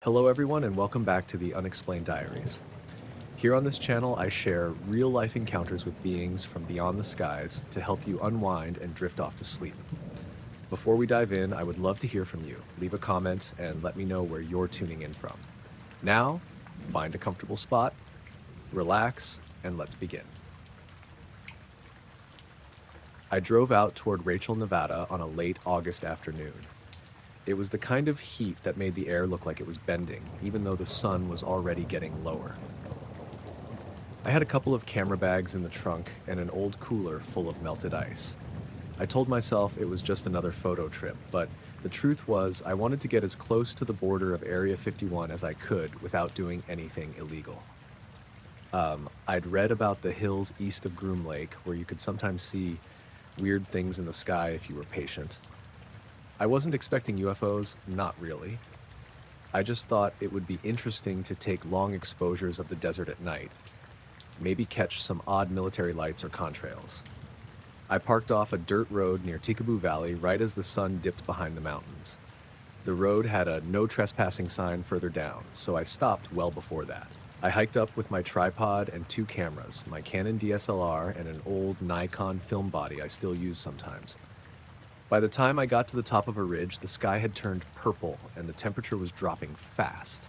Hello everyone and welcome back to the Unexplained Diaries. Here on this channel I share real-life encounters with beings from beyond the skies to help you unwind and drift off to sleep. Before we dive in, I would love to hear from you. Leave a comment and let me know where you're tuning in from. Now, find a comfortable spot, relax, and let's begin. I drove out toward Rachel, Nevada on a late August afternoon. It was the kind of heat that made the air look like it was bending, even though the sun was already getting lower. I had a couple of camera bags in the trunk and an old cooler full of melted ice. I told myself it was just another photo trip, but the truth was I wanted to get as close to the border of Area 51 as I could without doing anything illegal. I'd read about the hills east of Groom Lake, where you could sometimes see weird things in the sky if you were patient. I wasn't expecting UFOs, not really. I just thought it would be interesting to take long exposures of the desert at night, maybe catch some odd military lights or contrails. I parked off a dirt road near Tikaboo Valley right as the sun dipped behind the mountains. The road had a no trespassing sign further down, so I stopped well before that. I hiked up with my tripod and two cameras, my Canon DSLR and an old Nikon film body I still use sometimes. By the time I got to the top of a ridge, the sky had turned purple and the temperature was dropping fast.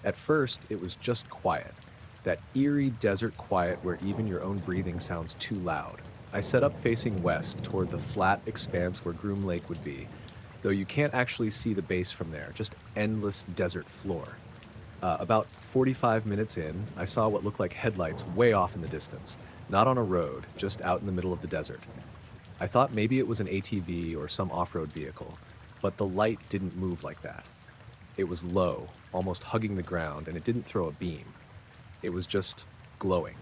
At first, it was just quiet, that eerie desert quiet where even your own breathing sounds too loud. I set up facing west toward the flat expanse where Groom Lake would be, though you can't actually see the base from there, just endless desert floor. About 45 minutes in, I saw what looked like headlights way off in the distance, not on a road, just out in the middle of the desert. I thought maybe it was an ATV or some off-road vehicle, but the light didn't move like that. It was low, almost hugging the ground, and it didn't throw a beam. It was just glowing.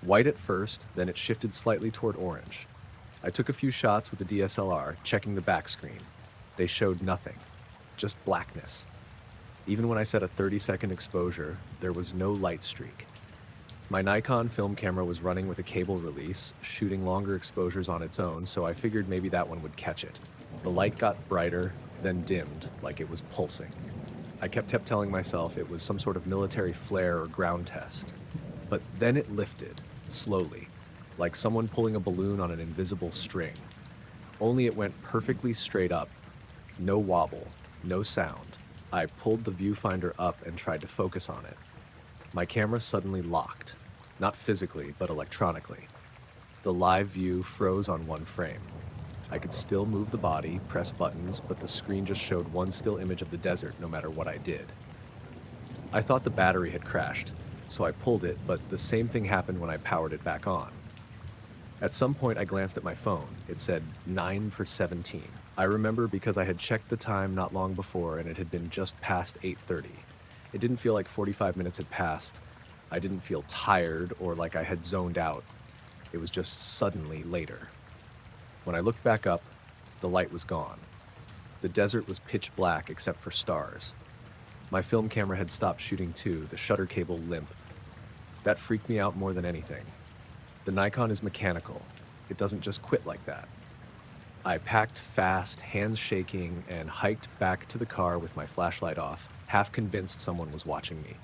White at first, then it shifted slightly toward orange. I took a few shots with the DSLR, checking the back screen. They showed nothing, just blackness. Even when I set a 30-second exposure, there was no light streak. My Nikon film camera was running with a cable release, shooting longer exposures on its own, so I figured maybe that one would catch it. The light got brighter, then dimmed, like it was pulsing. I kept telling myself it was some sort of military flare or ground test. But then it lifted, slowly, like someone pulling a balloon on an invisible string. Only it went perfectly straight up, no wobble, no sound. I pulled the viewfinder up and tried to focus on it. My camera suddenly locked, not physically, but electronically. The live view froze on one frame. I could still move the body, press buttons, but the screen just showed one still image of the desert no matter what I did. I thought the battery had crashed, so I pulled it, but the same thing happened when I powered it back on. At some point I glanced at my phone. It said 9 for 17. I remember because I had checked the time not long before and it had been just past 8:30. It didn't feel like 45 minutes had passed. I didn't feel tired or like I had zoned out. It was just suddenly later. When I looked back up, the light was gone. The desert was pitch black except for stars. My film camera had stopped shooting too, the shutter cable limp. That freaked me out more than anything. The Nikon is mechanical. It doesn't just quit like that. I packed fast, hands shaking, and hiked back to the car with my flashlight off, half convinced someone was watching me.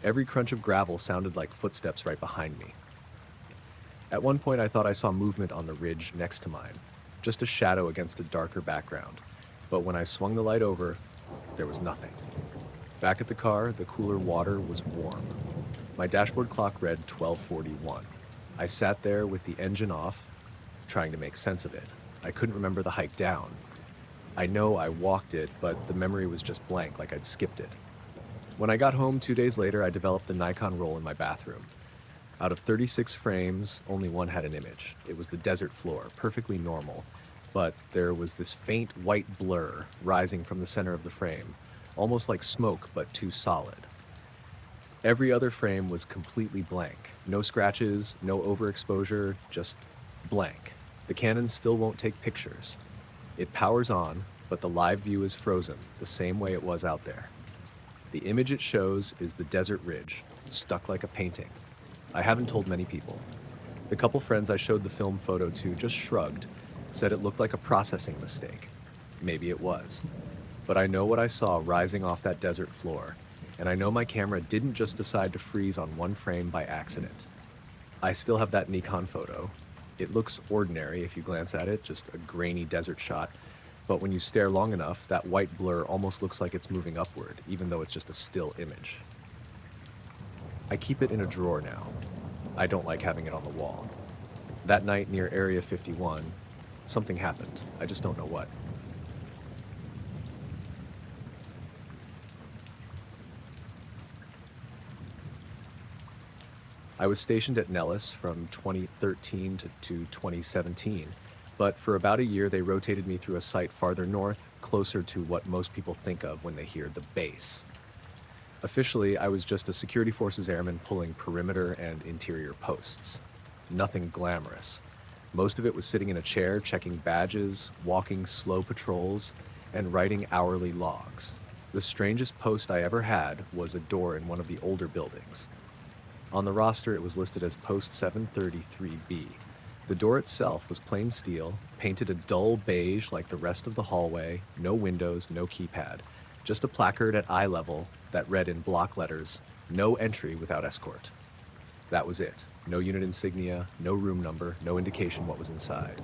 Every crunch of gravel sounded like footsteps right behind me. At one point I thought I saw movement on the ridge next to mine, just a shadow against a darker background. But when I swung the light over, there was nothing. Back at the car, the cooler water was warm. My dashboard clock read 12:41. I sat there with the engine off, trying to make sense of it. I couldn't remember the hike down. I know I walked it, but the memory was just blank, like I'd skipped it. When I got home 2 days later, I developed the Nikon roll in my bathroom. Out of 36 frames, only one had an image. It was the desert floor, perfectly normal, but there was this faint white blur rising from the center of the frame, almost like smoke, but too solid. Every other frame was completely blank. No scratches, no overexposure, just blank. The Canon still won't take pictures. It powers on, but the live view is frozen, the same way it was out there. The image it shows is the desert ridge, stuck like a painting. I haven't told many people. The couple friends I showed the film photo to just shrugged, said it looked like a processing mistake. Maybe it was. But I know what I saw rising off that desert floor, and I know my camera didn't just decide to freeze on one frame by accident. I still have that Nikon photo. It looks ordinary if you glance at it, just a grainy desert shot, but when you stare long enough, that white blur almost looks like it's moving upward, even though it's just a still image. I keep it in a drawer now. I don't like having it on the wall. That night near Area 51, something happened. I just don't know what. I was stationed at Nellis from 2013 to 2017, but for about a year they rotated me through a site farther north, closer to what most people think of when they hear the base. Officially, I was just a security forces airman pulling perimeter and interior posts. Nothing glamorous. Most of it was sitting in a chair, checking badges, walking slow patrols, and writing hourly logs. The strangest post I ever had was a door in one of the older buildings. On the roster, it was listed as Post 733B. The door itself was plain steel, painted a dull beige like the rest of the hallway, no windows, no keypad, just a placard at eye level that read in block letters, "No entry without escort." That was it. No unit insignia, no room number, no indication what was inside.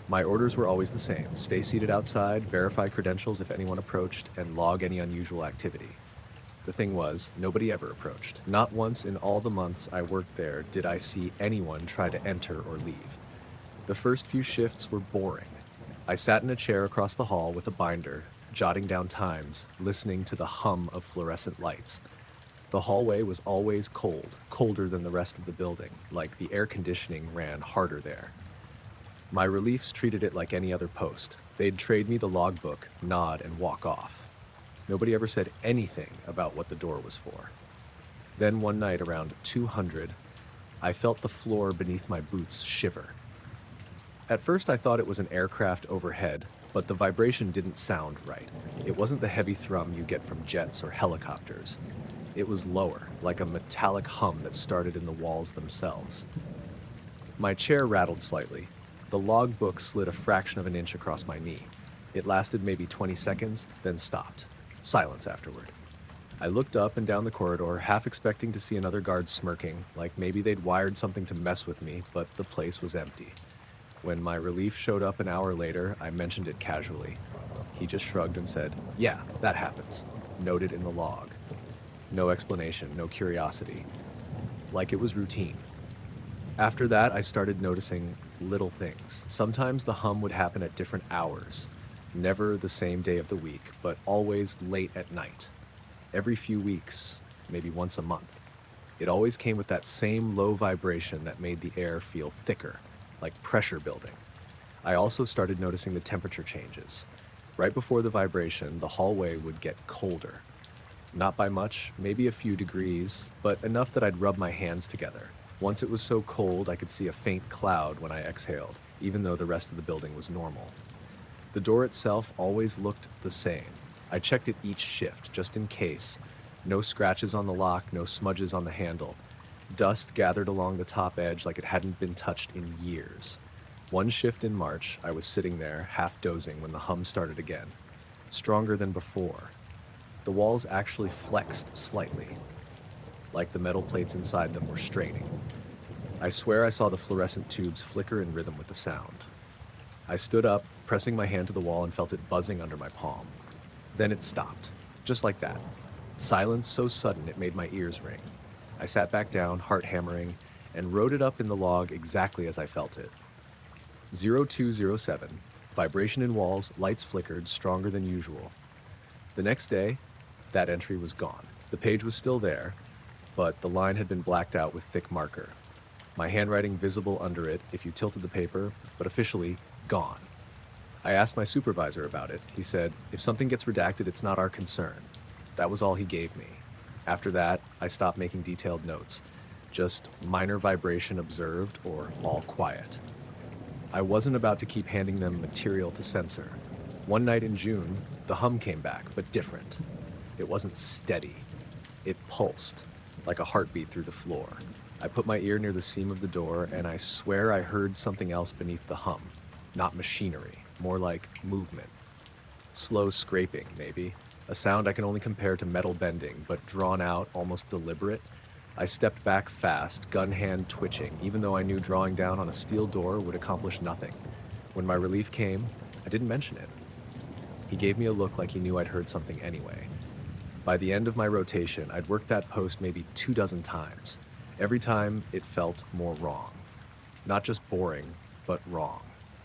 My orders were always the same: stay seated outside, verify credentials if anyone approached, and log any unusual activity. The thing was, nobody ever approached. Not once in all the months I worked there did I see anyone try to enter or leave. The first few shifts were boring. I sat in a chair across the hall with a binder, jotting down times, listening to the hum of fluorescent lights. The hallway was always cold, colder than the rest of the building, like the air conditioning ran harder there. My reliefs treated it like any other post. They'd trade me the logbook, nod, and walk off. Nobody ever said anything about what the door was for. Then one night around 200, I felt the floor beneath my boots shiver. At first I thought it was an aircraft overhead, but the vibration didn't sound right. It wasn't the heavy thrum you get from jets or helicopters. It was lower, like a metallic hum that started in the walls themselves. My chair rattled slightly. The logbook slid a fraction of an inch across my knee. It lasted maybe 20 seconds, then stopped. Silence afterward. I looked up and down the corridor, half expecting to see another guard smirking, like maybe they'd wired something to mess with me, but the place was empty. When my relief showed up an hour later, I mentioned it casually. He just shrugged and said, "Yeah, that happens." Noted in the log. No explanation, no curiosity. Like it was routine. After that, I started noticing little things. Sometimes the hum would happen at different hours. Never the same day of the week, but always late at night. Every few weeks, maybe once a month. It always came with that same low vibration that made the air feel thicker, like pressure building. I also started noticing the temperature changes. Right before the vibration, the hallway would get colder. Not by much, maybe a few degrees, but enough that I'd rub my hands together. Once it was so cold I could see a faint cloud when I exhaled, even though the rest of the building was normal. The door itself always looked the same. I checked it each shift, just in case. No scratches on the lock, no smudges on the handle. Dust gathered along the top edge like it hadn't been touched in years. One shift in March, I was sitting there, half dozing, when the hum started again. Stronger than before. The walls actually flexed slightly, like the metal plates inside them were straining. I swear I saw the fluorescent tubes flicker in rhythm with the sound. I stood up, pressing my hand to the wall, and felt it buzzing under my palm. Then it stopped, just like that. Silence so sudden it made my ears ring. I sat back down, heart hammering, and wrote it up in the log exactly as I felt it. 0207, vibration in walls, lights flickered, stronger than usual. The next day, that entry was gone. The page was still there, but the line had been blacked out with thick marker. My handwriting visible under it if you tilted the paper, but officially gone. I asked my supervisor about it. He said, "If something gets redacted, it's not our concern." That was all he gave me. After that, I stopped making detailed notes. Just minor vibration observed or all quiet. I wasn't about to keep handing them material to censor. One night in June, the hum came back, but different. It wasn't steady. It pulsed, like a heartbeat through the floor. I put my ear near the seam of the door, and I swear I heard something else beneath the hum. Not machinery, more like movement. Slow scraping, maybe. A sound I can only compare to metal bending, but drawn out, almost deliberate. I stepped back fast, gun hand twitching, even though I knew drawing down on a steel door would accomplish nothing. When my relief came, I didn't mention it. He gave me a look like he knew I'd heard something anyway. By the end of my rotation, I'd worked that post maybe 24 times. Every time, it felt more wrong. Not just boring, but wrong.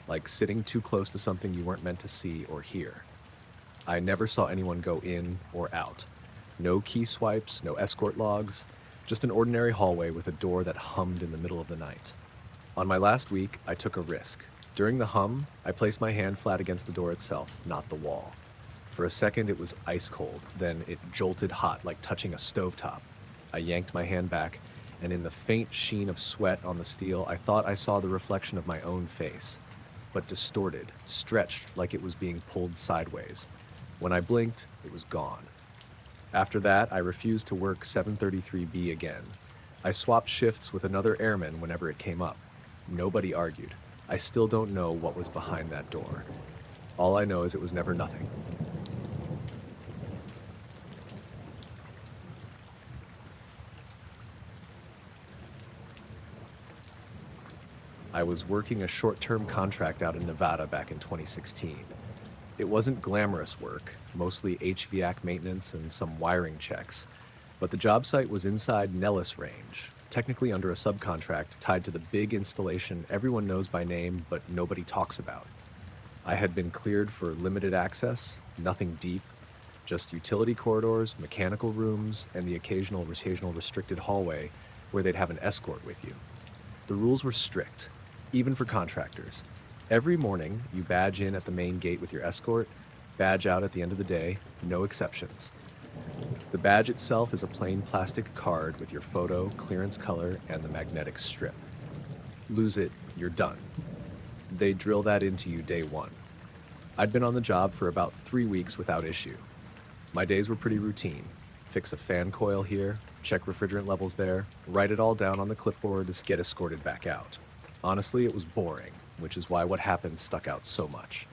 Like sitting too close to something you weren't meant to see or hear. I never saw anyone go in or out. No key swipes, no escort logs, just an ordinary hallway with a door that hummed in the middle of the night. On my last week, I took a risk. During the hum, I placed my hand flat against the door itself, not the wall. For a second, it was ice cold, then it jolted hot like touching a stovetop. I yanked my hand back, and in the faint sheen of sweat on the steel, I thought I saw the reflection of my own face, but distorted, stretched like it was being pulled sideways. When I blinked, it was gone. After that, I refused to work 733B again. I swapped shifts with another airman whenever it came up. Nobody argued. I still don't know what was behind that door. All I know is it was never nothing. I was working a short-term contract out in Nevada back in 2016. It wasn't glamorous work, mostly HVAC maintenance and some wiring checks, but the job site was inside Nellis Range, technically under a subcontract tied to the big installation everyone knows by name but nobody talks about. I had been cleared for limited access, nothing deep, just utility corridors, mechanical rooms, and the occasional restricted hallway where they'd have an escort with you. The rules were strict, even for contractors. Every morning, you badge in at the main gate with your escort, badge out at the end of the day, no exceptions. The badge itself is a plain plastic card with your photo, clearance color, and the magnetic strip. Lose it, you're done. They drill that into you day one. I'd been on the job for about 3 weeks without issue. My days were pretty routine. Fix a fan coil here, check refrigerant levels there, write it all down on the clipboard, get escorted back out. Honestly, it was boring, which is why what happened stuck out so much.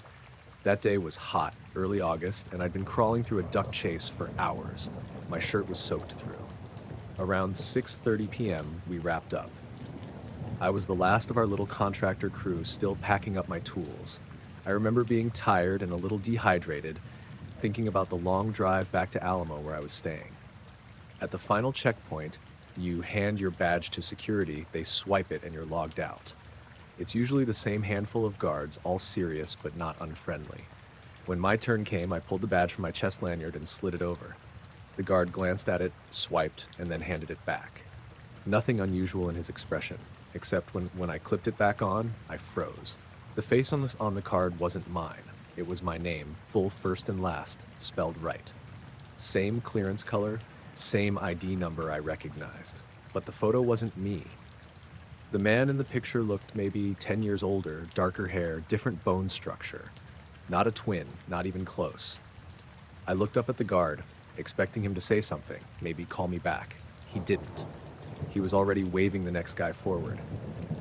That day was hot, early August, and I'd been crawling through a duck chase for hours. My shirt was soaked through. Around 6:30 p.m., we wrapped up. I was the last of our little contractor crew still packing up my tools. I remember being tired and a little dehydrated, thinking about the long drive back to Alamo where I was staying. At the final checkpoint, you hand your badge to security, they swipe it, and you're logged out. It's usually the same handful of guards, all serious but not unfriendly. When my turn came, I pulled the badge from my chest lanyard and slid it over. The guard glanced at it, swiped, and then handed it back. Nothing unusual in his expression, except when I clipped it back on, I froze. The face on the card wasn't mine. It was my name, full first and last, spelled right. Same clearance color, same ID number I recognized. But the photo wasn't me. The man in the picture looked maybe 10 years older, darker hair, different bone structure. Not a twin, not even close. I looked up at the guard, expecting him to say something, maybe call me back. He didn't. He was already waving the next guy forward.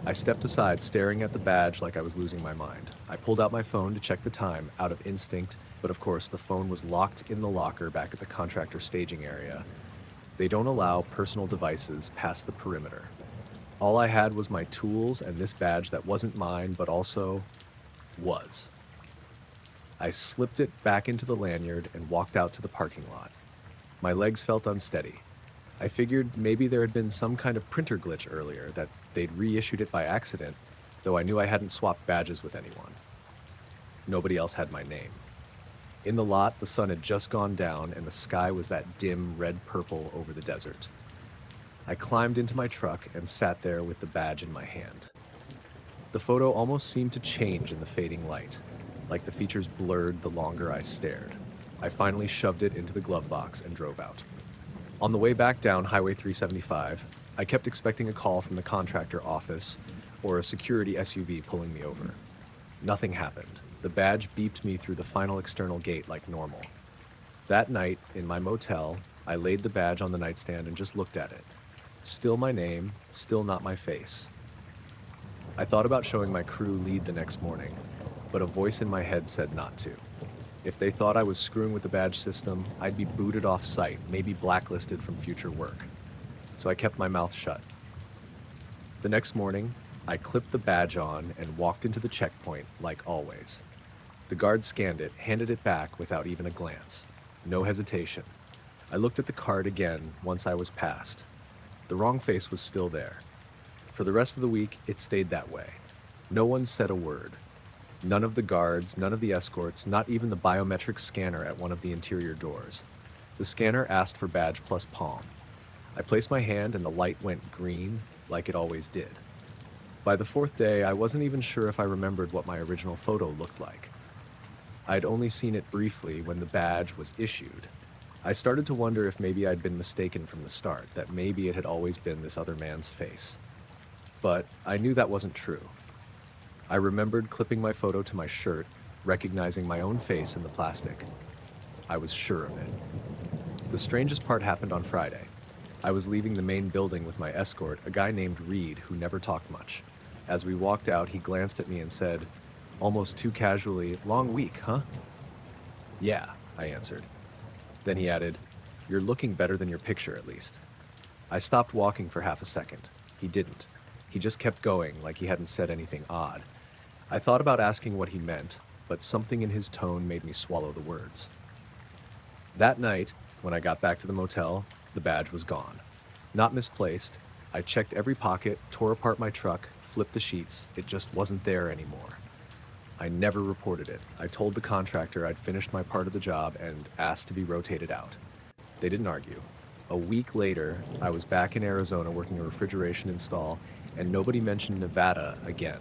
I stepped aside, staring at the badge like I was losing my mind. I pulled out my phone to check the time, out of instinct, but of course the phone was locked in the locker back at the contractor staging area. They don't allow personal devices past the perimeter. All I had was my tools and this badge that wasn't mine, but also was. I slipped it back into the lanyard and walked out to the parking lot. My legs felt unsteady. I figured maybe there had been some kind of printer glitch earlier, that they'd reissued it by accident, though I knew I hadn't swapped badges with anyone. Nobody else had my name. In the lot, the sun had just gone down and the sky was that dim red-purple over the desert. I climbed into my truck and sat there with the badge in my hand. The photo almost seemed to change in the fading light, like the features blurred the longer I stared. I finally shoved it into the glove box and drove out. On the way back down Highway 375, I kept expecting a call from the contractor office or a security SUV pulling me over. Nothing happened. The badge beeped me through the final external gate like normal. That night, in my motel, I laid the badge on the nightstand and just looked at it. Still my name, still not my face. I thought about showing my crew lead the next morning, but a voice in my head said not to. If they thought I was screwing with the badge system, I'd be booted off site, maybe blacklisted from future work. So I kept my mouth shut. The next morning, I clipped the badge on and walked into the checkpoint like always. The guard scanned it, handed it back without even a glance. No hesitation. I looked at the card again once I was past. The wrong face was still there. For the rest of the week, it stayed that way. No one said a word. None of the guards, none of the escorts, not even the biometric scanner at one of the interior doors. The scanner asked for badge plus palm. I placed my hand and the light went green, like it always did. By the fourth day, I wasn't even sure if I remembered what my original photo looked like. I'd only seen it briefly when the badge was issued. I started to wonder if maybe I'd been mistaken from the start, that maybe it had always been this other man's face. But I knew that wasn't true. I remembered clipping my photo to my shirt, recognizing my own face in the plastic. I was sure of it. The strangest part happened on Friday. I was leaving the main building with my escort, a guy named Reed who never talked much. As we walked out, he glanced at me and said, almost too casually, "Long week, huh?" "Yeah," I answered. Then he added, "You're looking better than your picture, at least." I stopped walking for half a second. He didn't. He just kept going, like he hadn't said anything odd. I thought about asking what he meant, but something in his tone made me swallow the words. That night, when I got back to the motel, the badge was gone. Not misplaced. I checked every pocket, tore apart my truck, flipped the sheets. It just wasn't there anymore. I never reported it. I told the contractor I'd finished my part of the job and asked to be rotated out. They didn't argue. A week later, I was back in Arizona working a refrigeration install, and nobody mentioned Nevada again.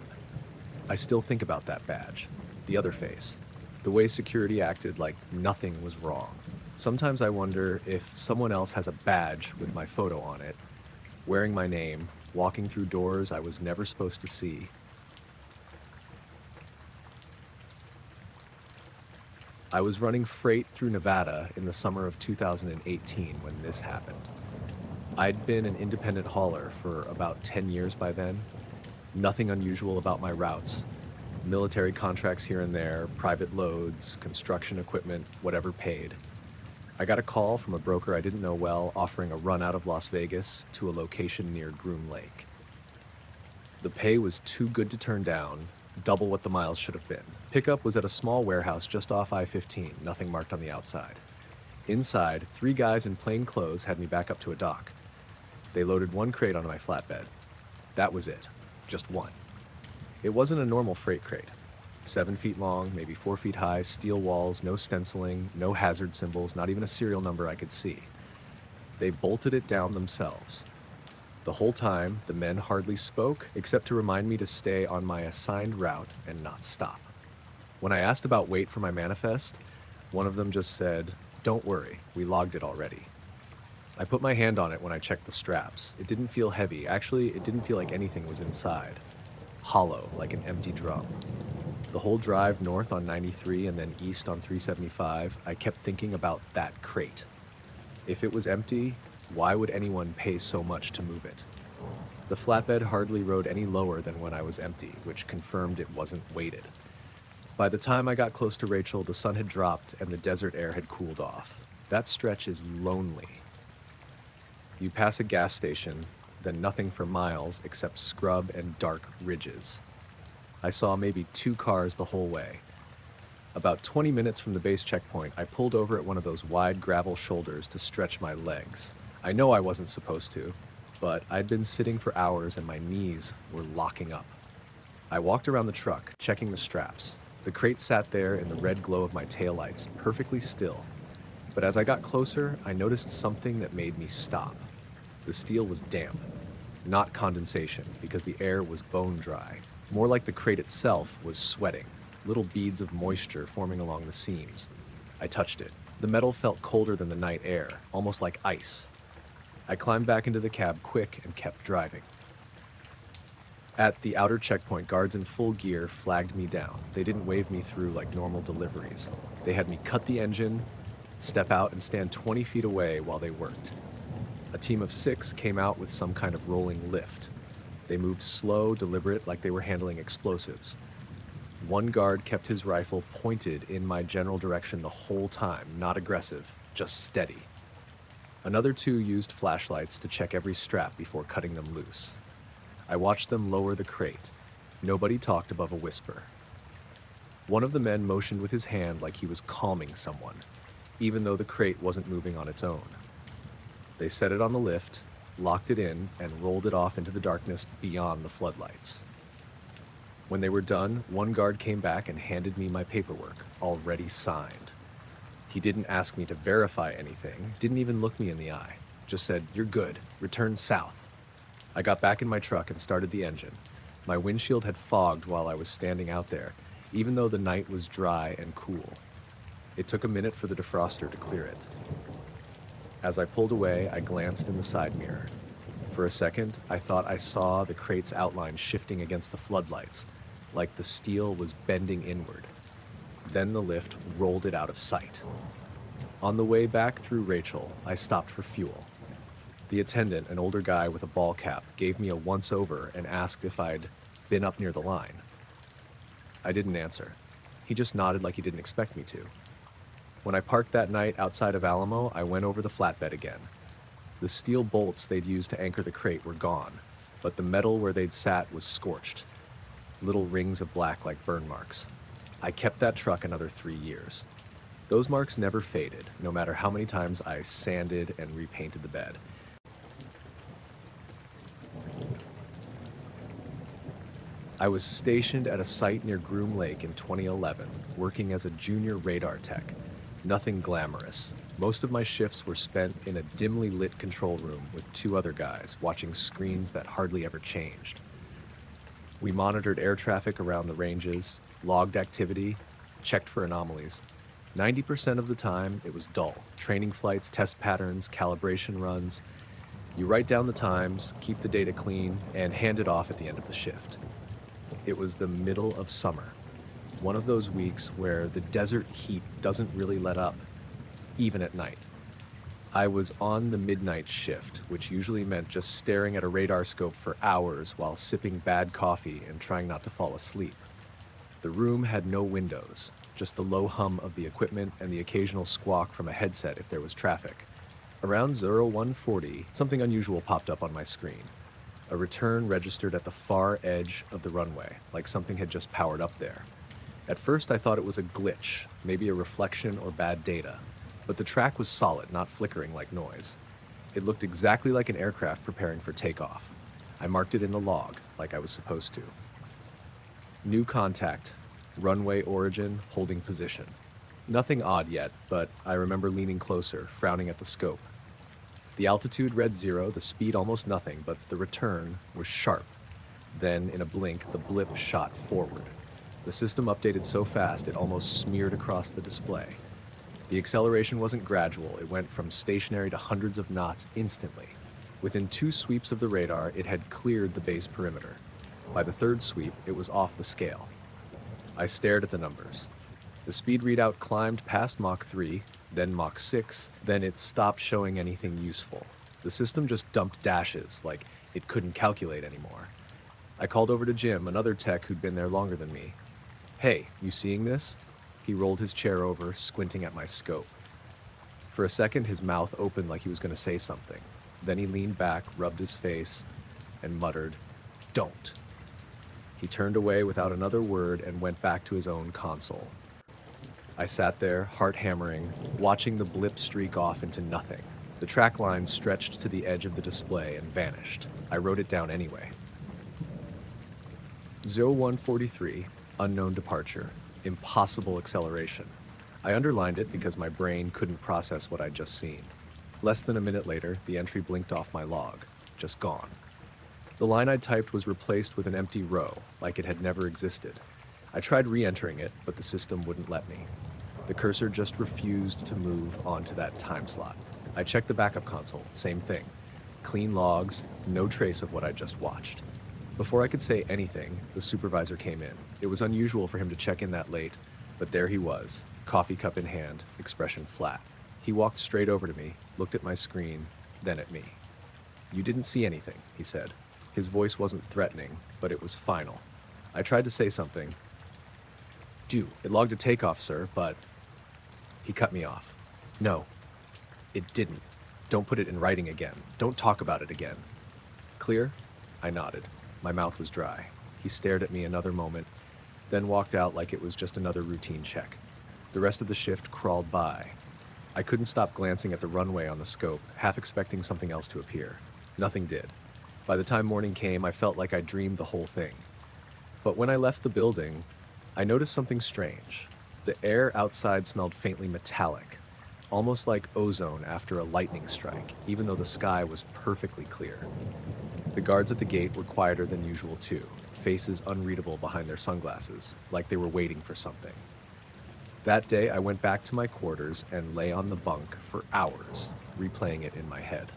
I still think about that badge, the other face, the way security acted like nothing was wrong. Sometimes I wonder if someone else has a badge with my photo on it, wearing my name, walking through doors I was never supposed to see. I was running freight through Nevada in the summer of 2018 when this happened. I'd been an independent hauler for about 10 years by then. Nothing unusual about my routes. Military contracts here and there, private loads, construction equipment, whatever paid. I got a call from a broker I didn't know well offering a run out of Las Vegas to a location near Groom Lake. The pay was too good to turn down, double what the miles should have been. Pickup was at a small warehouse just off I-15, nothing marked on the outside. Inside, 3 guys in plain clothes had me back up to a dock. They loaded 1 crate onto my flatbed. That was it. Just one. It wasn't a normal freight crate. 7 feet long, maybe 4 feet high, steel walls, no stenciling, no hazard symbols, not even a serial number I could see. They bolted it down themselves. The whole time, the men hardly spoke, except to remind me to stay on my assigned route and not stop. When I asked about weight for my manifest, one of them just said, "Don't worry, we logged it already." I put my hand on it when I checked the straps. It didn't feel heavy. Actually, it didn't feel like anything was inside. Hollow, like an empty drum. The whole drive north on 93 and then east on 375, I kept thinking about that crate. If it was empty, why would anyone pay so much to move it? The flatbed hardly rode any lower than when I was empty, which confirmed it wasn't weighted. By the time I got close to Rachel, the sun had dropped and the desert air had cooled off. That stretch is lonely. You pass a gas station, then nothing for miles except scrub and dark ridges. I saw maybe 2 cars the whole way. About 20 minutes from the base checkpoint, I pulled over at one of those wide gravel shoulders to stretch my legs. I know I wasn't supposed to, but I'd been sitting for hours and my knees were locking up. I walked around the truck, checking the straps. The crate sat there in the red glow of my taillights, perfectly still. But as I got closer, I noticed something that made me stop. The steel was damp. Not condensation, because the air was bone dry. More like the crate itself was sweating, little beads of moisture forming along the seams. I touched it. The metal felt colder than the night air, almost like ice. I climbed back into the cab quick and kept driving. At the outer checkpoint, guards in full gear flagged me down. They didn't wave me through like normal deliveries. They had me cut the engine, step out, and stand 20 feet away while they worked. A team of 6 came out with some kind of rolling lift. They moved slow, deliberate, like they were handling explosives. One guard kept his rifle pointed in my general direction the whole time, not aggressive, just steady. Another two used flashlights to check every strap before cutting them loose. I watched them lower the crate. Nobody talked above a whisper. One of the men motioned with his hand like he was calming someone, even though the crate wasn't moving on its own. They set it on the lift, locked it in, and rolled it off into the darkness beyond the floodlights. When they were done, one guard came back and handed me my paperwork, already signed. He didn't ask me to verify anything, didn't even look me in the eye, just said, "You're good, return south." I got back in my truck and started the engine. My windshield had fogged while I was standing out there, even though the night was dry and cool. It took a minute for the defroster to clear it. As I pulled away, I glanced in the side mirror. For a second, I thought I saw the crate's outline shifting against the floodlights, like the steel was bending inward. Then the lift rolled it out of sight. On the way back through Rachel, I stopped for fuel. The attendant, an older guy with a ball cap, gave me a once-over and asked if I'd been up near the line. I didn't answer. He just nodded like he didn't expect me to. When I parked that night outside of Alamo, I went over the flatbed again. The steel bolts they'd used to anchor the crate were gone, but the metal where they'd sat was scorched. Little rings of black like burn marks. I kept that truck another 3 years. Those marks never faded, no matter how many times I sanded and repainted the bed. I was stationed at a site near Groom Lake in 2011, working as a junior radar tech. Nothing glamorous. Most of my shifts were spent in a dimly lit control room with 2 other guys, watching screens that hardly ever changed. We monitored air traffic around the ranges, logged activity, checked for anomalies. 90% of the time, it was dull. Training flights, test patterns, calibration runs. You write down the times, keep the data clean, and hand it off at the end of the shift. It was the middle of summer, one of those weeks where the desert heat doesn't really let up, even at night. I was on the midnight shift, which usually meant just staring at a radar scope for hours while sipping bad coffee and trying not to fall asleep. The room had no windows, just the low hum of the equipment and the occasional squawk from a headset if there was traffic. Around 0140, something unusual popped up on my screen. A return registered at the far edge of the runway, like something had just powered up there. At first I thought it was a glitch, maybe a reflection or bad data, but the track was solid, not flickering like noise. It looked exactly like an aircraft preparing for takeoff. I marked it in the log, like I was supposed to. New contact, runway origin, holding position. Nothing odd yet, but I remember leaning closer, frowning at the scope. The altitude read 0, the speed almost nothing, but the return was sharp. Then, in a blink, the blip shot forward. The system updated so fast it almost smeared across the display. The acceleration wasn't gradual, it went from stationary to hundreds of knots instantly. Within 2 sweeps of the radar, it had cleared the base perimeter. By the 3rd sweep, it was off the scale. I stared at the numbers. The speed readout climbed past Mach 3, then Mach 6, then it stopped showing anything useful. The system just dumped dashes, like it couldn't calculate anymore. I called over to Jim, another tech who'd been there longer than me. "Hey, you seeing this?" He rolled his chair over, squinting at my scope. For a second, his mouth opened like he was going to say something. Then he leaned back, rubbed his face, and muttered, "Don't." He turned away without another word and went back to his own console. I sat there, heart hammering, watching the blip streak off into nothing. The track line stretched to the edge of the display and vanished. I wrote it down anyway. 0143, unknown departure, impossible acceleration. I underlined it because my brain couldn't process what I'd just seen. Less than a minute later, the entry blinked off my log, just gone. The line I'd typed was replaced with an empty row, like it had never existed. I tried re-entering it, but the system wouldn't let me. The cursor just refused to move onto that time slot. I checked the backup console, same thing. Clean logs, no trace of what I'd just watched. Before I could say anything, the supervisor came in. It was unusual for him to check in that late, but there he was, coffee cup in hand, expression flat. He walked straight over to me, looked at my screen, then at me. "You didn't see anything," he said. His voice wasn't threatening, but it was final. I tried to say something, Due. It logged a takeoff, sir, but he cut me off. No, it didn't. Don't put it in writing again. Don't talk about it again. Clear? I nodded. My mouth was dry. He stared at me another moment, then walked out like it was just another routine check. The rest of the shift crawled by. I couldn't stop glancing at the runway on the scope, half expecting something else to appear. Nothing did. By the time morning came, I felt like I dreamed the whole thing. But when I left the building, I noticed something strange. The air outside smelled faintly metallic, almost like ozone after a lightning strike, even though the sky was perfectly clear. The guards at the gate were quieter than usual too, faces unreadable behind their sunglasses, like they were waiting for something. That day, I went back to my quarters and lay on the bunk for hours, replaying it in my head.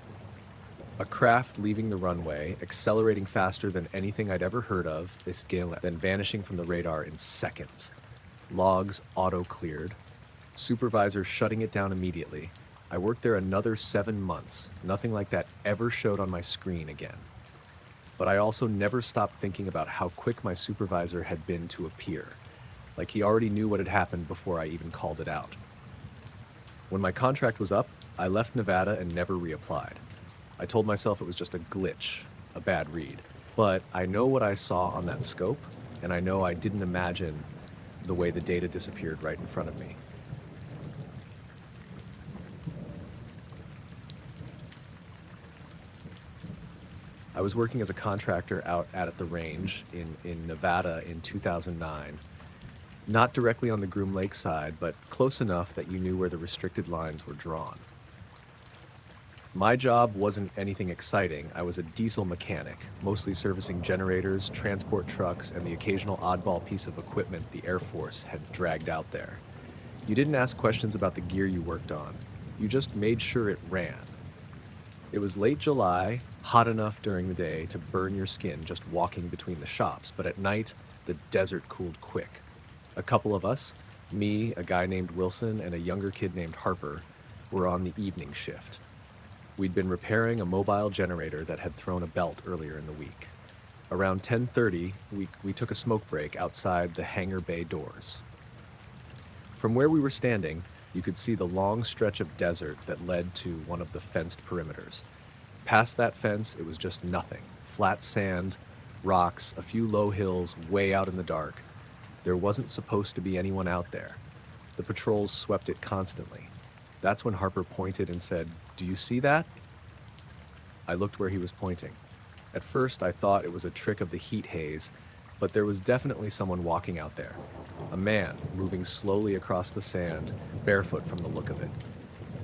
A craft leaving the runway, accelerating faster than anything I'd ever heard of, then vanishing from the radar in seconds. Logs auto-cleared. Supervisor shutting it down immediately. I worked there another 7 months. Nothing like that ever showed on my screen again. But I also never stopped thinking about how quick my supervisor had been to appear. Like he already knew what had happened before I even called it out. When my contract was up, I left Nevada and never reapplied. I told myself it was just a glitch, a bad read. But I know what I saw on that scope, and I know I didn't imagine the way the data disappeared right in front of me. I was working as a contractor out at the range in Nevada in 2009. Not directly on the Groom Lake side, but close enough that you knew where the restricted lines were drawn. My job wasn't anything exciting. I was a diesel mechanic, mostly servicing generators, transport trucks, and the occasional oddball piece of equipment the Air Force had dragged out there. You didn't ask questions about the gear you worked on. You just made sure it ran. It was late July, hot enough during the day to burn your skin just walking between the shops, but at night, the desert cooled quick. A couple of us, me, a guy named Wilson, and a younger kid named Harper, were on the evening shift. We'd been repairing a mobile generator that had thrown a belt earlier in the week. Around 10:30, we took a smoke break outside the hangar bay doors. From where we were standing, you could see the long stretch of desert that led to one of the fenced perimeters. Past that fence, it was just nothing. Flat sand, rocks, a few low hills way out in the dark. There wasn't supposed to be anyone out there. The patrols swept it constantly. That's when Harper pointed and said, "Do you see that?" I looked where he was pointing. At first, I thought it was a trick of the heat haze, but there was definitely someone walking out there. A man moving slowly across the sand, barefoot from the look of it.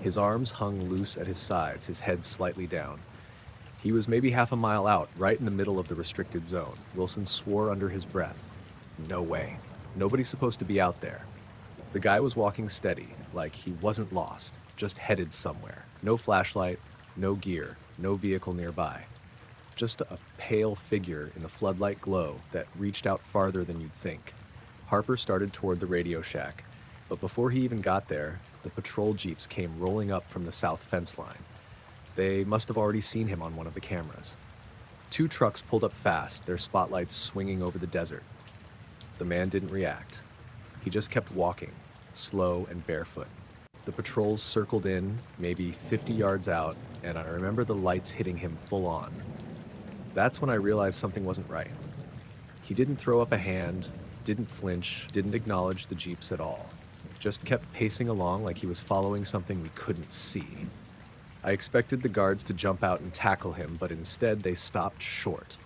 His arms hung loose at his sides, his head slightly down. He was maybe half a mile out, right in the middle of the restricted zone. Wilson swore under his breath. No way. Nobody's supposed to be out there. The guy was walking steady, like he wasn't lost, just headed somewhere. No flashlight, no gear, no vehicle nearby. Just a pale figure in the floodlight glow that reached out farther than you'd think. Harper started toward the radio shack, but before he even got there, the patrol jeeps came rolling up from the south fence line. They must have already seen him on one of the cameras. 2 trucks pulled up fast, their spotlights swinging over the desert. The man didn't react. He just kept walking, slow and barefoot. The patrols circled in, maybe 50 yards out, and I remember the lights hitting him full on. That's when I realized something wasn't right. He didn't throw up a hand, didn't flinch, didn't acknowledge the jeeps at all. Just kept pacing along like he was following something we couldn't see. I expected the guards to jump out and tackle him, but instead they stopped short.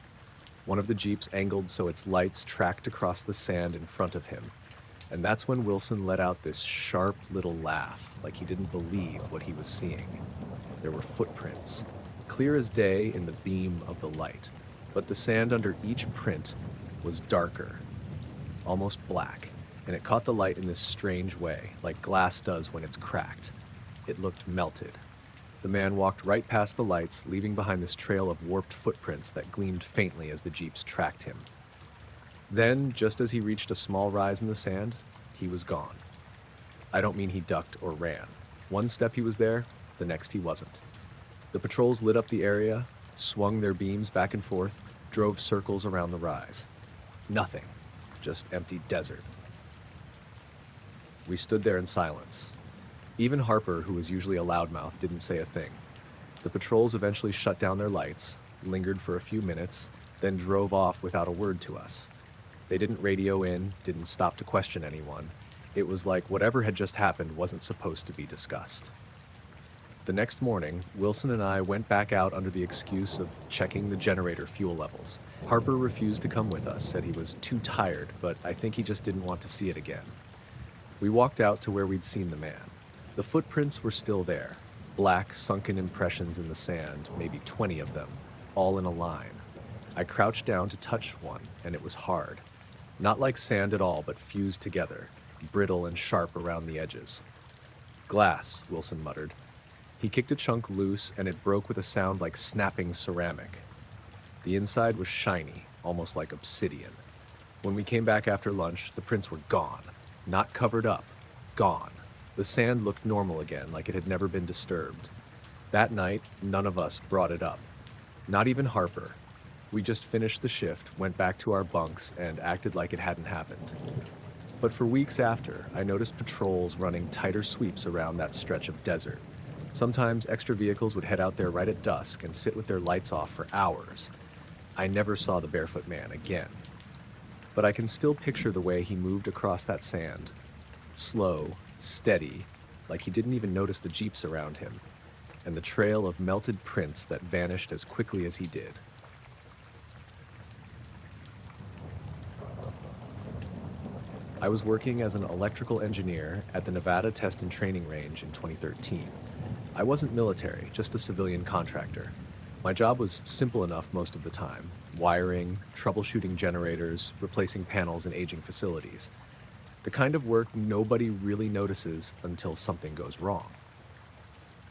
One of the jeeps angled so its lights tracked across the sand in front of him. And that's when Wilson let out this sharp little laugh, like he didn't believe what he was seeing. There were footprints, clear as day in the beam of the light, but the sand under each print was darker, almost black, and it caught the light in this strange way, like glass does when it's cracked. It looked melted. The man walked right past the lights, leaving behind this trail of warped footprints that gleamed faintly as the jeeps tracked him. Then, just as he reached a small rise in the sand, he was gone. I don't mean he ducked or ran. One step he was there, the next he wasn't. The patrols lit up the area, swung their beams back and forth, drove circles around the rise. Nothing. Just empty desert. We stood there in silence. Even Harper, who was usually a loudmouth, didn't say a thing. The patrols eventually shut down their lights, lingered for a few minutes, then drove off without a word to us. They didn't radio in, didn't stop to question anyone. It was like whatever had just happened wasn't supposed to be discussed. The next morning, Wilson and I went back out under the excuse of checking the generator fuel levels. Harper refused to come with us, said he was too tired, but I think he just didn't want to see it again. We walked out to where we'd seen the man. The footprints were still there, black, sunken impressions in the sand, maybe 20 of them, all in a line. I crouched down to touch one, and it was hard. Not like sand at all, but fused together, brittle and sharp around the edges. "Glass," Wilson muttered. He kicked a chunk loose, and it broke with a sound like snapping ceramic. The inside was shiny, almost like obsidian. When we came back after lunch, the prints were gone. Not covered up, gone. The sand looked normal again, like it had never been disturbed. That night, none of us brought it up. Not even Harper. We just finished the shift, went back to our bunks, and acted like it hadn't happened. But for weeks after, I noticed patrols running tighter sweeps around that stretch of desert. Sometimes extra vehicles would head out there right at dusk and sit with their lights off for hours. I never saw the barefoot man again. But I can still picture the way he moved across that sand. Slow, steady, like he didn't even notice the jeeps around him, and the trail of melted prints that vanished as quickly as he did. I was working as an electrical engineer at the Nevada Test and Training Range in 2013. I wasn't military, just a civilian contractor. My job was simple enough most of the time: wiring, troubleshooting generators, replacing panels in aging facilities. The kind of work nobody really notices until something goes wrong.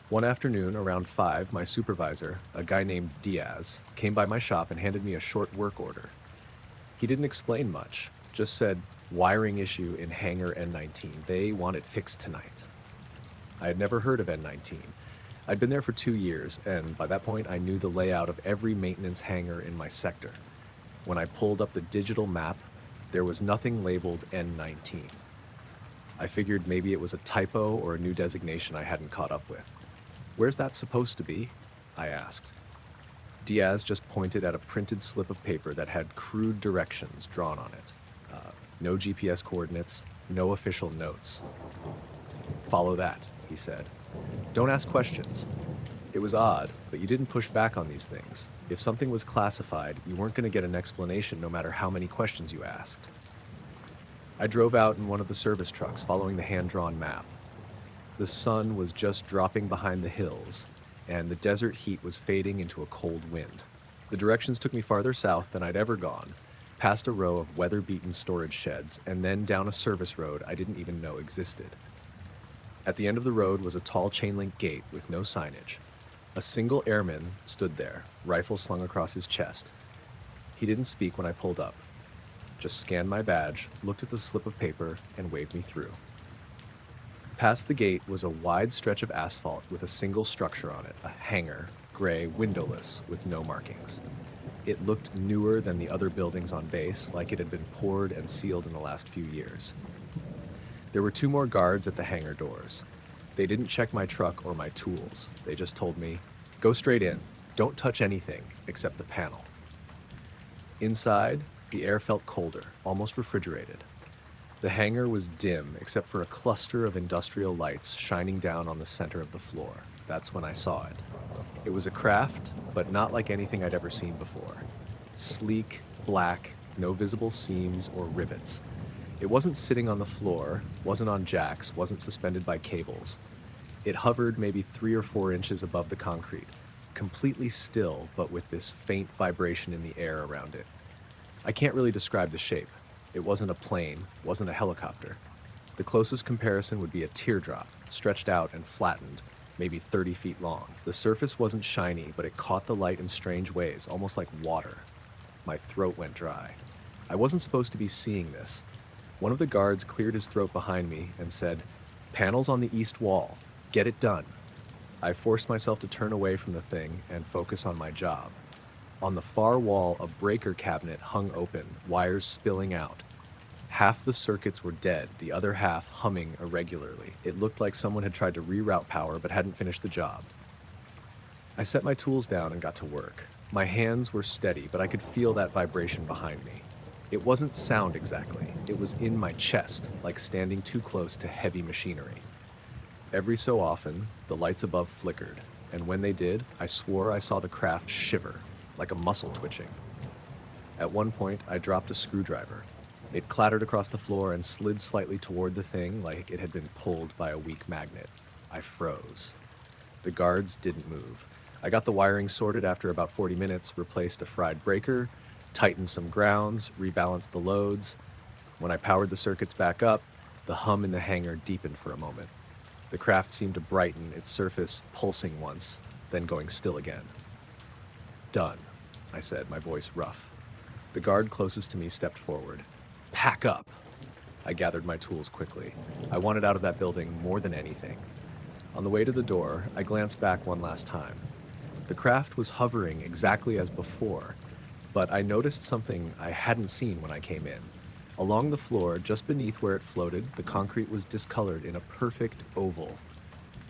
One afternoon, around 5, my supervisor, a guy named Diaz, came by my shop and handed me a short work order. He didn't explain much, just said, "Wiring issue in hangar N19. They want it fixed tonight." I had never heard of N19. I'd been there for 2 years, and by that point I knew the layout of every maintenance hangar in my sector. When I pulled up the digital map, there was nothing labeled N19. I figured maybe it was a typo or a new designation I hadn't caught up with. "Where's that supposed to be?" I asked. Diaz just pointed at a printed slip of paper that had crude directions drawn on it. No GPS coordinates, no official notes. "Follow that," he said. "Don't ask questions." It was odd, but you didn't push back on these things. If something was classified, you weren't going to get an explanation no matter how many questions you asked. I drove out in one of the service trucks following the hand-drawn map. The sun was just dropping behind the hills, and the desert heat was fading into a cold wind. The directions took me farther south than I'd ever gone, past a row of weather-beaten storage sheds, and then down a service road I didn't even know existed. At the end of the road was a tall chain-link gate with no signage. A single airman stood there, rifle slung across his chest. He didn't speak when I pulled up, just scanned my badge, looked at the slip of paper, and waved me through. Past the gate was a wide stretch of asphalt with a single structure on it, a hangar, gray, windowless, with no markings. It looked newer than the other buildings on base, like it had been poured and sealed in the last few years. There were 2 more guards at the hangar doors. They didn't check my truck or my tools. They just told me, "Go straight in. Don't touch anything except the panel." Inside, the air felt colder, almost refrigerated. The hangar was dim except for a cluster of industrial lights shining down on the center of the floor. That's when I saw it. It was a craft, but not like anything I'd ever seen before. Sleek, black, no visible seams or rivets. It wasn't sitting on the floor, wasn't on jacks, wasn't suspended by cables. It hovered maybe 3 or 4 inches above the concrete, completely still, but with this faint vibration in the air around it. I can't really describe the shape. It wasn't a plane, wasn't a helicopter. The closest comparison would be a teardrop, stretched out and flattened, maybe 30 feet long. The surface wasn't shiny, but it caught the light in strange ways, almost like water. My throat went dry. I wasn't supposed to be seeing this. One of the guards cleared his throat behind me and said, "Panels on the east wall. Get it done." I forced myself to turn away from the thing and focus on my job. On the far wall, a breaker cabinet hung open, wires spilling out. Half the circuits were dead, the other half humming irregularly. It looked like someone had tried to reroute power but hadn't finished the job. I set my tools down and got to work. My hands were steady, but I could feel that vibration behind me. It wasn't sound exactly, it was in my chest, like standing too close to heavy machinery. Every so often, the lights above flickered, and when they did, I swore I saw the craft shiver, like a muscle twitching. At one point, I dropped a screwdriver. It clattered across the floor and slid slightly toward the thing like it had been pulled by a weak magnet. I froze. The guards didn't move. I got the wiring sorted after about 40 minutes, replaced a fried breaker, tightened some grounds, rebalanced the loads. When I powered the circuits back up, the hum in the hangar deepened for a moment. The craft seemed to brighten, its surface pulsing once, then going still again. "Done," I said, my voice rough. The guard closest to me stepped forward. "Pack up!" I gathered my tools quickly. I wanted out of that building more than anything. On the way to the door, I glanced back one last time. The craft was hovering exactly as before, but I noticed something I hadn't seen when I came in. Along the floor, just beneath where it floated, the concrete was discolored in a perfect oval,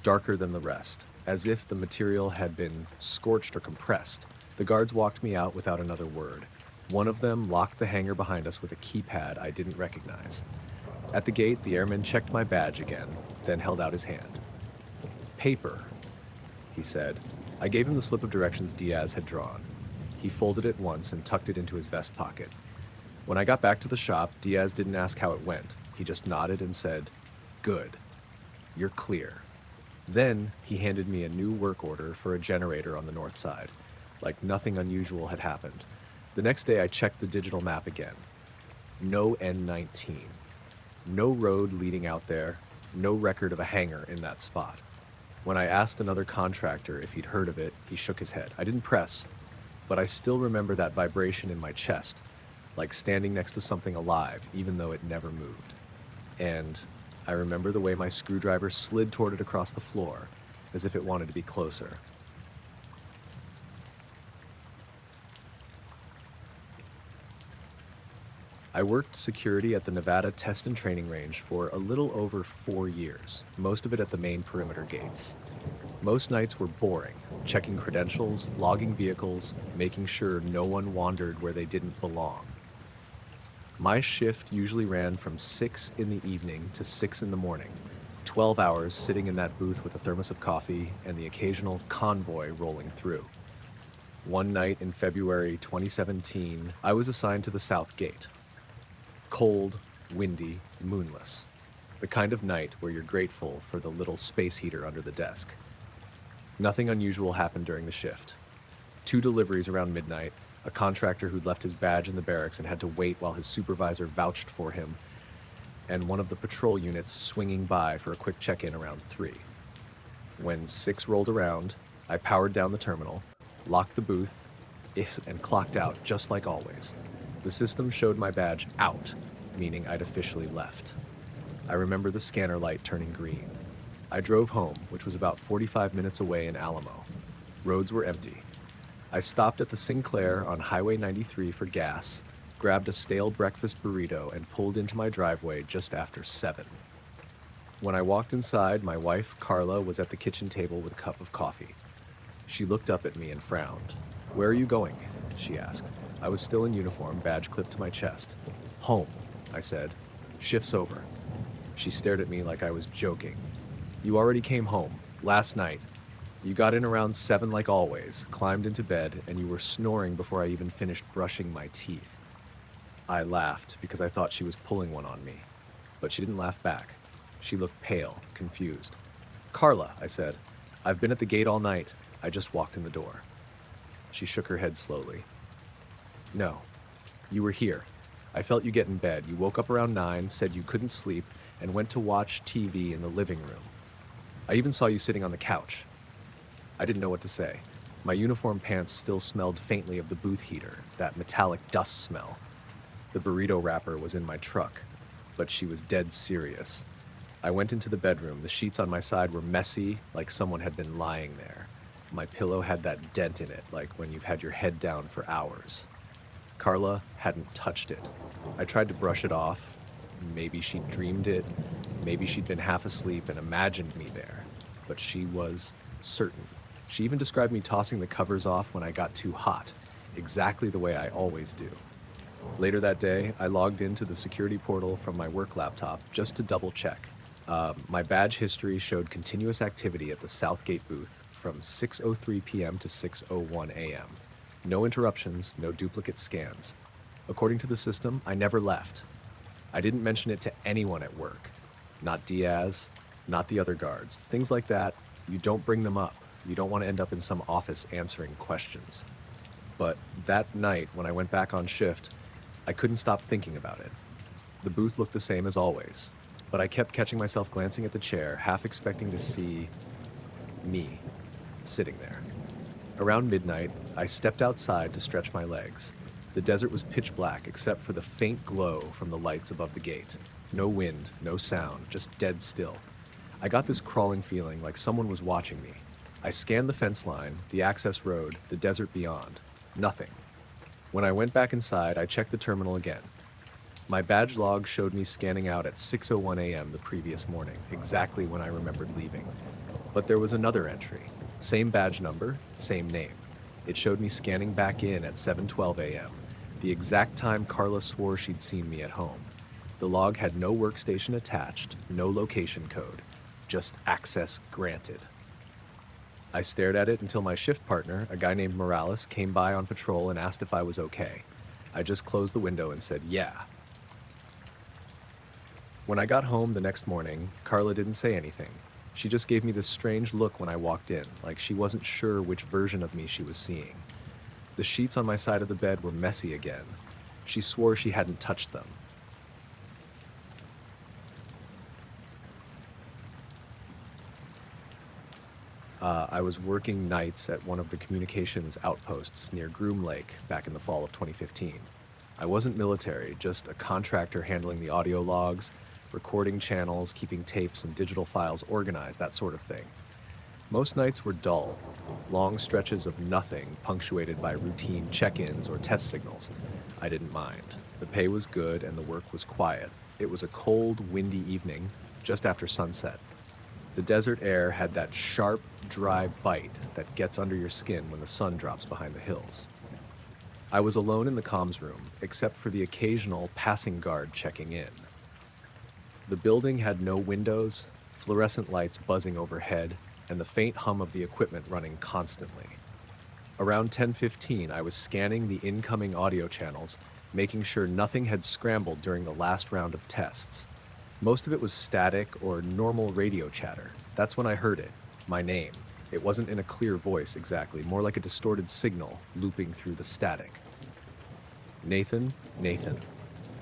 darker than the rest, as if the material had been scorched or compressed. The guards walked me out without another word. One of them locked the hangar behind us with a keypad I didn't recognize. At the gate, the airman checked my badge again, then held out his hand. "Paper," he said. I gave him the slip of directions Diaz had drawn. He folded it once and tucked it into his vest pocket. When I got back to the shop, Diaz didn't ask how it went. He just nodded and said, "Good. You're clear." Then he handed me a new work order for a generator on the north side, like nothing unusual had happened. The next day I checked the digital map again. No N19. No road leading out there, no record of a hangar in that spot. When I asked another contractor if he'd heard of it, he shook his head. I didn't press, but I still remember that vibration in my chest, like standing next to something alive, even though it never moved. And I remember the way my screwdriver slid toward it across the floor, as if it wanted to be closer. I worked security at the Nevada Test and Training Range for a little over 4 years, most of it at the main perimeter gates. Most nights were boring, checking credentials, logging vehicles, making sure no one wandered where they didn't belong. My shift usually ran from 6 in the evening to 6 in the morning, 12 hours sitting in that booth with a thermos of coffee and the occasional convoy rolling through. One night in February 2017, I was assigned to the South Gate. Cold, windy, moonless. The kind of night where you're grateful for the little space heater under the desk. Nothing unusual happened during the shift. 2 deliveries around midnight, a contractor who'd left his badge in the barracks and had to wait while his supervisor vouched for him, and one of the patrol units swinging by for a quick check-in around 3. When 6 rolled around, I powered down the terminal, locked the booth, and clocked out just like always. The system showed my badge out, meaning I'd officially left. I remember the scanner light turning green. I drove home, which was about 45 minutes away in Alamo. Roads were empty. I stopped at the Sinclair on Highway 93 for gas, grabbed a stale breakfast burrito, and pulled into my driveway just after 7. When I walked inside, my wife, Carla, was at the kitchen table with a cup of coffee. She looked up at me and frowned. "Where are you going?" she asked. I was still in uniform, badge clipped to my chest. "Home," I said. "Shift's over." She stared at me like I was joking. "You already came home, last night. You got in around 7 like always, climbed into bed, and you were snoring before I even finished brushing my teeth." I laughed because I thought she was pulling one on me, but she didn't laugh back. She looked pale, confused. "Carla," I said, "I've been at the gate all night. I just walked in the door." She shook her head slowly. "No, you were here. I felt you get in bed. You woke up around 9, said you couldn't sleep, and went to watch TV in the living room. I even saw you sitting on the couch." I didn't know what to say. My uniform pants still smelled faintly of the booth heater, that metallic dust smell. The burrito wrapper was in my truck, but she was dead serious. I went into the bedroom. The sheets on my side were messy, like someone had been lying there. My pillow had that dent in it, like when you've had your head down for hours. Carla hadn't touched it. I tried to brush it off, Maybe she'd dreamed it, maybe she'd been half asleep and imagined me there, but she was certain. She even described me tossing the covers off when I got too hot, exactly the way I always do. Later that day, I logged into the security portal from my work laptop just to double check. My badge history showed continuous activity at the Southgate booth from 6:03 p.m. to 6:01 a.m. No interruptions, no duplicate scans. According to the system, I never left. I didn't mention it to anyone at work. Not Diaz, not the other guards. Things like that, you don't bring them up. You don't want to end up in some office answering questions. But that night, when I went back on shift, I couldn't stop thinking about it. The booth looked the same as always, but I kept catching myself glancing at the chair, half expecting to see me sitting there. Around midnight, I stepped outside to stretch my legs. The desert was pitch black except for the faint glow from the lights above the gate. No wind, no sound, just dead still. I got this crawling feeling like someone was watching me. I scanned the fence line, the access road, the desert beyond. Nothing. When I went back inside, I checked the terminal again. My badge log showed me scanning out at 6:01 a.m. the previous morning, exactly when I remembered leaving. But there was another entry. Same badge number, same name. It showed me scanning back in at 7:12 a.m., the exact time Carla swore she'd seen me at home. The log had no workstation attached, no location code, just access granted. I stared at it until my shift partner, a guy named Morales, came by on patrol and asked if I was okay. I just closed the window and said, yeah. When I got home the next morning, Carla didn't say anything. She just gave me this strange look when I walked in, like she wasn't sure which version of me she was seeing. The sheets on my side of the bed were messy again. She swore she hadn't touched them. I was working nights at one of the communications outposts near Groom Lake back in the fall of 2015. I wasn't military, just a contractor handling the audio logs, recording channels, keeping tapes and digital files organized, that sort of thing. Most nights were dull, long stretches of nothing punctuated by routine check-ins or test signals. I didn't mind. The pay was good and the work was quiet. It was a cold, windy evening, just after sunset. The desert air had that sharp, dry bite that gets under your skin when the sun drops behind the hills. I was alone in the comms room, except for the occasional passing guard checking in. The building had no windows, fluorescent lights buzzing overhead, and the faint hum of the equipment running constantly. Around 10:15, I was scanning the incoming audio channels, making sure nothing had scrambled during the last round of tests. Most of it was static or normal radio chatter. That's when I heard it, my name. It wasn't in a clear voice exactly, more like a distorted signal looping through the static. Nathan, Nathan.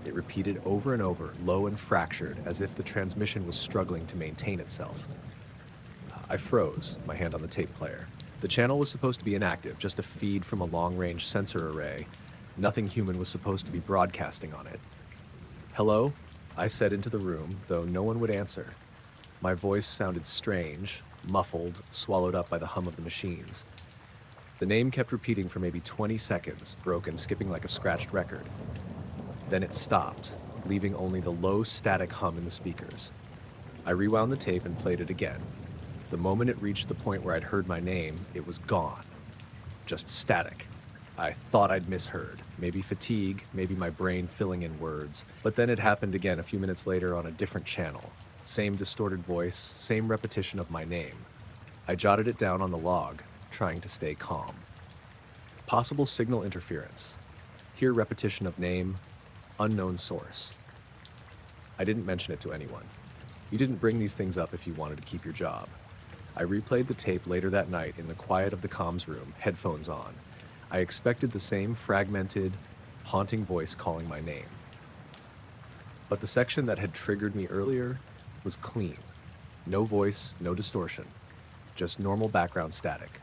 It repeated over and over, low and fractured, as if the transmission was struggling to maintain itself. I froze, my hand on the tape player. The channel was supposed to be inactive, just a feed from a long-range sensor array. Nothing human was supposed to be broadcasting on it. Hello? I said into the room, though no one would answer. My voice sounded strange, muffled, swallowed up by the hum of the machines. The name kept repeating for maybe 20 seconds, broken, skipping like a scratched record. Then it stopped, leaving only the low static hum in the speakers. I rewound the tape and played it again. The moment it reached the point where I'd heard my name, it was gone. Just static. I thought I'd misheard. Maybe fatigue, maybe my brain filling in words. But then it happened again a few minutes later on a different channel. Same distorted voice, same repetition of my name. I jotted it down on the log, trying to stay calm. Possible signal interference. Here repetition of name, unknown source. I didn't mention it to anyone. You didn't bring these things up if you wanted to keep your job. I replayed the tape later that night in the quiet of the comms room, headphones on. I expected the same fragmented, haunting voice calling my name. But the section that had triggered me earlier was clean. No voice, no distortion. Just normal background static.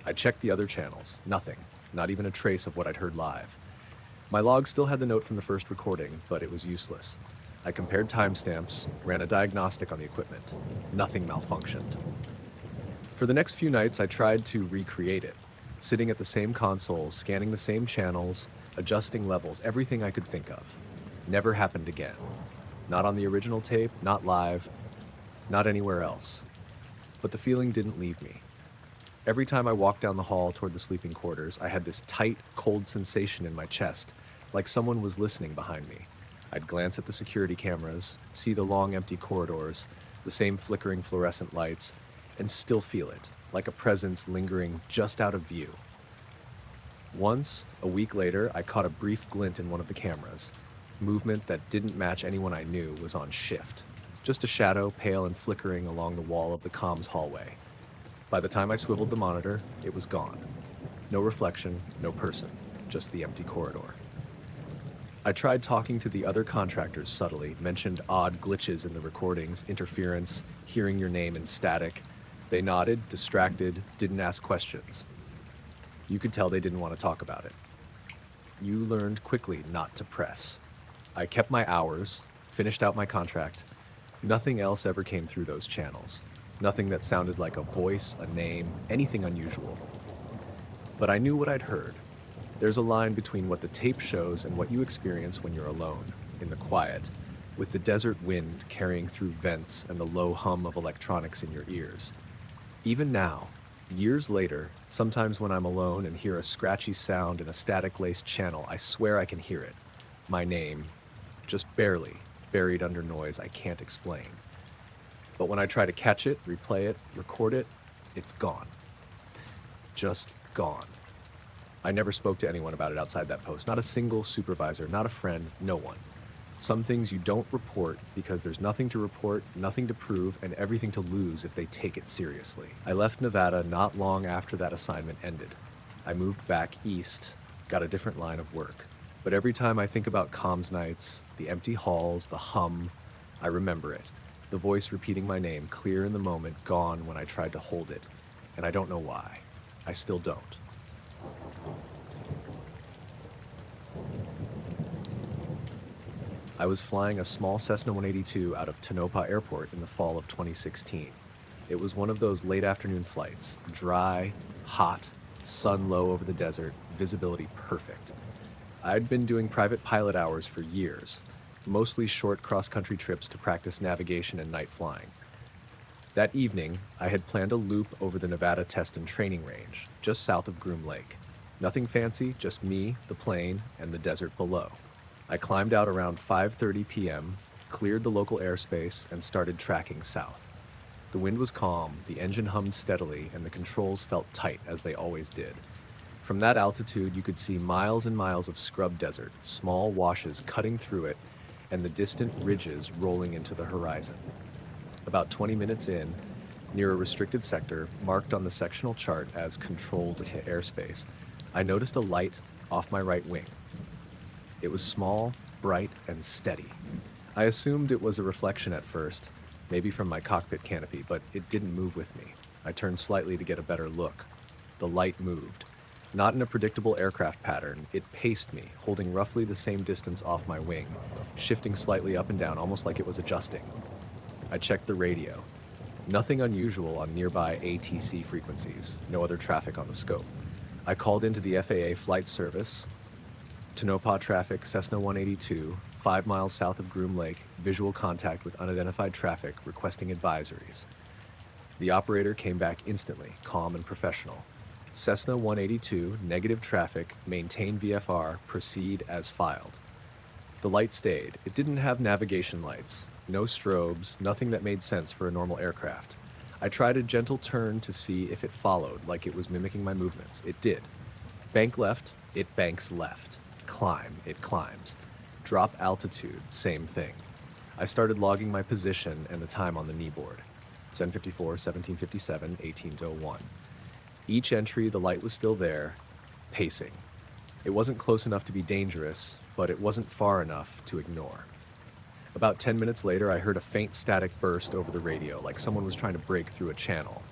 I checked the other channels. Nothing. Not even a trace of what I'd heard live. My log still had the note from the first recording, but it was useless. I compared timestamps, ran a diagnostic on the equipment. Nothing malfunctioned. For the next few nights, I tried to recreate it. Sitting at the same console, scanning the same channels, adjusting levels, everything I could think of. Never happened again. Not on the original tape, not live, not anywhere else. But the feeling didn't leave me. Every time I walked down the hall toward the sleeping quarters, I had this tight, cold sensation in my chest, like someone was listening behind me. I'd glance at the security cameras, see the long, empty corridors, the same flickering fluorescent lights, and still feel it, like a presence lingering just out of view. Once, a week later, I caught a brief glint in one of the cameras. Movement that didn't match anyone I knew was on shift. Just a shadow, pale and flickering along the wall of the comms hallway. By the time I swiveled the monitor, it was gone. No reflection, no person, just the empty corridor. I tried talking to the other contractors subtly, mentioned odd glitches in the recordings, interference, hearing your name in static. They nodded, distracted, didn't ask questions. You could tell they didn't want to talk about it. You learned quickly not to press. I kept my hours, finished out my contract. Nothing else ever came through those channels. Nothing that sounded like a voice, a name, anything unusual. But I knew what I'd heard. There's a line between what the tape shows and what you experience when you're alone, in the quiet, with the desert wind carrying through vents and the low hum of electronics in your ears. Even now, years later, sometimes when I'm alone and hear a scratchy sound in a static-laced channel, I swear I can hear it. My name, just barely, buried under noise I can't explain. But when I try to catch it, replay it, record it, it's gone. Just gone. I never spoke to anyone about it outside that post. Not a single supervisor, not a friend, no one. Some things you don't report because there's nothing to report, nothing to prove, and everything to lose if they take it seriously. I left Nevada not long after that assignment ended. I moved back east, got a different line of work. But every time I think about comms nights, the empty halls, the hum, I remember it. The voice repeating my name, clear in the moment, gone when I tried to hold it. And I don't know why. I still don't. I was flying a small Cessna 182 out of Tonopah Airport in the fall of 2016. It was one of those late afternoon flights, dry, hot, sun low over the desert, visibility perfect. I'd been doing private pilot hours for years, mostly short cross-country trips to practice navigation and night flying. That evening, I had planned a loop over the Nevada Test and Training Range, just south of Groom Lake. Nothing fancy, just me, the plane, and the desert below. I climbed out around 5:30 p.m., cleared the local airspace, and started tracking south. The wind was calm, the engine hummed steadily, and the controls felt tight, as they always did. From that altitude, you could see miles and miles of scrub desert, small washes cutting through it, and the distant ridges rolling into the horizon. About 20 minutes in, near a restricted sector marked on the sectional chart as controlled airspace, I noticed a light off my right wing. It was small, bright, and steady. I assumed it was a reflection at first, maybe from my cockpit canopy, but it didn't move with me. I turned slightly to get a better look. The light moved. Not in a predictable aircraft pattern, it paced me, holding roughly the same distance off my wing, shifting slightly up and down, almost like it was adjusting. I checked the radio. Nothing unusual on nearby ATC frequencies, no other traffic on the scope. I called into the FAA flight service. Tonopah traffic, Cessna 182, 5 miles south of Groom Lake, visual contact with unidentified traffic, requesting advisories. The operator came back instantly, calm and professional. Cessna 182, negative traffic, maintain VFR, proceed as filed. The light stayed. It didn't have navigation lights, no strobes, nothing that made sense for a normal aircraft. I tried a gentle turn to see if it followed, like it was mimicking my movements. It did. Bank left, it banks left. Climb, it climbs. Drop altitude, same thing. I started logging my position and the time on the kneeboard. 10:54, 17:57, 18:01. Each entry, the light was still there, pacing. It wasn't close enough to be dangerous, but it wasn't far enough to ignore. About 10 minutes later, I heard a faint static burst over the radio, like someone was trying to break through a channel.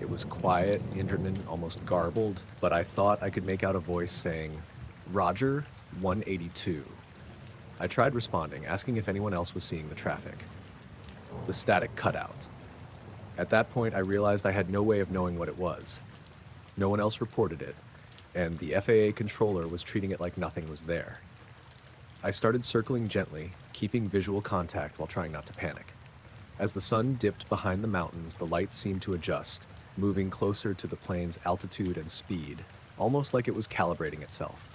It was quiet, intermittent, almost garbled, but I thought I could make out a voice saying, "Roger, 182. I tried responding, asking if anyone else was seeing the traffic. The static cut out. At that point, I realized I had no way of knowing what it was. No one else reported it, and the FAA controller was treating it like nothing was there. I started circling gently, keeping visual contact while trying not to panic. As the sun dipped behind the mountains, the light seemed to adjust, moving closer to the plane's altitude and speed, almost like it was calibrating itself.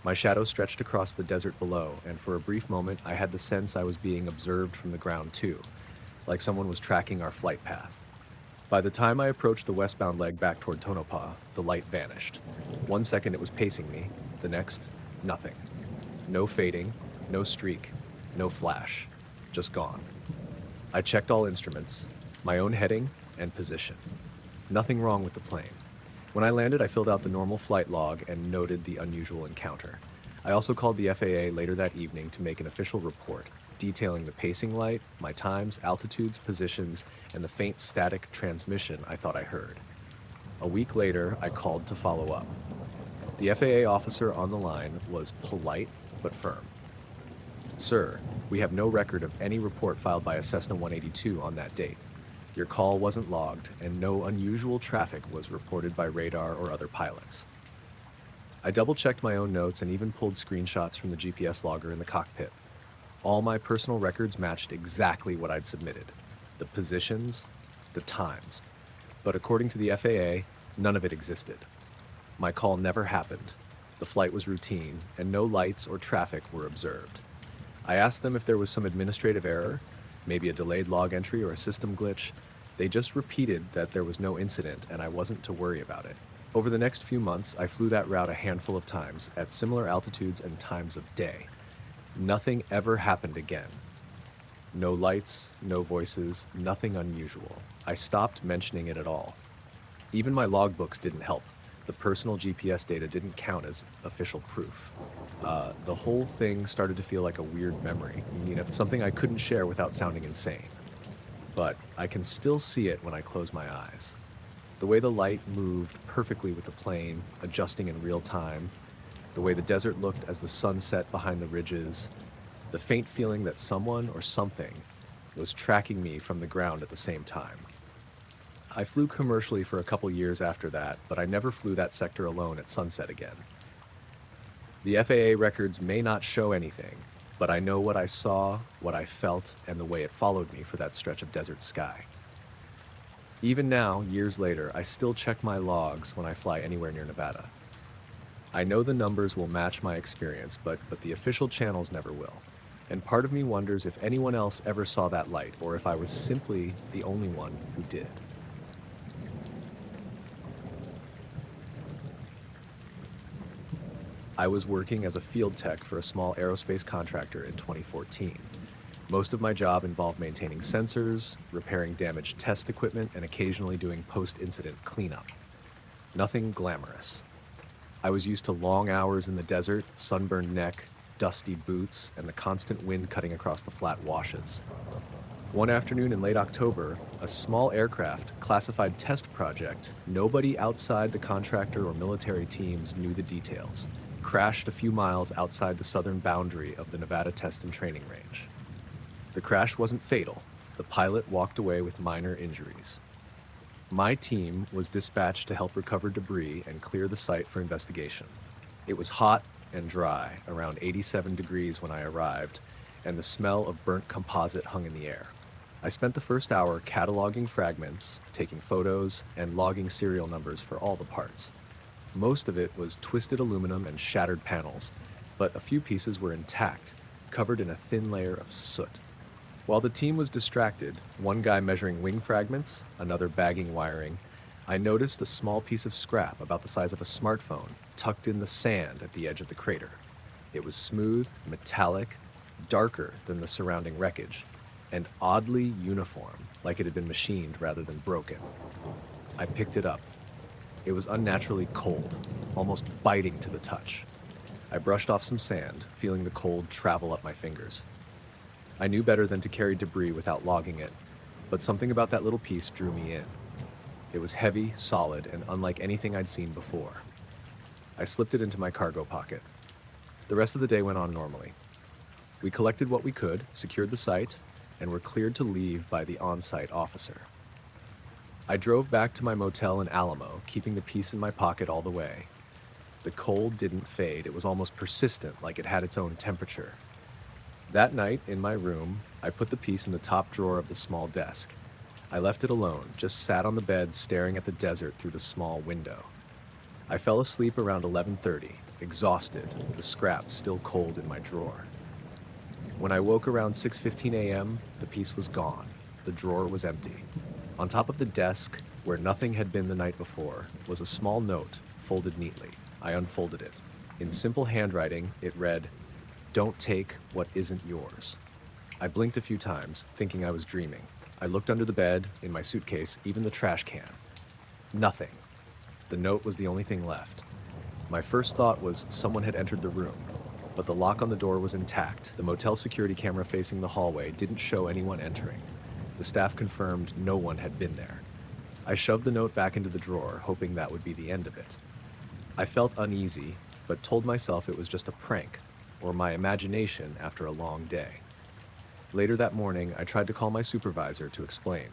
My shadow stretched across the desert below, and for a brief moment I had the sense I was being observed from the ground too, like someone was tracking our flight path. By the time I approached the westbound leg back toward Tonopah, the light vanished. 1 second it was pacing me, the next, nothing. No fading, no streak, no flash, just gone. I checked all instruments, my own heading and position. Nothing wrong with the plane. When I landed, I filled out the normal flight log and noted the unusual encounter. I also called the FAA later that evening to make an official report, detailing the pacing light, my times, altitudes, positions, and the faint static transmission I thought I heard. A week later, I called to follow up. The FAA officer on the line was polite but firm. "Sir, we have no record of any report filed by a Cessna 182 on that date. Your call wasn't logged, and no unusual traffic was reported by radar or other pilots." I double-checked my own notes and even pulled screenshots from the GPS logger in the cockpit. All my personal records matched exactly what I'd submitted. The positions, the times. But according to the FAA, none of it existed. My call never happened. The flight was routine, and no lights or traffic were observed. I asked them if there was some administrative error, maybe a delayed log entry or a system glitch. They just repeated that there was no incident and I wasn't to worry about it. Over the next few months, I flew that route a handful of times at similar altitudes and times of day. Nothing ever happened again. No lights, no voices, nothing unusual. I stopped mentioning it at all. Even my logbooks didn't help. The personal GPS data didn't count as official proof. The whole thing started to feel like a weird memory, something I couldn't share without sounding insane. But I can still see it when I close my eyes. The way the light moved perfectly with the plane, adjusting in real time, the way the desert looked as the sun set behind the ridges, the faint feeling that someone or something was tracking me from the ground at the same time. I flew commercially for a couple years after that, but I never flew that sector alone at sunset again. The FAA records may not show anything, but I know what I saw, what I felt, and the way it followed me for that stretch of desert sky. Even now, years later, I still check my logs when I fly anywhere near Nevada. I know the numbers will match my experience, but the official channels never will. And part of me wonders if anyone else ever saw that light, or if I was simply the only one who did. I was working as a field tech for a small aerospace contractor in 2014. Most of my job involved maintaining sensors, repairing damaged test equipment, and occasionally doing post-incident cleanup. Nothing glamorous. I was used to long hours in the desert, sunburned neck, dusty boots, and the constant wind cutting across the flat washes. One afternoon in late October, a small aircraft classified test project, nobody outside the contractor or military teams knew the details, crashed a few miles outside the southern boundary of the Nevada Test and Training Range. The crash wasn't fatal. The pilot walked away with minor injuries. My team was dispatched to help recover debris and clear the site for investigation. It was hot and dry, around 87 degrees when I arrived, and the smell of burnt composite hung in the air. I spent the first hour cataloging fragments, taking photos, and logging serial numbers for all the parts. Most of it was twisted aluminum and shattered panels, but a few pieces were intact, covered in a thin layer of soot. While the team was distracted, one guy measuring wing fragments, another bagging wiring, I noticed a small piece of scrap about the size of a smartphone tucked in the sand at the edge of the crater. It was smooth, metallic, darker than the surrounding wreckage, and oddly uniform, like it had been machined rather than broken. I picked it up. It was unnaturally cold, almost biting to the touch. I brushed off some sand, feeling the cold travel up my fingers. I knew better than to carry debris without logging it, but something about that little piece drew me in. It was heavy, solid, and unlike anything I'd seen before. I slipped it into my cargo pocket. The rest of the day went on normally. We collected what we could, secured the site, and were cleared to leave by the on-site officer. I drove back to my motel in Alamo, keeping the piece in my pocket all the way. The cold didn't fade. It was almost persistent, like it had its own temperature. That night, in my room, I put the piece in the top drawer of the small desk. I left it alone, just sat on the bed staring at the desert through the small window. I fell asleep around 11:30, exhausted, the scrap still cold in my drawer. When I woke around 6:15 a.m., the piece was gone. The drawer was empty. On top of the desk, where nothing had been the night before, was a small note, folded neatly. I unfolded it. In simple handwriting, it read, "Don't take what isn't yours." I blinked a few times, thinking I was dreaming. I looked under the bed, in my suitcase, even the trash can. Nothing. The note was the only thing left. My first thought was someone had entered the room, but the lock on the door was intact. The motel security camera facing the hallway didn't show anyone entering. The staff confirmed no one had been there. I shoved the note back into the drawer, hoping that would be the end of it. I felt uneasy, but told myself it was just a prank, or my imagination after a long day. Later that morning, I tried to call my supervisor to explain.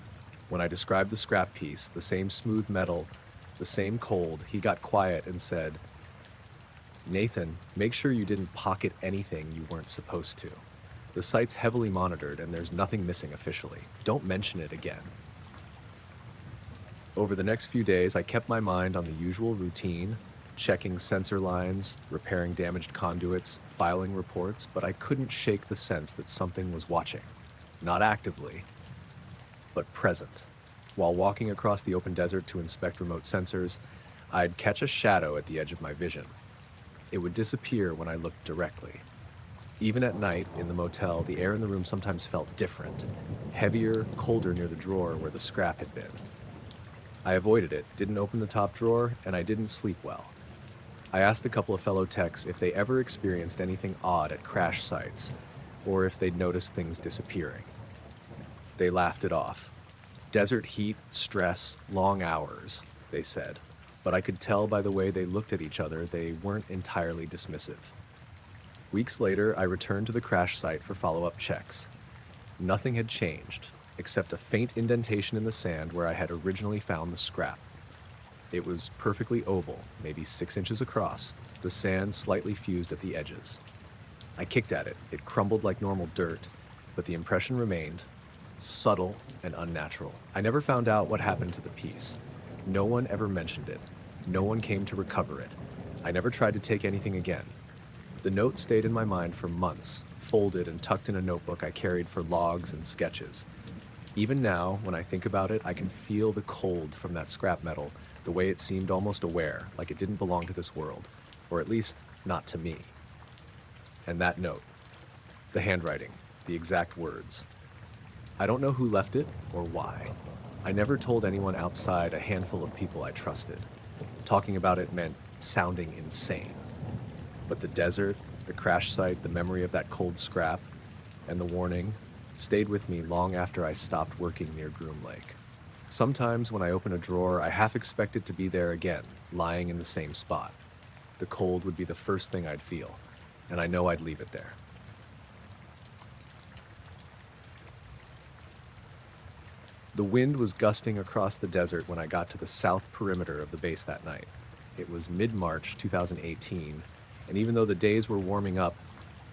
When I described the scrap piece, the same smooth metal, the same cold, he got quiet and said, "Nathan, make sure you didn't pocket anything you weren't supposed to. The site's heavily monitored and there's nothing missing officially. Don't mention it again." Over the next few days, I kept my mind on the usual routine, checking sensor lines, repairing damaged conduits, filing reports, but I couldn't shake the sense that something was watching. Not actively, but present. While walking across the open desert to inspect remote sensors, I'd catch a shadow at the edge of my vision. It would disappear when I looked directly. Even at night, in the motel, the air in the room sometimes felt different, heavier, colder near the drawer where the scrap had been. I avoided it, didn't open the top drawer, and I didn't sleep well. I asked a couple of fellow techs if they ever experienced anything odd at crash sites, or if they'd noticed things disappearing. They laughed it off. Desert heat, stress, long hours, they said, but I could tell by the way they looked at each other they weren't entirely dismissive. Weeks later, I returned to the crash site for follow-up checks. Nothing had changed, except a faint indentation in the sand where I had originally found the scrap. It was perfectly oval, maybe 6 inches across, the sand slightly fused at the edges. I kicked at it. It crumbled like normal dirt, but the impression remained, subtle and unnatural. I never found out what happened to the piece. No one ever mentioned it. No one came to recover it. I never tried to take anything again. The note stayed in my mind for months, folded and tucked in a notebook I carried for logs and sketches. Even now, when I think about it, I can feel the cold from that scrap metal, the way it seemed almost aware, like it didn't belong to this world, or at least not to me. And that note, the handwriting, the exact words. I don't know who left it or why. I never told anyone outside a handful of people I trusted. Talking about it meant sounding insane. But the desert, the crash site, the memory of that cold scrap, and the warning stayed with me long after I stopped working near Groom Lake. Sometimes when I open a drawer, I half expect it to be there again, lying in the same spot. The cold would be the first thing I'd feel, and I know I'd leave it there. The wind was gusting across the desert when I got to the south perimeter of the base that night. It was mid-March 2018, and even though the days were warming up,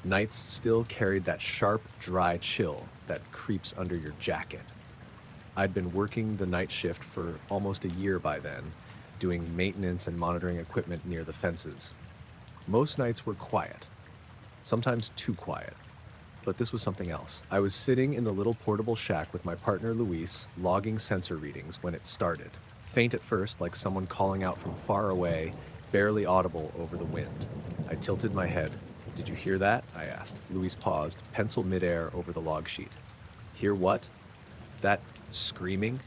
nights still carried that sharp, dry chill that creeps under your jacket. I'd been working the night shift for almost a year by then, doing maintenance and monitoring equipment near the fences. Most nights were quiet, sometimes too quiet, but this was something else. I was sitting in the little portable shack with my partner Luis, logging sensor readings when it started. Faint at first, like someone calling out from far away, barely audible over the wind. I tilted my head. "Did you hear that?" I asked. Luis paused, pencil midair over the log sheet. "Hear what?" "That screaming?"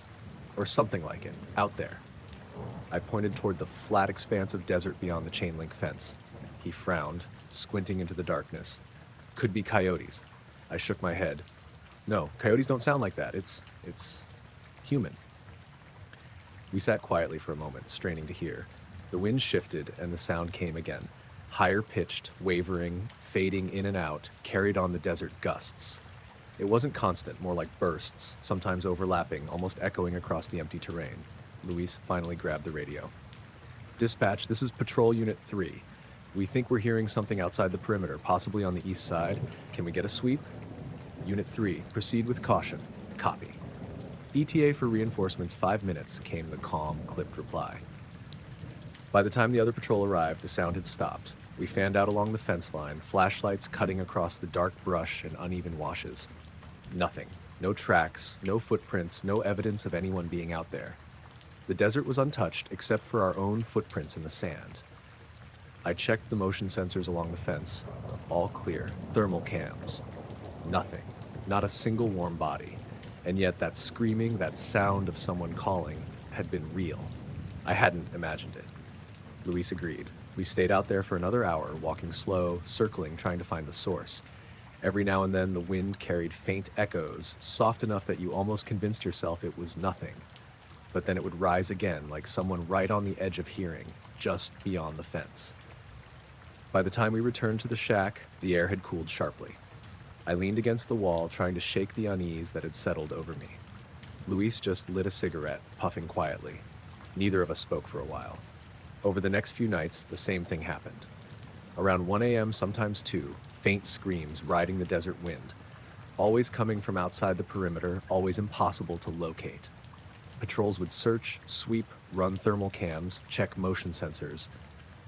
"Or something like it, out there." I pointed toward the flat expanse of desert beyond the chain link fence. He frowned, squinting into the darkness. "Could be coyotes." I shook my head. "No, coyotes don't sound like that. It's human." We sat quietly for a moment, straining to hear. The wind shifted and the sound came again. Higher pitched, wavering, fading in and out, carried on the desert gusts. It wasn't constant, more like bursts, sometimes overlapping, almost echoing across the empty terrain. Luis finally grabbed the radio. Dispatch, this is Patrol Unit 3. We think we're hearing something outside the perimeter, possibly on the east side. Can we get a sweep? Unit 3, proceed with caution. Copy. ETA for reinforcements 5 minutes, came the calm, clipped reply. By the time the other patrol arrived, the sound had stopped. We fanned out along the fence line, flashlights cutting across the dark brush and uneven washes. Nothing. No tracks, no footprints, no evidence of anyone being out there. The desert was untouched except for our own footprints in the sand. I checked the motion sensors along the fence. All clear. Thermal cams. Nothing. Not a single warm body. And yet that screaming, that sound of someone calling, had been real. I hadn't imagined it. Luis agreed. We stayed out there for another hour, walking slow, circling, trying to find the source. Every now and then the wind carried faint echoes, soft enough that you almost convinced yourself it was nothing. But then it would rise again, like someone right on the edge of hearing, just beyond the fence. By the time we returned to the shack, the air had cooled sharply. I leaned against the wall, trying to shake the unease that had settled over me. Luis just lit a cigarette, puffing quietly. Neither of us spoke for a while. Over the next few nights, the same thing happened. Around 1 a.m., sometimes 2, faint screams riding the desert wind. Always coming from outside the perimeter, always impossible to locate. Patrols would search, sweep, run thermal cams, check motion sensors.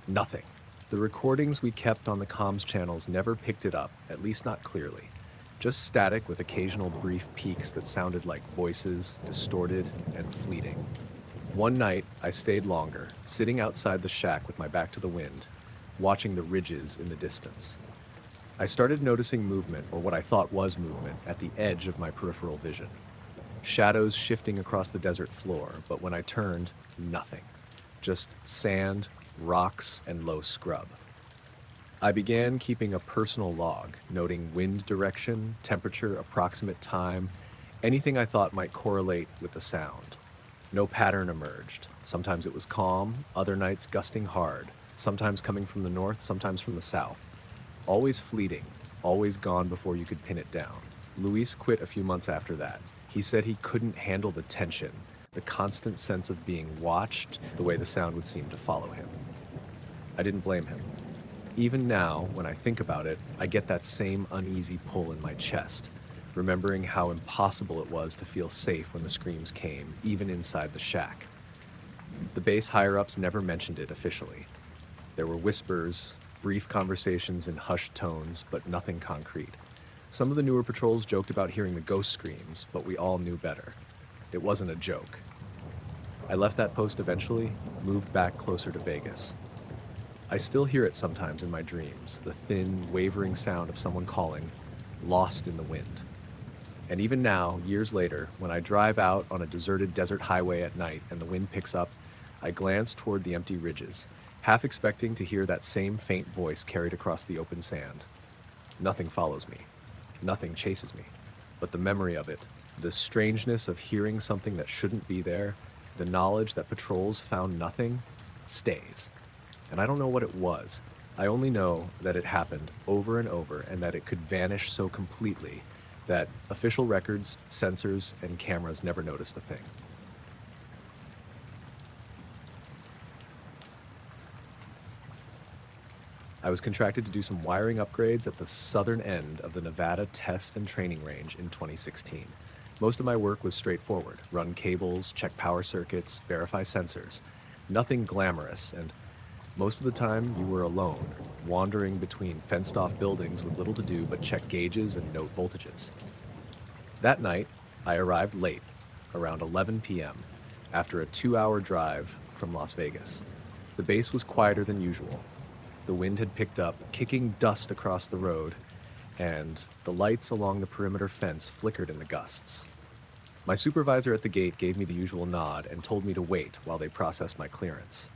Nothing. The recordings we kept on the comms channels never picked it up, at least not clearly. Just static with occasional brief peaks that sounded like voices, distorted and fleeting. One night, I stayed longer, sitting outside the shack with my back to the wind, watching the ridges in the distance. I started noticing movement, or what I thought was movement, at the edge of my peripheral vision. Shadows shifting across the desert floor, but when I turned, nothing. Just sand, rocks, and low scrub. I began keeping a personal log, noting wind direction, temperature, approximate time, anything I thought might correlate with the sound. No pattern emerged. Sometimes it was calm, other nights gusting hard, sometimes coming from the north, sometimes from the south. Always fleeting, always gone before you could pin it down. Luis quit a few months after that. He said he couldn't handle the tension, the constant sense of being watched, the way the sound would seem to follow him. I didn't blame him. Even now, when I think about it, I get that same uneasy pull in my chest, remembering how impossible it was to feel safe when the screams came, even inside the shack. The base higher-ups never mentioned it officially. There were whispers, brief conversations in hushed tones, but nothing concrete. Some of the newer patrols joked about hearing the ghost screams, but we all knew better. It wasn't a joke. I left that post eventually, moved back closer to Vegas. I still hear it sometimes in my dreams, the thin, wavering sound of someone calling, lost in the wind. And even now, years later, when I drive out on a deserted desert highway at night and the wind picks up, I glance toward the empty ridges, half expecting to hear that same faint voice carried across the open sand. Nothing follows me. Nothing chases me. But the memory of it, the strangeness of hearing something that shouldn't be there, the knowledge that patrols found nothing, stays. And I don't know what it was. I only know that it happened over and over and that it could vanish so completely that official records, sensors, and cameras never noticed a thing. I was contracted to do some wiring upgrades at the southern end of the Nevada Test and Training Range in 2016. Most of my work was straightforward: run cables, check power circuits, verify sensors. Nothing glamorous, and most of the time you were alone, wandering between fenced-off buildings with little to do but check gauges and note voltages. That night, I arrived late, around 11 p.m., after a 2-hour drive from Las Vegas. The base was quieter than usual. The wind had picked up, kicking dust across the road, and the lights along the perimeter fence flickered in the gusts. My supervisor at the gate gave me the usual nod and told me to wait while they processed my clearance.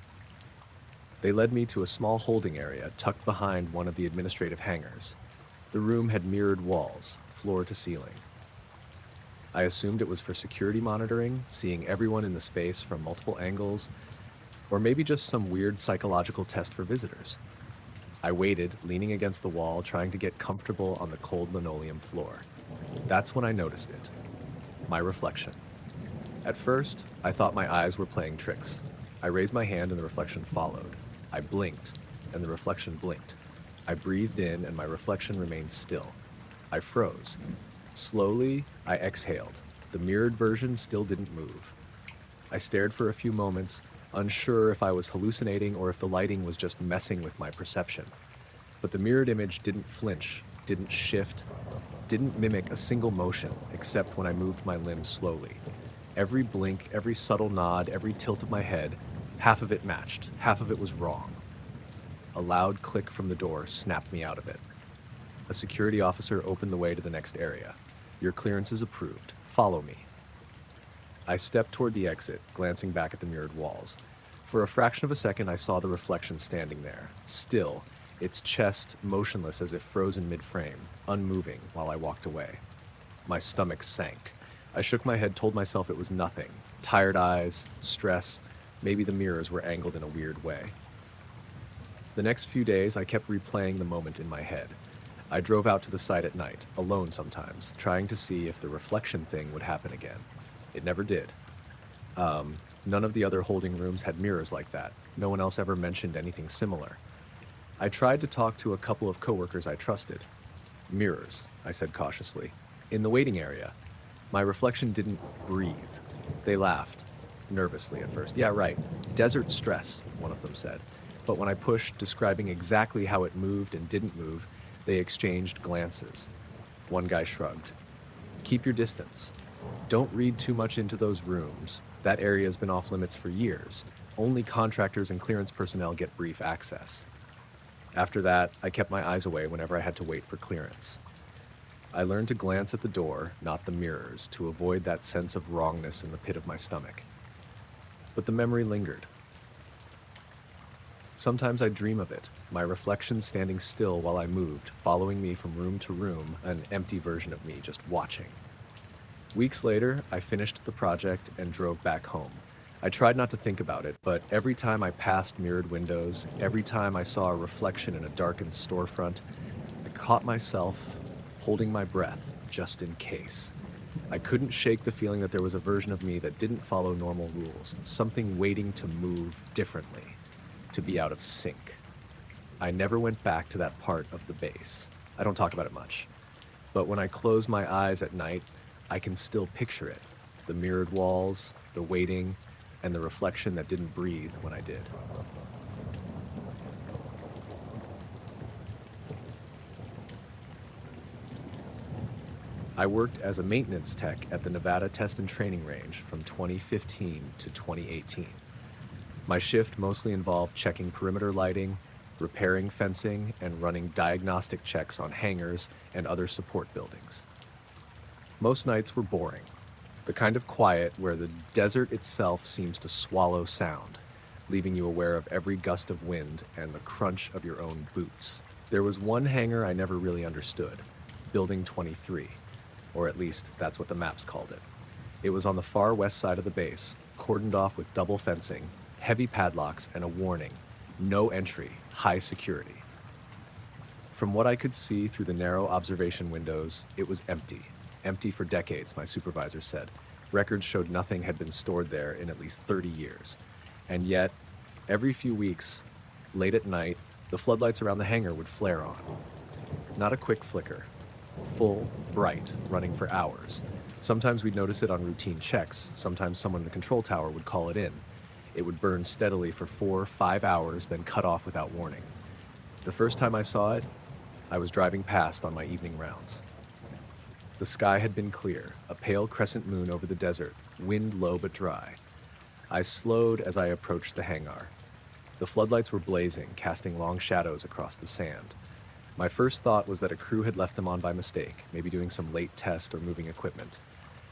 They led me to a small holding area tucked behind one of the administrative hangars. The room had mirrored walls, floor to ceiling. I assumed it was for security monitoring, seeing everyone in the space from multiple angles, or maybe just some weird psychological test for visitors. I waited, leaning against the wall, trying to get comfortable on the cold linoleum floor. That's when I noticed it. My reflection. At first, I thought my eyes were playing tricks. I raised my hand and the reflection followed. I blinked, and the reflection blinked. I breathed in, and my reflection remained still. I froze. Slowly, I exhaled. The mirrored version still didn't move. I stared for a few moments, unsure if I was hallucinating or if the lighting was just messing with my perception. But the mirrored image didn't flinch, didn't shift, didn't mimic a single motion except when I moved my limbs slowly. Every blink, every subtle nod, every tilt of my head, half of it matched, half of it was wrong. A loud click from the door snapped me out of it. A security officer opened the way to the next area. Your clearance is approved. Follow me. I stepped toward the exit, glancing back at the mirrored walls. For a fraction of a second, I saw the reflection standing there, still, its chest motionless as if frozen mid-frame, unmoving while I walked away. My stomach sank. I shook my head, told myself it was nothing. Tired eyes, stress, maybe the mirrors were angled in a weird way. The next few days, I kept replaying the moment in my head. I drove out to the site at night, alone sometimes, trying to see if the reflection thing would happen again. It never did. None of the other holding rooms had mirrors like that. No one else ever mentioned anything similar. I tried to talk to a couple of coworkers I trusted. Mirrors, I said cautiously. In the waiting area, my reflection didn't breathe. They laughed, nervously at first. Yeah, right. Desert stress, one of them said. But when I pushed, describing exactly how it moved and didn't move, they exchanged glances. One guy shrugged. Keep your distance. Don't read too much into those rooms. That area has been off limits for years. Only contractors and clearance personnel get brief access. After that, I kept my eyes away whenever I had to wait for clearance. I learned to glance at the door, not the mirrors, to avoid that sense of wrongness in the pit of my stomach. But the memory lingered. Sometimes I dream of it, my reflection standing still while I moved, following me from room to room, an empty version of me just watching. Weeks later, I finished the project and drove back home. I tried not to think about it, but every time I passed mirrored windows, every time I saw a reflection in a darkened storefront, I caught myself holding my breath just in case. I couldn't shake the feeling that there was a version of me that didn't follow normal rules, something waiting to move differently, to be out of sync. I never went back to that part of the base. I don't talk about it much. But when I close my eyes at night, I can still picture it. The mirrored walls, the waiting, and the reflection that didn't breathe when I did. I worked as a maintenance tech at the Nevada Test and Training Range from 2015 to 2018. My shift mostly involved checking perimeter lighting, repairing fencing, and running diagnostic checks on hangars and other support buildings. Most nights were boring, the kind of quiet where the desert itself seems to swallow sound, leaving you aware of every gust of wind and the crunch of your own boots. There was one hangar I never really understood, Building 23, or at least that's what the maps called it. It was on the far west side of the base, cordoned off with double fencing, heavy padlocks, and a warning, no entry, high security. From what I could see through the narrow observation windows, it was empty. Empty for decades, my supervisor said. Records showed nothing had been stored there in at least 30 years. And yet, every few weeks, late at night, the floodlights around the hangar would flare on. Not a quick flicker. Full, bright, running for hours. Sometimes we'd notice it on routine checks. Sometimes someone in the control tower would call it in. It would burn steadily for 4 or 5 hours, then cut off without warning. The first time I saw it, I was driving past on my evening rounds. The sky had been clear, a pale crescent moon over the desert, wind low but dry. I slowed as I approached the hangar. The floodlights were blazing, casting long shadows across the sand. My first thought was that a crew had left them on by mistake, maybe doing some late test or moving equipment.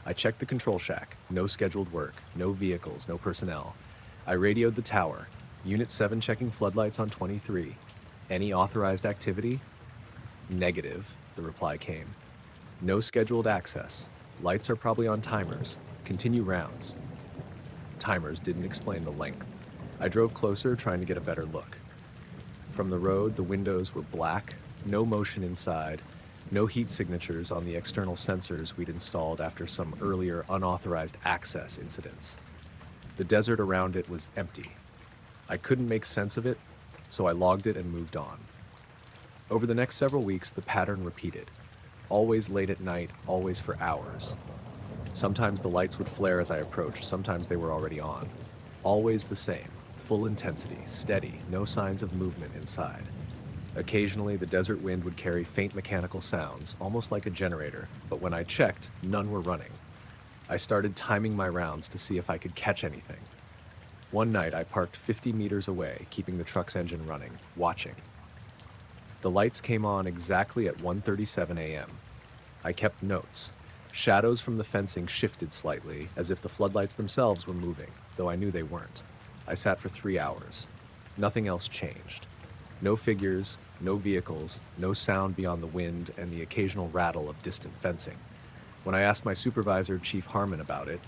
I checked the control shack. No scheduled work, no vehicles, no personnel. I radioed the tower. Unit 7 checking floodlights on 23. Any authorized activity? Negative, the reply came. No scheduled access. Lights are probably on timers. Continue rounds. Timers didn't explain the length. I drove closer, trying to get a better look. From the road, the windows were black, no motion inside, no heat signatures on the external sensors we'd installed after some earlier unauthorized access incidents. The desert around it was empty. I couldn't make sense of it, so I logged it and moved on. Over the next several weeks, the pattern repeated. Always late at night, always for hours. Sometimes the lights would flare as I approached, sometimes they were already on. Always the same, full intensity, steady, no signs of movement inside. Occasionally, the desert wind would carry faint mechanical sounds, almost like a generator, but when I checked, none were running. I started timing my rounds to see if I could catch anything. One night, I parked 50 meters away, keeping the truck's engine running, watching. The lights came on exactly at 1:37 a.m. I kept notes. Shadows from the fencing shifted slightly, as if the floodlights themselves were moving, though I knew they weren't. I sat for 3 hours. Nothing else changed. No figures, no vehicles, no sound beyond the wind and the occasional rattle of distant fencing. When I asked my supervisor, Chief Harmon, about it,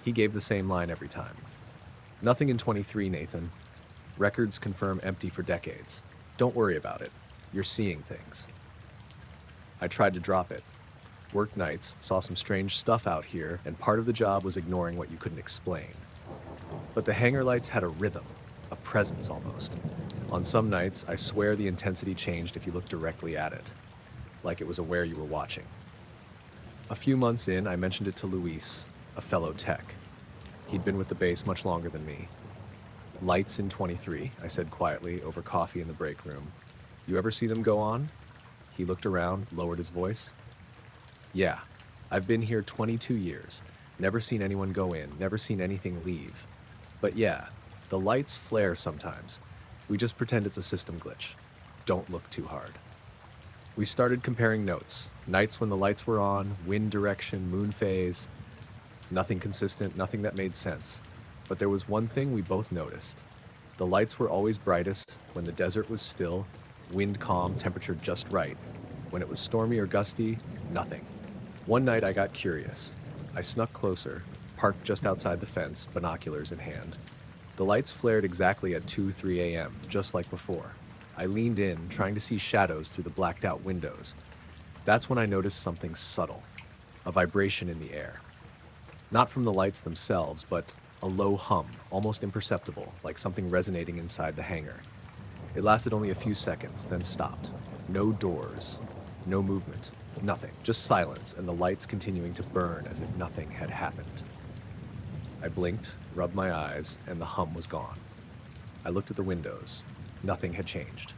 he gave the same line every time. Nothing in 23, Nathan. Records confirm empty for decades. Don't worry about it. You're seeing things. I tried to drop it. Worked nights, saw some strange stuff out here, and part of the job was ignoring what you couldn't explain. But the hangar lights had a rhythm, a presence almost. On some nights, I swear the intensity changed if you looked directly at it, like it was aware you were watching. A few months in, I mentioned it to Luis, a fellow tech. He'd been with the base much longer than me. Lights in 23, I said quietly over coffee in the break room. You ever see them go on? He looked around, lowered his voice. Yeah, I've been here 22 years. Never seen anyone go in, never seen anything leave. But yeah, the lights flare sometimes. We just pretend it's a system glitch. Don't look too hard. We started comparing notes. Nights when the lights were on, wind direction, moon phase. Nothing consistent, nothing that made sense. But there was one thing we both noticed. The lights were always brightest when the desert was still, wind calm, temperature just right. When it was stormy or gusty, nothing. One night I got curious. I snuck closer, parked just outside the fence, binoculars in hand. The lights flared exactly at 2-3 a.m., just like before. I leaned in, trying to see shadows through the blacked-out windows. That's when I noticed something subtle, a vibration in the air. Not from the lights themselves, but a low hum, almost imperceptible, like something resonating inside the hangar. It lasted only a few seconds, then stopped. No doors, no movement, nothing, just silence and the lights continuing to burn as if nothing had happened. I blinked, rubbed my eyes, and the hum was gone. I looked at the windows. Nothing had changed.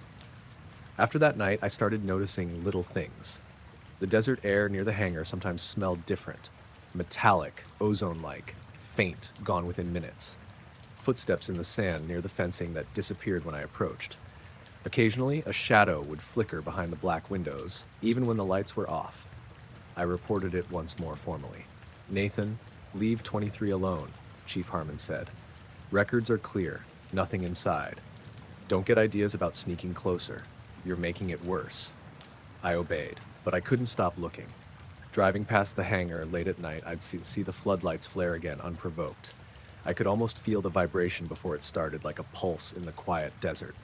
After that night, I started noticing little things. The desert air near the hangar sometimes smelled different. Metallic, ozone-like, faint, gone within minutes. Footsteps in the sand near the fencing that disappeared when I approached. Occasionally, a shadow would flicker behind the black windows, even when the lights were off. I reported it once more formally. Nathan, leave 23 alone, Chief Harmon said. Records are clear, nothing inside. Don't get ideas about sneaking closer. You're making it worse. I obeyed, but I couldn't stop looking. Driving past the hangar late at night, I'd see the floodlights flare again unprovoked. I could almost feel the vibration before it started, like a pulse in the quiet desert.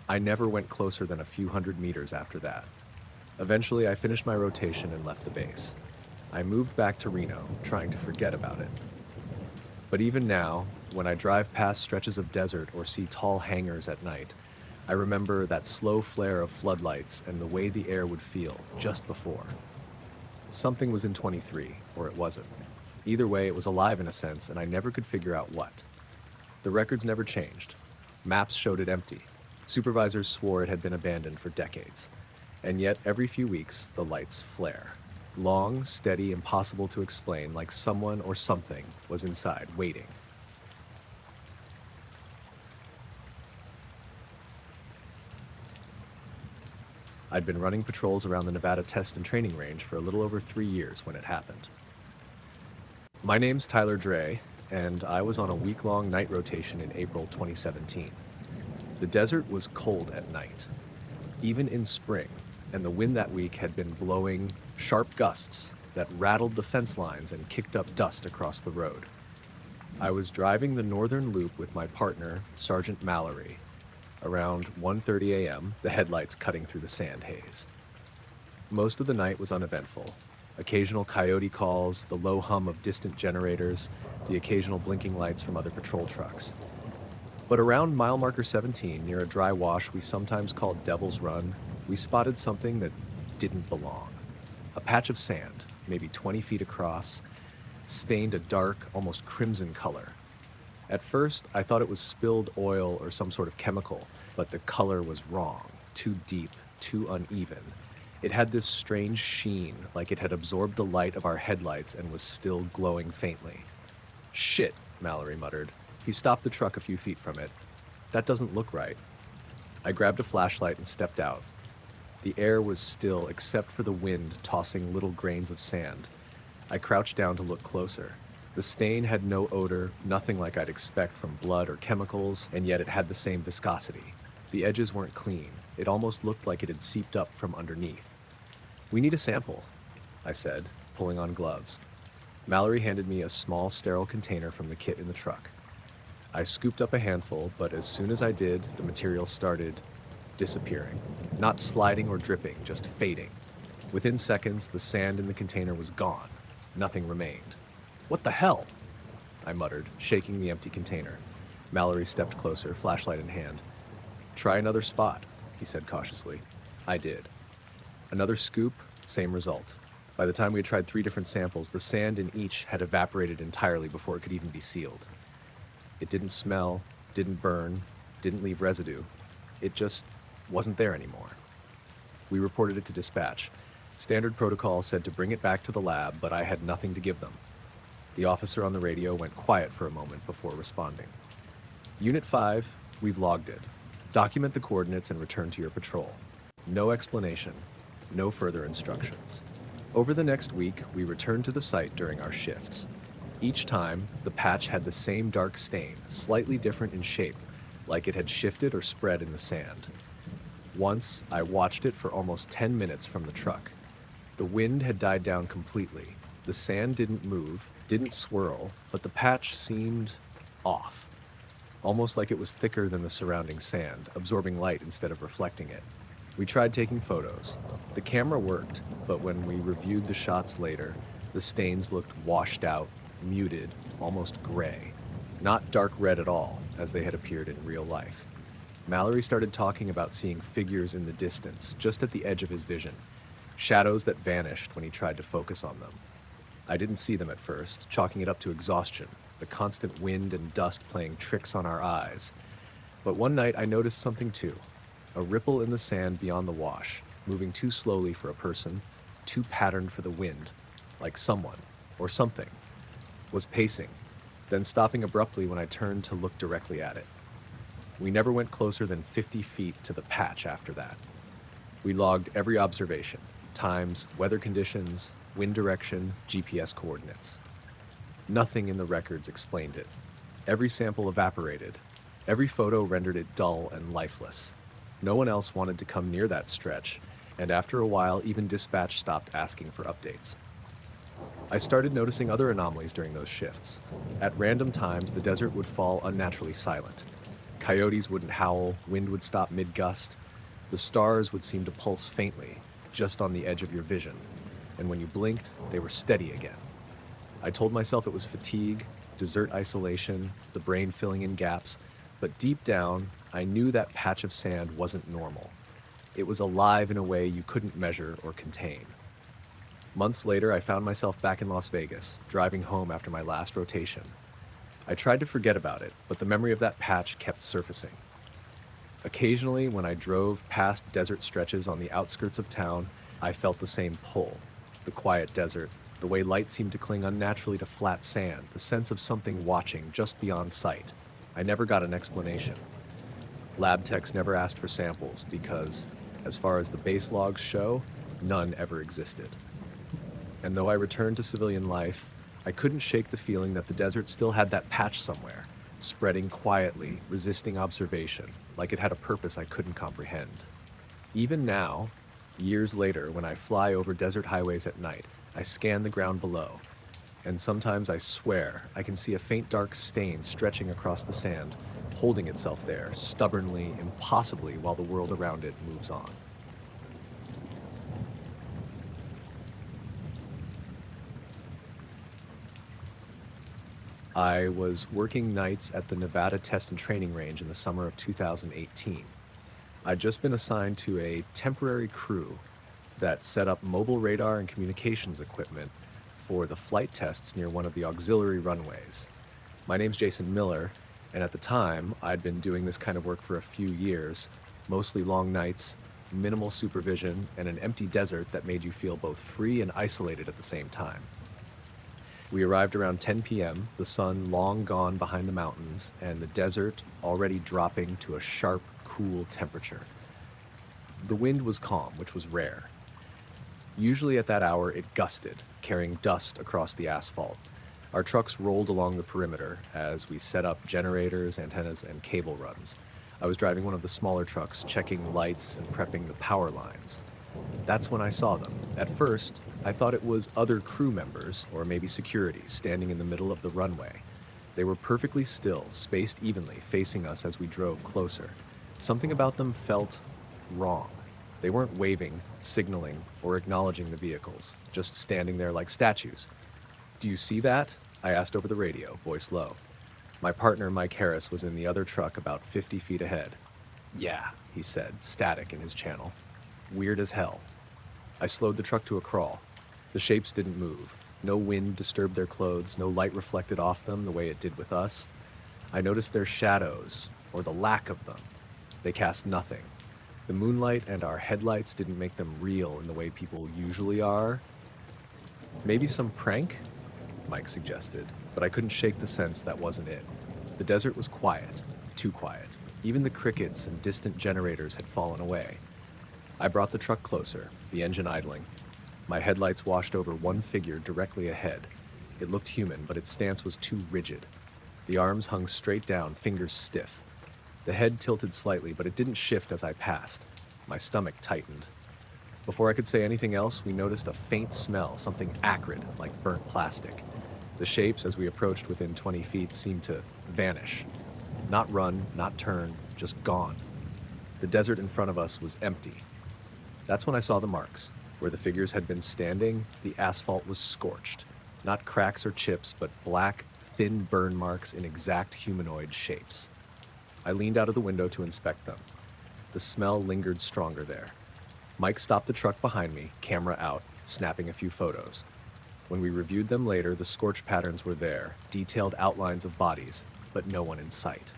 I never went closer than a few hundred meters after that. Eventually, I finished my rotation and left the base. I moved back to Reno, trying to forget about it. But even now, when I drive past stretches of desert or see tall hangars at night, I remember that slow flare of floodlights and the way the air would feel just before. Something was in 23, or it wasn't. Either way, it was alive in a sense, and I never could figure out what. The records never changed. Maps showed it empty. Supervisors swore it had been abandoned for decades. And yet, every few weeks, the lights flare. Long, steady, impossible to explain, like someone or something was inside, waiting. I'd been running patrols around the Nevada Test and Training Range for a little over 3 years when it happened. My name's Tyler Dre, and I was on a week-long night rotation in April 2017. The desert was cold at night, even in spring, and the wind that week had been blowing sharp gusts that rattled the fence lines and kicked up dust across the road. I was driving the northern loop with my partner, Sergeant Mallory, around 1:30 a.m., the headlights cutting through the sand haze. Most of the night was uneventful. Occasional coyote calls, the low hum of distant generators, the occasional blinking lights from other patrol trucks. But around mile marker 17, near a dry wash we sometimes called Devil's Run, we spotted something that didn't belong. A patch of sand, maybe 20 feet across, stained a dark, almost crimson color. At first, I thought it was spilled oil or some sort of chemical, but the color was wrong, too deep, too uneven. It had this strange sheen, like it had absorbed the light of our headlights and was still glowing faintly. "Shit," Mallory muttered. He stopped the truck a few feet from it. "That doesn't look right." I grabbed a flashlight and stepped out. The air was still except for the wind tossing little grains of sand. I crouched down to look closer. The stain had no odor, nothing like I'd expect from blood or chemicals, and yet it had the same viscosity. The edges weren't clean. It almost looked like it had seeped up from underneath. "We need a sample," I said, pulling on gloves. Mallory handed me a small, sterile container from the kit in the truck. I scooped up a handful, but as soon as I did, the material started disappearing. Not sliding or dripping, just fading. Within seconds, the sand in the container was gone. Nothing remained. "What the hell?" I muttered, shaking the empty container. Mallory stepped closer, flashlight in hand. "Try another spot," he said cautiously. I did. Another scoop, same result. By the time we had tried 3 different samples, the sand in each had evaporated entirely before it could even be sealed. It didn't smell, didn't burn, didn't leave residue. It just wasn't there anymore. We reported it to dispatch. Standard protocol said to bring it back to the lab, but I had nothing to give them. The officer on the radio went quiet for a moment before responding. "Unit 5, we've logged it. Document the coordinates and return to your patrol. No explanation, no further instructions." Over the next week, we returned to the site during our shifts. Each time, the patch had the same dark stain, slightly different in shape, like it had shifted or spread in the sand. Once, I watched it for almost 10 minutes from the truck. The wind had died down completely. The sand didn't move, didn't swirl, but the patch seemed off. Almost like it was thicker than the surrounding sand, absorbing light instead of reflecting it. We tried taking photos. The camera worked, but when we reviewed the shots later, the stains looked washed out, muted, almost gray. Not dark red at all, as they had appeared in real life. Mallory started talking about seeing figures in the distance, just at the edge of his vision. Shadows that vanished when he tried to focus on them. I didn't see them at first, chalking it up to exhaustion, the constant wind and dust playing tricks on our eyes. But one night I noticed something too. A ripple in the sand beyond the wash, moving too slowly for a person, too patterned for the wind, like someone, or something, was pacing, then stopping abruptly when I turned to look directly at it. We never went closer than 50 feet to the patch after that. We logged every observation, times, weather conditions, wind direction, GPS coordinates. Nothing in the records explained it. Every sample evaporated. Every photo rendered it dull and lifeless. No one else wanted to come near that stretch, and after a while, even dispatch stopped asking for updates. I started noticing other anomalies during those shifts. At random times, the desert would fall unnaturally silent. Coyotes wouldn't howl, wind would stop mid-gust. The stars would seem to pulse faintly, just on the edge of your vision, and when you blinked, they were steady again. I told myself it was fatigue, desert isolation, the brain filling in gaps, but deep down, I knew that patch of sand wasn't normal. It was alive in a way you couldn't measure or contain. Months later, I found myself back in Las Vegas, driving home after my last rotation. I tried to forget about it, but the memory of that patch kept surfacing. Occasionally, when I drove past desert stretches on the outskirts of town, I felt the same pull. The quiet desert, the way light seemed to cling unnaturally to flat sand, the sense of something watching just beyond sight. I never got an explanation. Lab techs never asked for samples because, as far as the base logs show, none ever existed. And though I returned to civilian life, I couldn't shake the feeling that the desert still had that patch somewhere, spreading quietly, resisting observation, like it had a purpose I couldn't comprehend. Even now, years later, when I fly over desert highways at night, I scan the ground below, and sometimes I swear I can see a faint dark stain stretching across the sand, holding itself there, stubbornly, impossibly, while the world around it moves on. I was working nights at the Nevada Test and Training Range in the summer of 2018. I'd just been assigned to a temporary crew that set up mobile radar and communications equipment for the flight tests near one of the auxiliary runways. My name's Jason Miller, and at the time, I'd been doing this kind of work for a few years, mostly long nights, minimal supervision, and an empty desert that made you feel both free and isolated at the same time. We arrived around 10 p.m., the sun long gone behind the mountains, and the desert already dropping to a sharp, cool temperature. The wind was calm, which was rare. Usually at that hour, it gusted, carrying dust across the asphalt. Our trucks rolled along the perimeter as we set up generators, antennas, and cable runs. I was driving one of the smaller trucks, checking lights and prepping the power lines. That's when I saw them. At first, I thought it was other crew members, or maybe security, standing in the middle of the runway. They were perfectly still, spaced evenly, facing us as we drove closer. Something about them felt wrong. They weren't waving, signaling, or acknowledging the vehicles, just standing there like statues. "Do you see that?" I asked over the radio, voice low. My partner, Mike Harris, was in the other truck about 50 feet ahead. "Yeah," he said, static in his channel. "Weird as hell." I slowed the truck to a crawl. The shapes didn't move. No wind disturbed their clothes, no light reflected off them the way it did with us. I noticed their shadows, or the lack of them. They cast nothing. The moonlight and our headlights didn't make them real in the way people usually are. "Maybe some prank?" Mike suggested, but I couldn't shake the sense that wasn't it. The desert was quiet, too quiet. Even the crickets and distant generators had fallen away. I brought the truck closer, the engine idling. My headlights washed over one figure directly ahead. It looked human, but its stance was too rigid. The arms hung straight down, fingers stiff. The head tilted slightly, but it didn't shift as I passed. My stomach tightened. Before I could say anything else, we noticed a faint smell, something acrid, like burnt plastic. The shapes, as we approached within 20 feet, seemed to vanish. Not run, not turn, just gone. The desert in front of us was empty. That's when I saw the marks. Where the figures had been standing, the asphalt was scorched. Not cracks or chips, but black, thin burn marks in exact humanoid shapes. I leaned out of the window to inspect them. The smell lingered stronger there. Mike stopped the truck behind me, camera out, snapping a few photos. When we reviewed them later, the scorch patterns were there, detailed outlines of bodies, but no one in sight.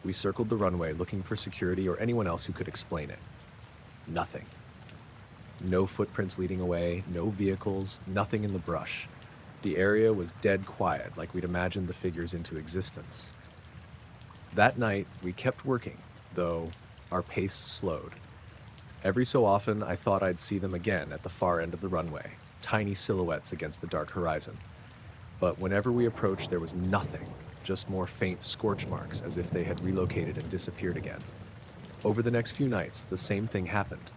We circled the runway looking for security or anyone else who could explain it. Nothing. No footprints leading away, no vehicles, nothing in the brush. The area was dead quiet, like we'd imagined the figures into existence. That night, we kept working, though our pace slowed. Every so often, I thought I'd see them again at the far end of the runway, tiny silhouettes against the dark horizon. But whenever we approached, there was nothing, just more faint scorch marks as if they had relocated and disappeared again. Over the next few nights, the same thing happened.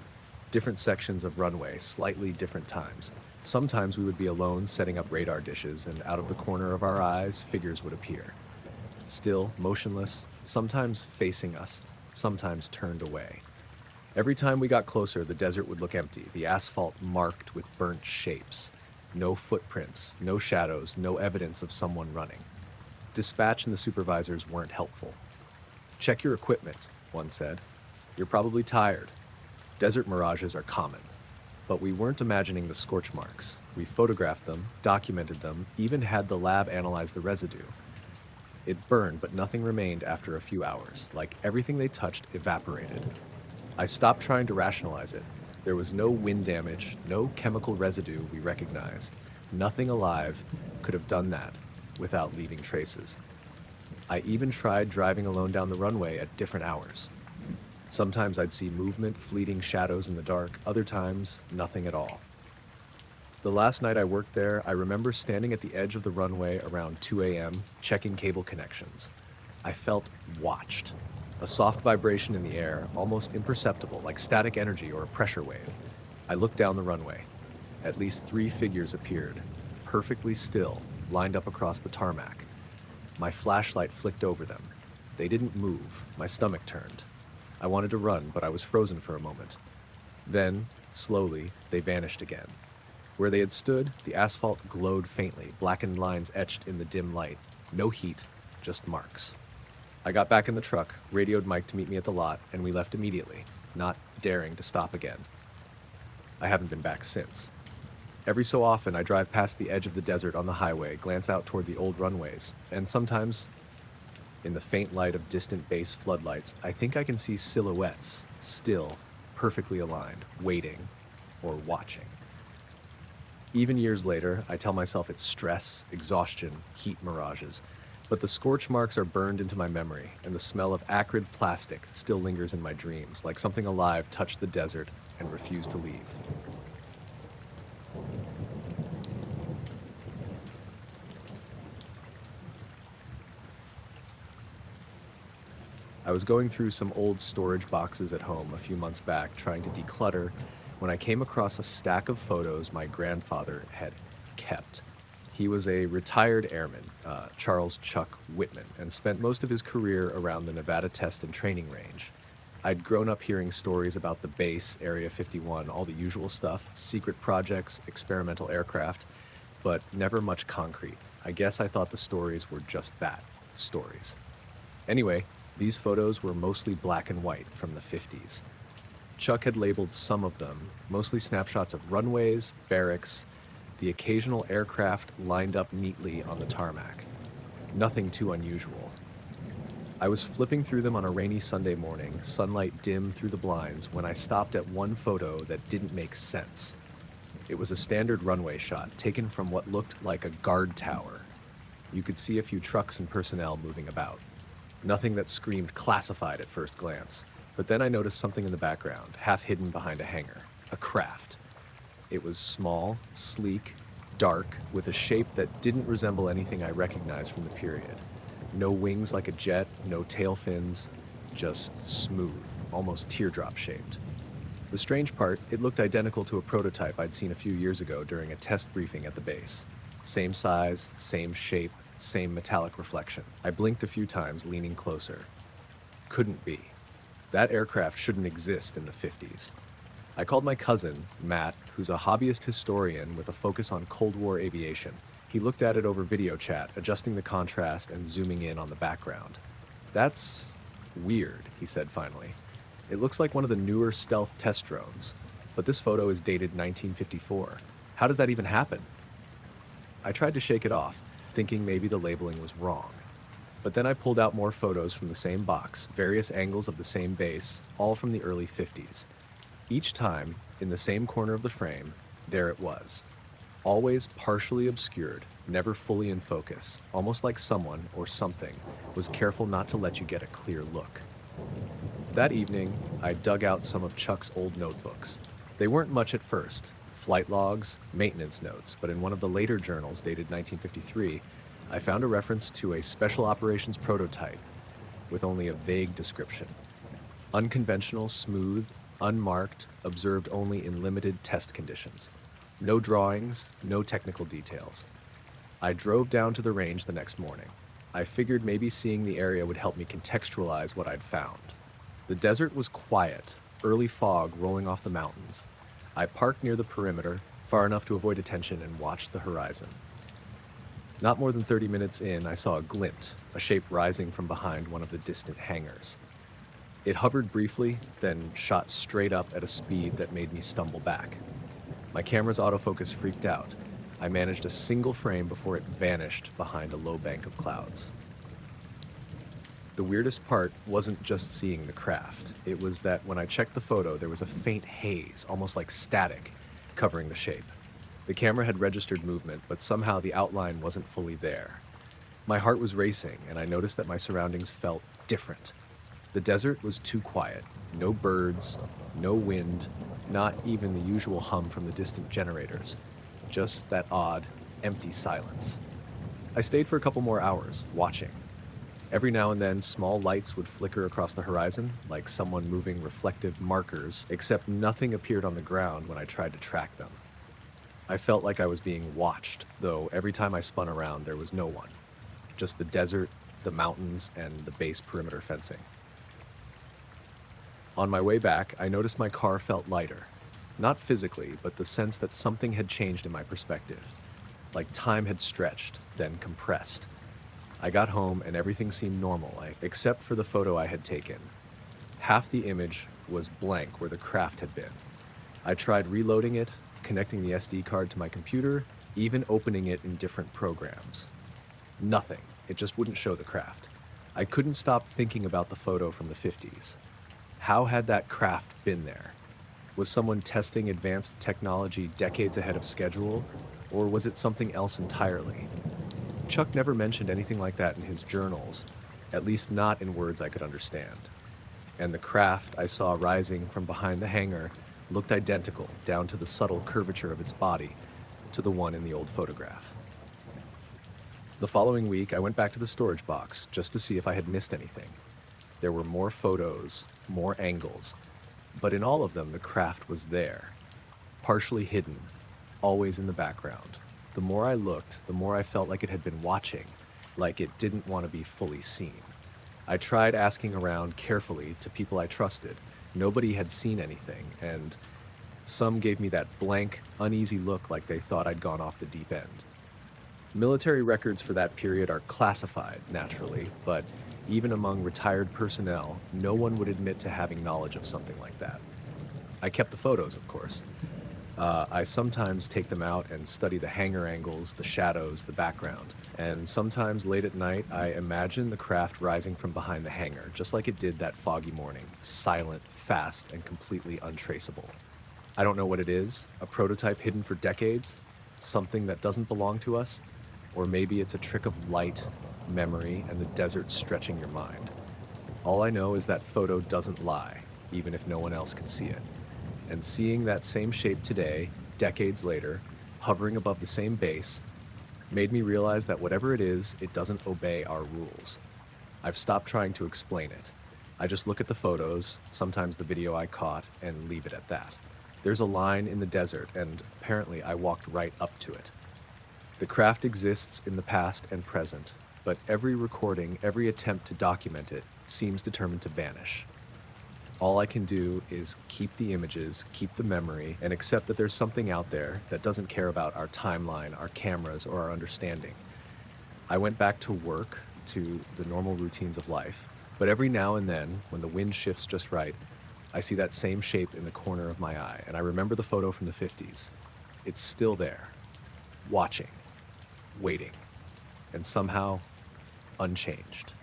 Different sections of runway, slightly different times. Sometimes we would be alone setting up radar dishes, and out of the corner of our eyes, figures would appear. Still, motionless, sometimes facing us, sometimes turned away. Every time we got closer, the desert would look empty, the asphalt marked with burnt shapes. No footprints, no shadows, no evidence of someone running. Dispatch and the supervisors weren't helpful. "Check your equipment," one said. "You're probably tired." Desert mirages are common. But we weren't imagining the scorch marks. We photographed them, documented them, even had the lab analyze the residue. It burned, but nothing remained after a few hours, like everything they touched evaporated. I stopped trying to rationalize it. There was no wind damage, no chemical residue we recognized. Nothing alive could have done that without leaving traces. I even tried driving alone down the runway at different hours. Sometimes I'd see movement, fleeting shadows in the dark, other times, nothing at all. The last night I worked there, I remember standing at the edge of the runway around 2 a.m., checking cable connections. I felt watched. A soft vibration in the air, almost imperceptible, like static energy or a pressure wave. I looked down the runway. At least 3 figures appeared, perfectly still, lined up across the tarmac. My flashlight flicked over them. They didn't move. My stomach turned. I wanted to run, but I was frozen for a moment. Then, slowly, they vanished again. Where they had stood, the asphalt glowed faintly, blackened lines etched in the dim light. No heat, just marks. I got back in the truck, radioed Mike to meet me at the lot, and we left immediately, not daring to stop again. I haven't been back since. Every so often, I drive past the edge of the desert on the highway, glance out toward the old runways, and sometimes, in the faint light of distant base floodlights, I think I can see silhouettes, still, perfectly aligned, waiting or watching. Even years later, I tell myself it's stress, exhaustion, heat mirages, but the scorch marks are burned into my memory, and the smell of acrid plastic still lingers in my dreams, like something alive touched the desert and refused to leave. I was going through some old storage boxes at home a few months back, trying to declutter, when I came across a stack of photos my grandfather had kept. He was a retired airman, Charles Chuck Whitman, and spent most of his career around the Nevada Test and Training Range. I'd grown up hearing stories about the base, Area 51, all the usual stuff, secret projects, experimental aircraft, but never much concrete. I guess I thought the stories were just that, stories. Anyway, these photos were mostly black and white from the 50s. Chuck had labeled some of them, mostly snapshots of runways, barracks, the occasional aircraft lined up neatly on the tarmac. Nothing too unusual. I was flipping through them on a rainy Sunday morning, sunlight dim through the blinds, when I stopped at one photo that didn't make sense. It was a standard runway shot, taken from what looked like a guard tower. You could see a few trucks and personnel moving about. Nothing that screamed classified at first glance. But then I noticed something in the background, half hidden behind a hangar. A craft. It was small, sleek, dark, with a shape that didn't resemble anything I recognized from the period. No wings like a jet, no tail fins, just smooth, almost teardrop shaped. The strange part, it looked identical to a prototype I'd seen a few years ago during a test briefing at the base. Same size, same shape, same metallic reflection. I blinked a few times, leaning closer. Couldn't be. That aircraft shouldn't exist in the 50s. I called my cousin, Matt, who's a hobbyist historian with a focus on Cold War aviation. He looked at it over video chat, adjusting the contrast and zooming in on the background. "That's weird," he said finally. "It looks like one of the newer stealth test drones, but this photo is dated 1954. How does that even happen?" I tried to shake it off, thinking maybe the labeling was wrong. But then I pulled out more photos from the same box, various angles of the same base, all from the early 50s. Each time, in the same corner of the frame, there it was. Always partially obscured, never fully in focus, almost like someone, or something, was careful not to let you get a clear look. That evening, I dug out some of Chuck's old notebooks. They weren't much at first, flight logs, maintenance notes, but in one of the later journals dated 1953, I found a reference to a special operations prototype with only a vague description. Unconventional, smooth, unmarked, observed only in limited test conditions. No drawings, no technical details. I drove down to the range the next morning. I figured maybe seeing the area would help me contextualize what I'd found. The desert was quiet, early fog rolling off the mountains. I parked near the perimeter, far enough to avoid attention, and watched the horizon. Not more than 30 minutes in, I saw a glint, a shape rising from behind one of the distant hangars. It hovered briefly, then shot straight up at a speed that made me stumble back. My camera's autofocus freaked out. I managed a single frame before it vanished behind a low bank of clouds. The weirdest part wasn't just seeing the craft. It was that when I checked the photo, there was a faint haze, almost like static, covering the shape. The camera had registered movement, but somehow the outline wasn't fully there. My heart was racing, and I noticed that my surroundings felt different. The desert was too quiet. No birds, no wind, not even the usual hum from the distant generators. Just that odd, empty silence. I stayed for a couple more hours, watching. Every now and then, small lights would flicker across the horizon, like someone moving reflective markers, except nothing appeared on the ground when I tried to track them. I felt like I was being watched, though every time I spun around, there was no one. Just the desert, the mountains, and the base perimeter fencing. On my way back, I noticed my car felt lighter. Not physically, but the sense that something had changed in my perspective. Like time had stretched, then compressed. I got home and everything seemed normal, except for the photo I had taken. Half the image was blank where the craft had been. I tried reloading it, connecting the SD card to my computer, even opening it in different programs. Nothing. It just wouldn't show the craft. I couldn't stop thinking about the photo from the 50s. How had that craft been there? Was someone testing advanced technology decades ahead of schedule, or was it something else entirely? Chuck never mentioned anything like that in his journals, at least not in words I could understand. And the craft I saw rising from behind the hangar looked identical, down to the subtle curvature of its body, to the one in the old photograph. The following week, I went back to the storage box just to see if I had missed anything. There were more photos, more angles, but in all of them, the craft was there, partially hidden, always in the background. The more I looked, the more I felt like it had been watching, like it didn't want to be fully seen. I tried asking around carefully to people I trusted. Nobody had seen anything, and some gave me that blank, uneasy look like they thought I'd gone off the deep end. Military records for that period are classified, naturally, but even among retired personnel, no one would admit to having knowledge of something like that. I kept the photos, of course. I sometimes take them out and study the hangar angles, the shadows, the background. And sometimes late at night, I imagine the craft rising from behind the hangar, just like it did that foggy morning, silent, fast, and completely untraceable. I don't know what it is, a prototype hidden for decades, something that doesn't belong to us, or maybe it's a trick of light, memory, and the desert stretching your mind. All I know is that photo doesn't lie, even if no one else can see it. And seeing that same shape today, decades later, hovering above the same base, made me realize that whatever it is, it doesn't obey our rules. I've stopped trying to explain it. I just look at the photos, sometimes the video I caught, and leave it at that. There's a line in the desert, and apparently I walked right up to it. The craft exists in the past and present, but every recording, every attempt to document it, seems determined to vanish. All I can do is keep the images, keep the memory, and accept that there's something out there that doesn't care about our timeline, our cameras, or our understanding. I went back to work, to the normal routines of life, but every now and then, when the wind shifts just right, I see that same shape in the corner of my eye, and I remember the photo from the 50s. It's still there, watching, waiting, and somehow unchanged.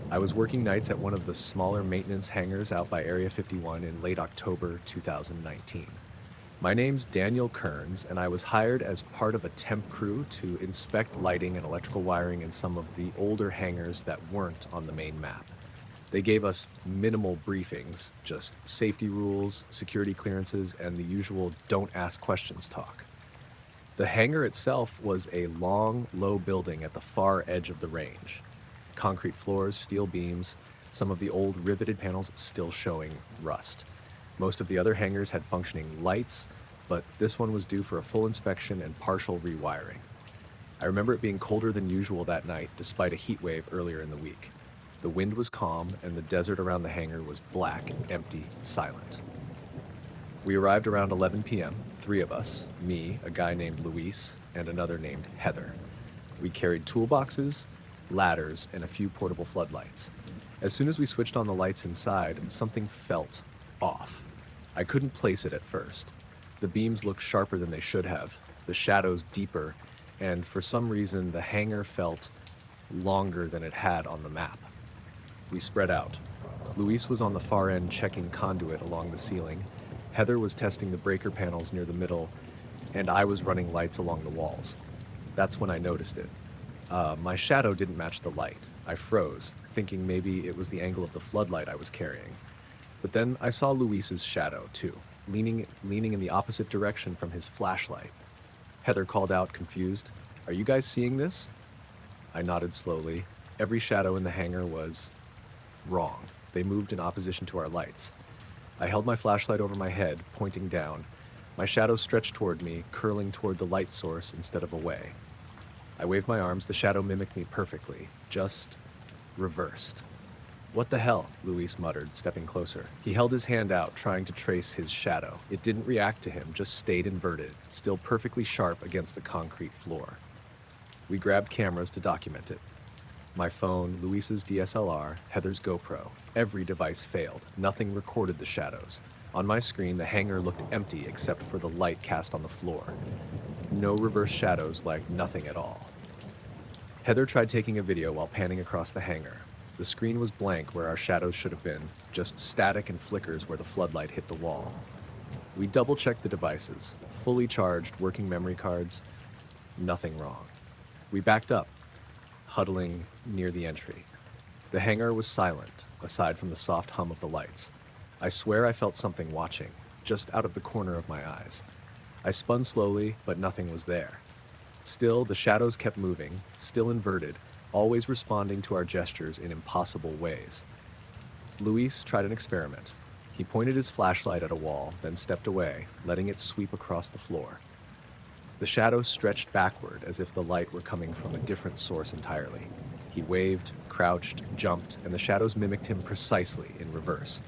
I was working nights at one of the smaller maintenance hangars out by Area 51 in late October 2019. My name's Daniel Kearns, and I was hired as part of a temp crew to inspect lighting and electrical wiring in some of the older hangars that weren't on the main map. They gave us minimal briefings, just safety rules, security clearances, and the usual don't ask questions talk. The hangar itself was a long, low building at the far edge of the range. Concrete floors, steel beams, some of the old riveted panels still showing rust. Most of the other hangars had functioning lights, but this one was due for a full inspection and partial rewiring. I remember it being colder than usual that night, despite a heat wave earlier in the week. The wind was calm, and the desert around the hangar was black, empty, silent. We arrived around 11 p.m., 3 of us, me, a guy named Luis, and another named Heather. We carried toolboxes, ladders, and a few portable floodlights. As soon as we switched on the lights inside, something felt off. I couldn't place it at first. The beams looked sharper than they should have, the shadows deeper, and for some reason the hangar felt longer than it had on the map. We spread out. Luis was on the far end checking conduit along the ceiling, Heather was testing the breaker panels near the middle, and I was running lights along the walls. That's when I noticed it. My shadow didn't match the light. I froze, thinking maybe it was the angle of the floodlight I was carrying. But then I saw Luis's shadow, too, leaning in the opposite direction from his flashlight. Heather called out, confused, "Are you guys seeing this?" I nodded slowly. Every shadow in the hangar was wrong. They moved in opposition to our lights. I held my flashlight over my head, pointing down. My shadow stretched toward me, curling toward the light source instead of away. I waved my arms. The shadow mimicked me perfectly, just reversed. What the hell? Luis muttered, stepping closer. He held his hand out, trying to trace his shadow. It didn't react to him, just stayed inverted, still perfectly sharp against the concrete floor. We grabbed cameras to document it. My phone, Luis's DSLR, Heather's GoPro. Every device failed. Nothing recorded the shadows. On my screen, the hangar looked empty except for the light cast on the floor. No reverse shadows, like nothing at all. Heather tried taking a video while panning across the hangar. The screen was blank where our shadows should have been, just static and flickers where the floodlight hit the wall. We double-checked the devices, fully charged, working memory cards, nothing wrong. We backed up, huddling near the entry. The hangar was silent, aside from the soft hum of the lights. I swear I felt something watching, just out of the corner of my eyes. I spun slowly, but nothing was there. Still, the shadows kept moving, still inverted, always responding to our gestures in impossible ways. Luis tried an experiment. He pointed his flashlight at a wall, then stepped away, letting it sweep across the floor. The shadows stretched backward as if the light were coming from a different source entirely. He waved, crouched, jumped, and the shadows mimicked him precisely in reverse.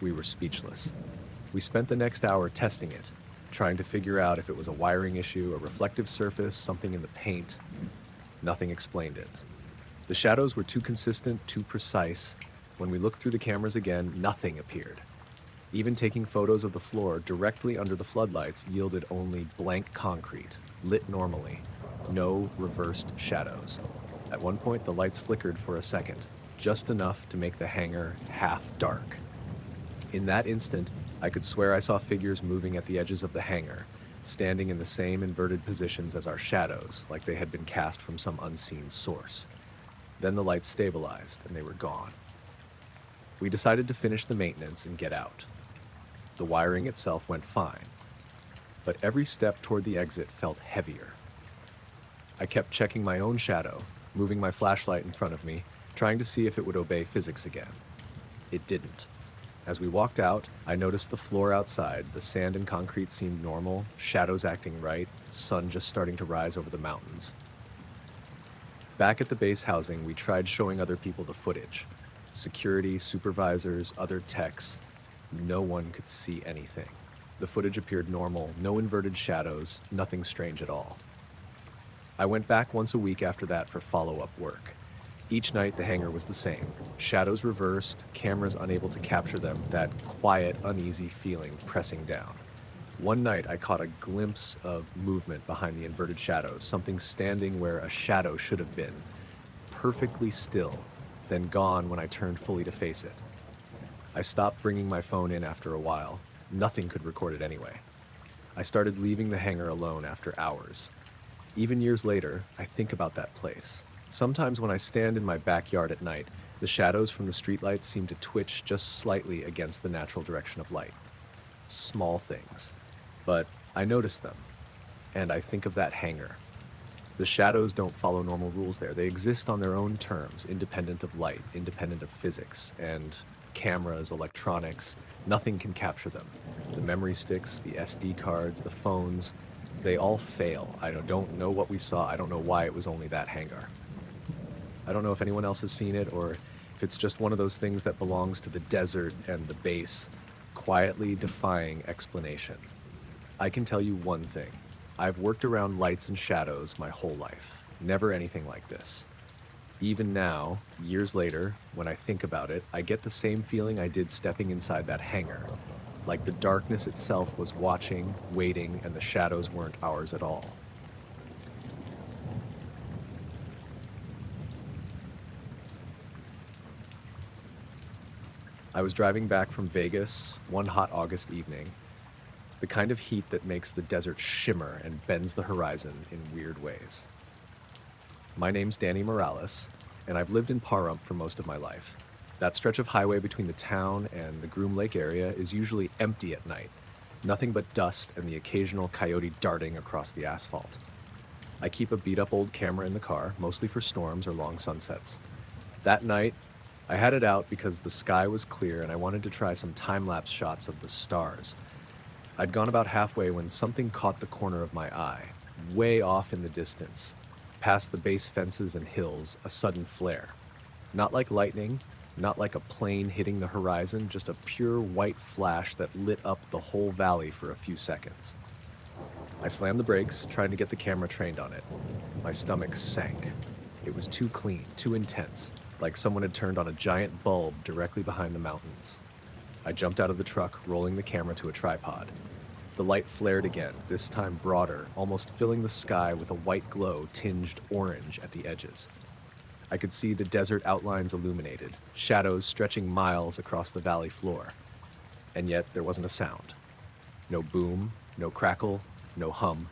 We were speechless. We spent the next hour testing it, trying to figure out if it was a wiring issue, a reflective surface, something in the paint. Nothing explained it. The shadows were too consistent, too precise. When we looked through the cameras again, nothing appeared. Even taking photos of the floor directly under the floodlights yielded only blank concrete, lit normally. No reversed shadows. At one point, the lights flickered for a second, just enough to make the hangar half dark. In that instant, I could swear I saw figures moving at the edges of the hangar, standing in the same inverted positions as our shadows, like they had been cast from some unseen source. Then the lights stabilized, and they were gone. We decided to finish the maintenance and get out. The wiring itself went fine, but every step toward the exit felt heavier. I kept checking my own shadow, moving my flashlight in front of me, trying to see if it would obey physics again. It didn't. As we walked out, I noticed the floor outside. The sand and concrete seemed normal, shadows acting right, sun just starting to rise over the mountains. Back at the base housing, we tried showing other people the footage. Security, supervisors, other techs. No one could see anything. The footage appeared normal, no inverted shadows, nothing strange at all. I went back once a week after that for follow-up work. Each night the hangar was the same. Shadows reversed, cameras unable to capture them, that quiet, uneasy feeling pressing down. One night I caught a glimpse of movement behind the inverted shadows, something standing where a shadow should have been, perfectly still, then gone when I turned fully to face it. I stopped bringing my phone in after a while. Nothing could record it anyway. I started leaving the hangar alone after hours. Even years later, I think about that place. Sometimes when I stand in my backyard at night, the shadows from the streetlights seem to twitch just slightly against the natural direction of light. Small things. But I notice them, and I think of that hangar. The shadows don't follow normal rules there. They exist on their own terms, independent of light, independent of physics, and cameras, electronics, nothing can capture them. The memory sticks, the SD cards, the phones, they all fail. I don't know what we saw. I don't know why it was only that hangar. I don't know if anyone else has seen it or if it's just one of those things that belongs to the desert and the base, quietly defying explanation. I can tell you one thing. I've worked around lights and shadows my whole life. Never anything like this. Even now, years later, when I think about it, I get the same feeling I did stepping inside that hangar. Like the darkness itself was watching, waiting, and the shadows weren't ours at all. I was driving back from Vegas one hot August evening. The kind of heat that makes the desert shimmer and bends the horizon in weird ways. My name's Danny Morales, and I've lived in Pahrump for most of my life. That stretch of highway between the town and the Groom Lake area is usually empty at night. Nothing but dust and the occasional coyote darting across the asphalt. I keep a beat-up old camera in the car, mostly for storms or long sunsets. That night, I had it out because the sky was clear and I wanted to try some time-lapse shots of the stars. I'd gone about halfway when something caught the corner of my eye, way off in the distance. Past the base fences and hills, a sudden flare. Not like lightning, Not like a plane hitting the horizon, just a pure white flash that lit up the whole valley for a few seconds. I slammed the brakes, trying to get the camera trained on it. My stomach sank. It was too clean, too intense, like someone had turned on a giant bulb directly behind the mountains. I jumped out of the truck, rolling the camera to a tripod. The light flared again, this time broader, almost filling the sky with a white glow tinged orange at the edges. I could see the desert outlines illuminated, shadows stretching miles across the valley floor. And yet there wasn't a sound. No boom, no crackle, no hum.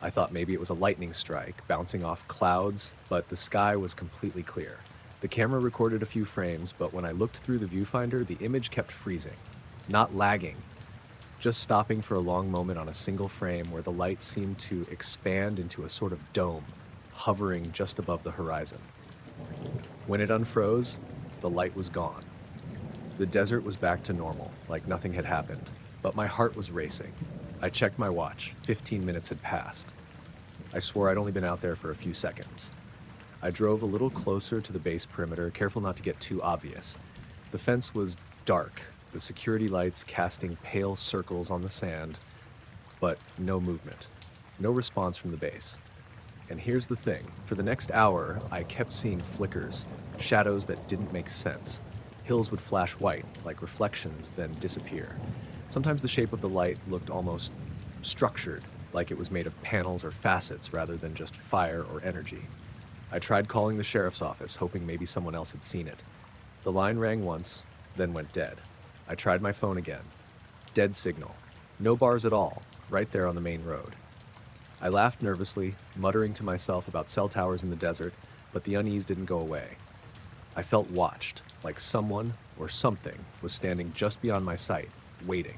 I thought maybe it was a lightning strike, bouncing off clouds, but the sky was completely clear. The camera recorded a few frames, but when I looked through the viewfinder, the image kept freezing. Not lagging, just stopping for a long moment on a single frame where the light seemed to expand into a sort of dome, hovering just above the horizon. When it unfroze, the light was gone. The desert was back to normal, like nothing had happened, but my heart was racing. I checked my watch. 15 minutes had passed. I swore I'd only been out there for a few seconds. I drove a little closer to the base perimeter, careful not to get too obvious. The fence was dark, the security lights casting pale circles on the sand, but no movement, no response from the base. And here's the thing, for the next hour, I kept seeing flickers, shadows that didn't make sense. Hills would flash white, like reflections, then disappear. Sometimes the shape of the light looked almost structured, like it was made of panels or facets rather than just fire or energy. I tried calling the sheriff's office, hoping maybe someone else had seen it. The line rang once, then went dead. I tried my phone again. Dead signal. No bars at all, right there on the main road. I laughed nervously, muttering to myself about cell towers in the desert, but the unease didn't go away. I felt watched, like someone or something was standing just beyond my sight, waiting.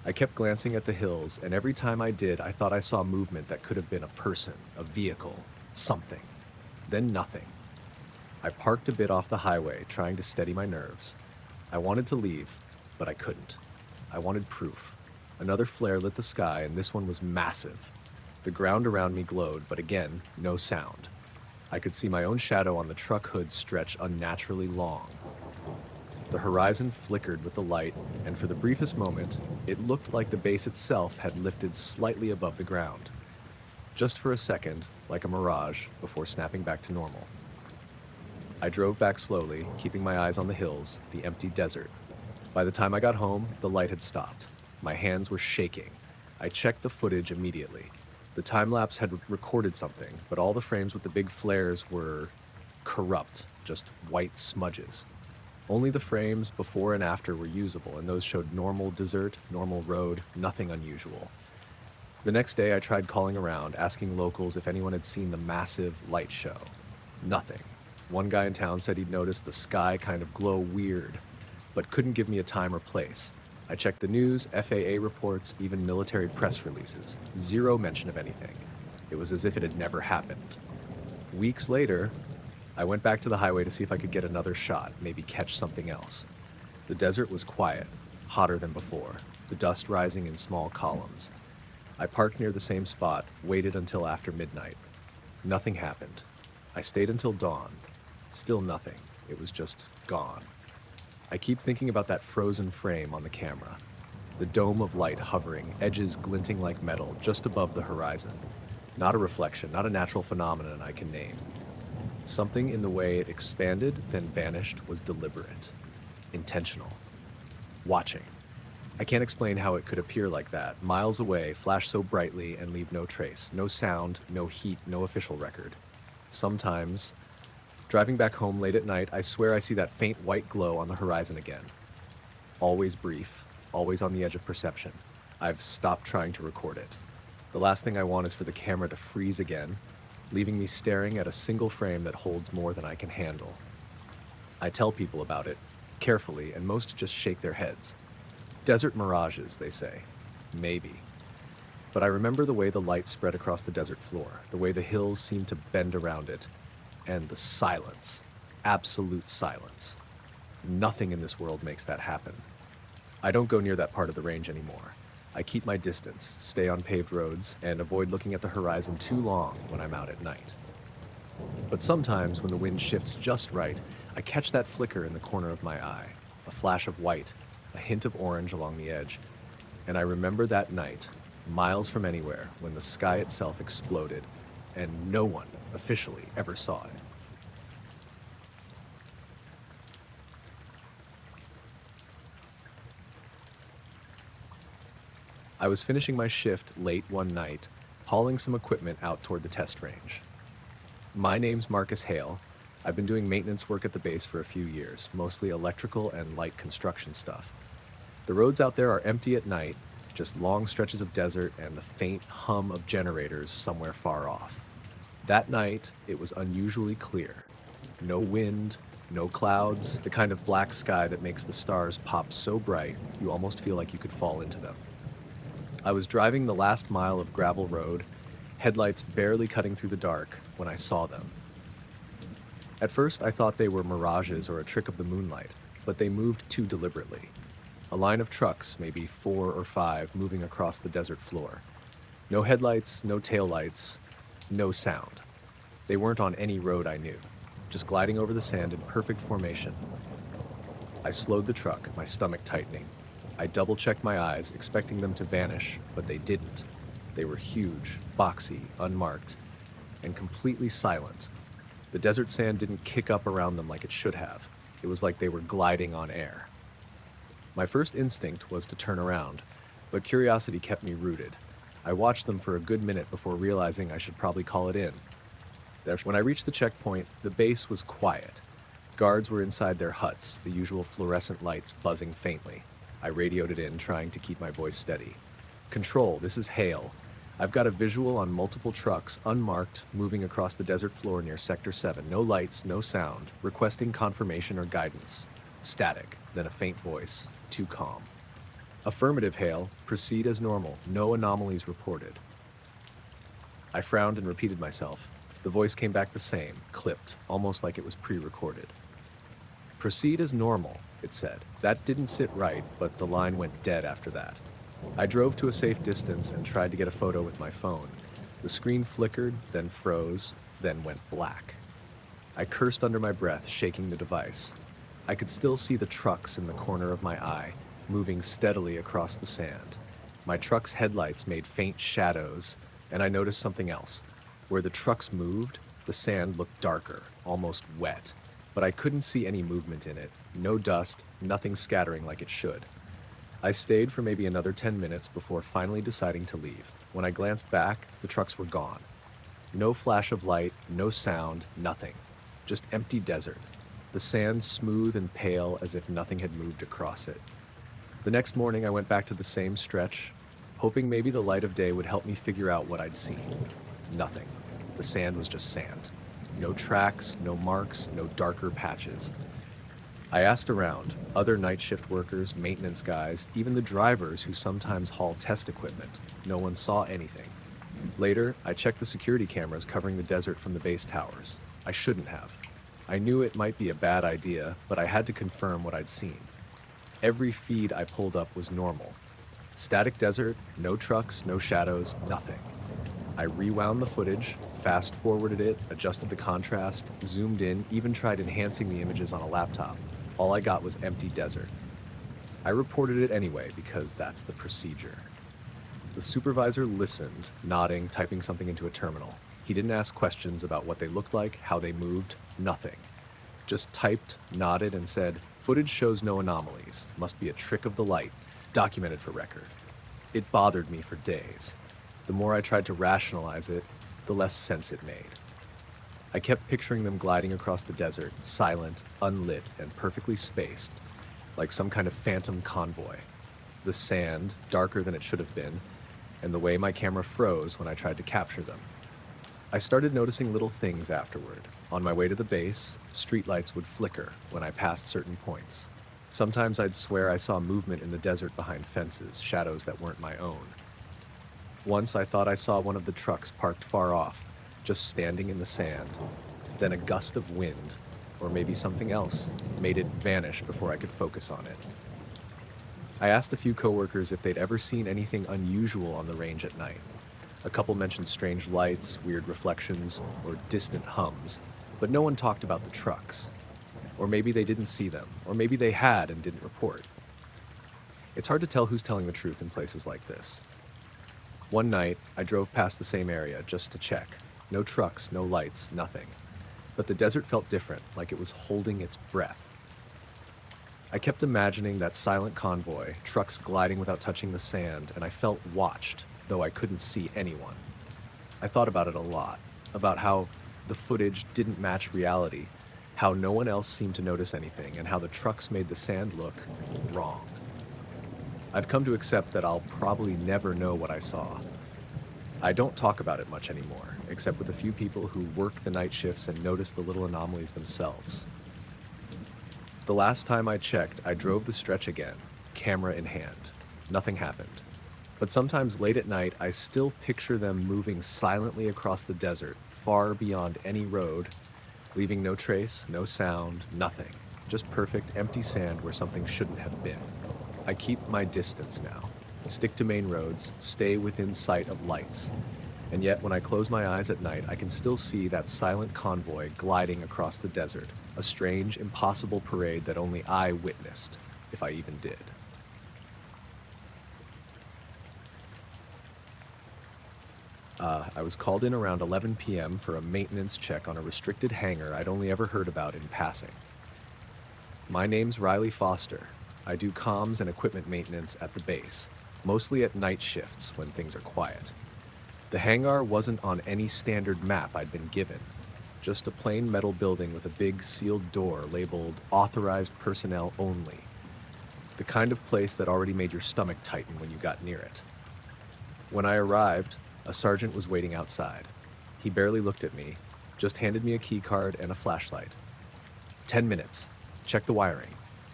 I kept glancing at the hills, and every time I did, I thought I saw movement that could have been a person, a vehicle, something. Then nothing. I parked a bit off the highway, trying to steady my nerves. I wanted to leave, but I couldn't. I wanted proof. Another flare lit the sky, and this one was massive. The ground around me glowed, but again, no sound. I could see my own shadow on the truck hood stretch unnaturally long. The horizon flickered with the light, and for the briefest moment, it looked like the base itself had lifted slightly above the ground. Just for a second, like a mirage, before snapping back to normal. I drove back slowly, keeping my eyes on the hills, the empty desert. By the time I got home, the light had stopped. My hands were shaking. I checked the footage immediately. The time-lapse had recorded something, but all the frames with the big flares were corrupt, just white smudges. Only the frames before and after were usable, and those showed normal desert, normal road, nothing unusual. The next day, I tried calling around, asking locals if anyone had seen the massive light show. Nothing. One guy in town said he'd noticed the sky kind of glow weird, but couldn't give me a time or place. I checked the news, FAA reports, even military press releases. Zero mention of anything. It was as if it had never happened. Weeks later, I went back to the highway to see if I could get another shot, maybe catch something else. The desert was quiet, hotter than before, the dust rising in small columns. I parked near the same spot, waited until after midnight. Nothing happened. I stayed until dawn. Still nothing. It was just gone. I keep thinking about that frozen frame on the camera. The dome of light hovering, edges glinting like metal, just above the horizon. Not a reflection, not a natural phenomenon I can name. Something in the way it expanded, then vanished, was deliberate. Intentional. Watching. I can't explain how it could appear like that, miles away, flash so brightly, and leave no trace. No sound, no heat, no official record. Sometimes, driving back home late at night, I swear I see that faint white glow on the horizon again. Always brief, always on the edge of perception. I've stopped trying to record it. The last thing I want is for the camera to freeze again, leaving me staring at a single frame that holds more than I can handle. I tell people about it, carefully, and most just shake their heads. Desert mirages, they say. Maybe. But I remember the way the light spread across the desert floor, the way the hills seemed to bend around it, and the silence. Absolute silence. Nothing in this world makes that happen. I don't go near that part of the range anymore. I keep my distance, stay on paved roads, and avoid looking at the horizon too long when I'm out at night. But sometimes, when the wind shifts just right, I catch that flicker in the corner of my eye, a flash of white, a hint of orange along the edge, and I remember that night, miles from anywhere, when the sky itself exploded, and no one officially ever saw it. I was finishing my shift late one night, hauling some equipment out toward the test range. My name's Marcus Hale. I've been doing maintenance work at the base for a few years, mostly electrical and light construction stuff. The roads out there are empty at night, just long stretches of desert and the faint hum of generators somewhere far off. That night, it was unusually clear. No wind, no clouds, the kind of black sky that makes the stars pop so bright you almost feel like you could fall into them. I was driving the last mile of gravel road, headlights barely cutting through the dark, when I saw them. At first, I thought they were mirages or a trick of the moonlight, but they moved too deliberately. A line of trucks, maybe 4 or 5, moving across the desert floor. No headlights, no taillights, no sound. They weren't on any road I knew, just gliding over the sand in perfect formation. I slowed the truck, my stomach tightening. I double-checked my eyes, expecting them to vanish, but they didn't. They were huge, boxy, unmarked, and completely silent. The desert sand didn't kick up around them like it should have. It was like they were gliding on air. My first instinct was to turn around, but curiosity kept me rooted. I watched them for a good minute before realizing I should probably call it in. When I reached the checkpoint, the base was quiet. Guards were inside their huts, the usual fluorescent lights buzzing faintly. I radioed it in, trying to keep my voice steady. "Control, this is Hale. I've got a visual on multiple trucks, unmarked, moving across the desert floor near Sector 7. No lights, no sound. Requesting confirmation or guidance." Static, then a faint voice, too calm. "Affirmative, Hale. Proceed as normal. No anomalies reported." I frowned and repeated myself. The voice came back the same, clipped, almost like it was pre-recorded. "Proceed as normal," it said. That didn't sit right, but the line went dead after that. I drove to a safe distance and tried to get a photo with my phone. The screen flickered, then froze, then went black. I cursed under my breath, shaking the device. I could still see the trucks in the corner of my eye, moving steadily across the sand. My truck's headlights made faint shadows, and I noticed something else. Where the trucks moved, the sand looked darker, almost wet. But I couldn't see any movement in it. No dust, nothing scattering like it should. I stayed for maybe another 10 minutes before finally deciding to leave. When I glanced back, the trucks were gone. No flash of light, no sound, nothing. Just empty desert. The sand smooth and pale as if nothing had moved across it. The next morning I went back to the same stretch, hoping maybe the light of day would help me figure out what I'd seen. Nothing. The sand was just sand. No tracks, no marks, no darker patches. I asked around, other night shift workers, maintenance guys, even the drivers who sometimes haul test equipment. No one saw anything. Later, I checked the security cameras covering the desert from the base towers. I shouldn't have. I knew it might be a bad idea, but I had to confirm what I'd seen. Every feed I pulled up was normal. Static desert, no trucks, no shadows, nothing. I rewound the footage, fast-forwarded it, adjusted the contrast, zoomed in, even tried enhancing the images on a laptop. All I got was empty desert. I reported it anyway because that's the procedure. The supervisor listened, nodding, typing something into a terminal. He didn't ask questions about what they looked like, how they moved, nothing. Just typed, nodded, and said, "Footage shows no anomalies. Must be a trick of the light. Documented for record." It bothered me for days. The more I tried to rationalize it, the less sense it made. I kept picturing them gliding across the desert, silent, unlit, and perfectly spaced, like some kind of phantom convoy. The sand, darker than it should have been, and the way my camera froze when I tried to capture them. I started noticing little things afterward. On my way to the base, streetlights would flicker when I passed certain points. Sometimes I'd swear I saw movement in the desert behind fences, shadows that weren't my own. Once I thought I saw one of the trucks parked far off, just standing in the sand. Then a gust of wind, or maybe something else, made it vanish before I could focus on it. I asked a few coworkers if they'd ever seen anything unusual on the range at night. A couple mentioned strange lights, weird reflections, or distant hums, but no one talked about the trucks. Or maybe they didn't see them, or maybe they had and didn't report. It's hard to tell who's telling the truth in places like this. One night, I drove past the same area just to check. No trucks, no lights, nothing. But the desert felt different, like it was holding its breath. I kept imagining that silent convoy, trucks gliding without touching the sand, and I felt watched, though I couldn't see anyone. I thought about it a lot, about how the footage didn't match reality, how no one else seemed to notice anything, and how the trucks made the sand look wrong. I've come to accept that I'll probably never know what I saw. I don't talk about it much anymore, except with a few people who work the night shifts and notice the little anomalies themselves. The last time I checked, I drove the stretch again, camera in hand. Nothing happened. But sometimes late at night, I still picture them moving silently across the desert, far beyond any road, leaving no trace, no sound, nothing. Just perfect, empty sand where something shouldn't have been. I keep my distance now. Stick to main roads, stay within sight of lights. And yet, when I close my eyes at night, I can still see that silent convoy gliding across the desert, a strange, impossible parade that only I witnessed, if I even did. I was called in around 11 p.m. for a maintenance check on a restricted hangar I'd only ever heard about in passing. My name's Riley Foster. I do comms and equipment maintenance at the base, mostly at night shifts when things are quiet. The hangar wasn't on any standard map I'd been given, just a plain metal building with a big sealed door labeled Authorized Personnel Only, the kind of place that already made your stomach tighten when you got near it. When I arrived, a sergeant was waiting outside. He barely looked at me, just handed me a key card and a flashlight. 10 minutes. Check the wiring.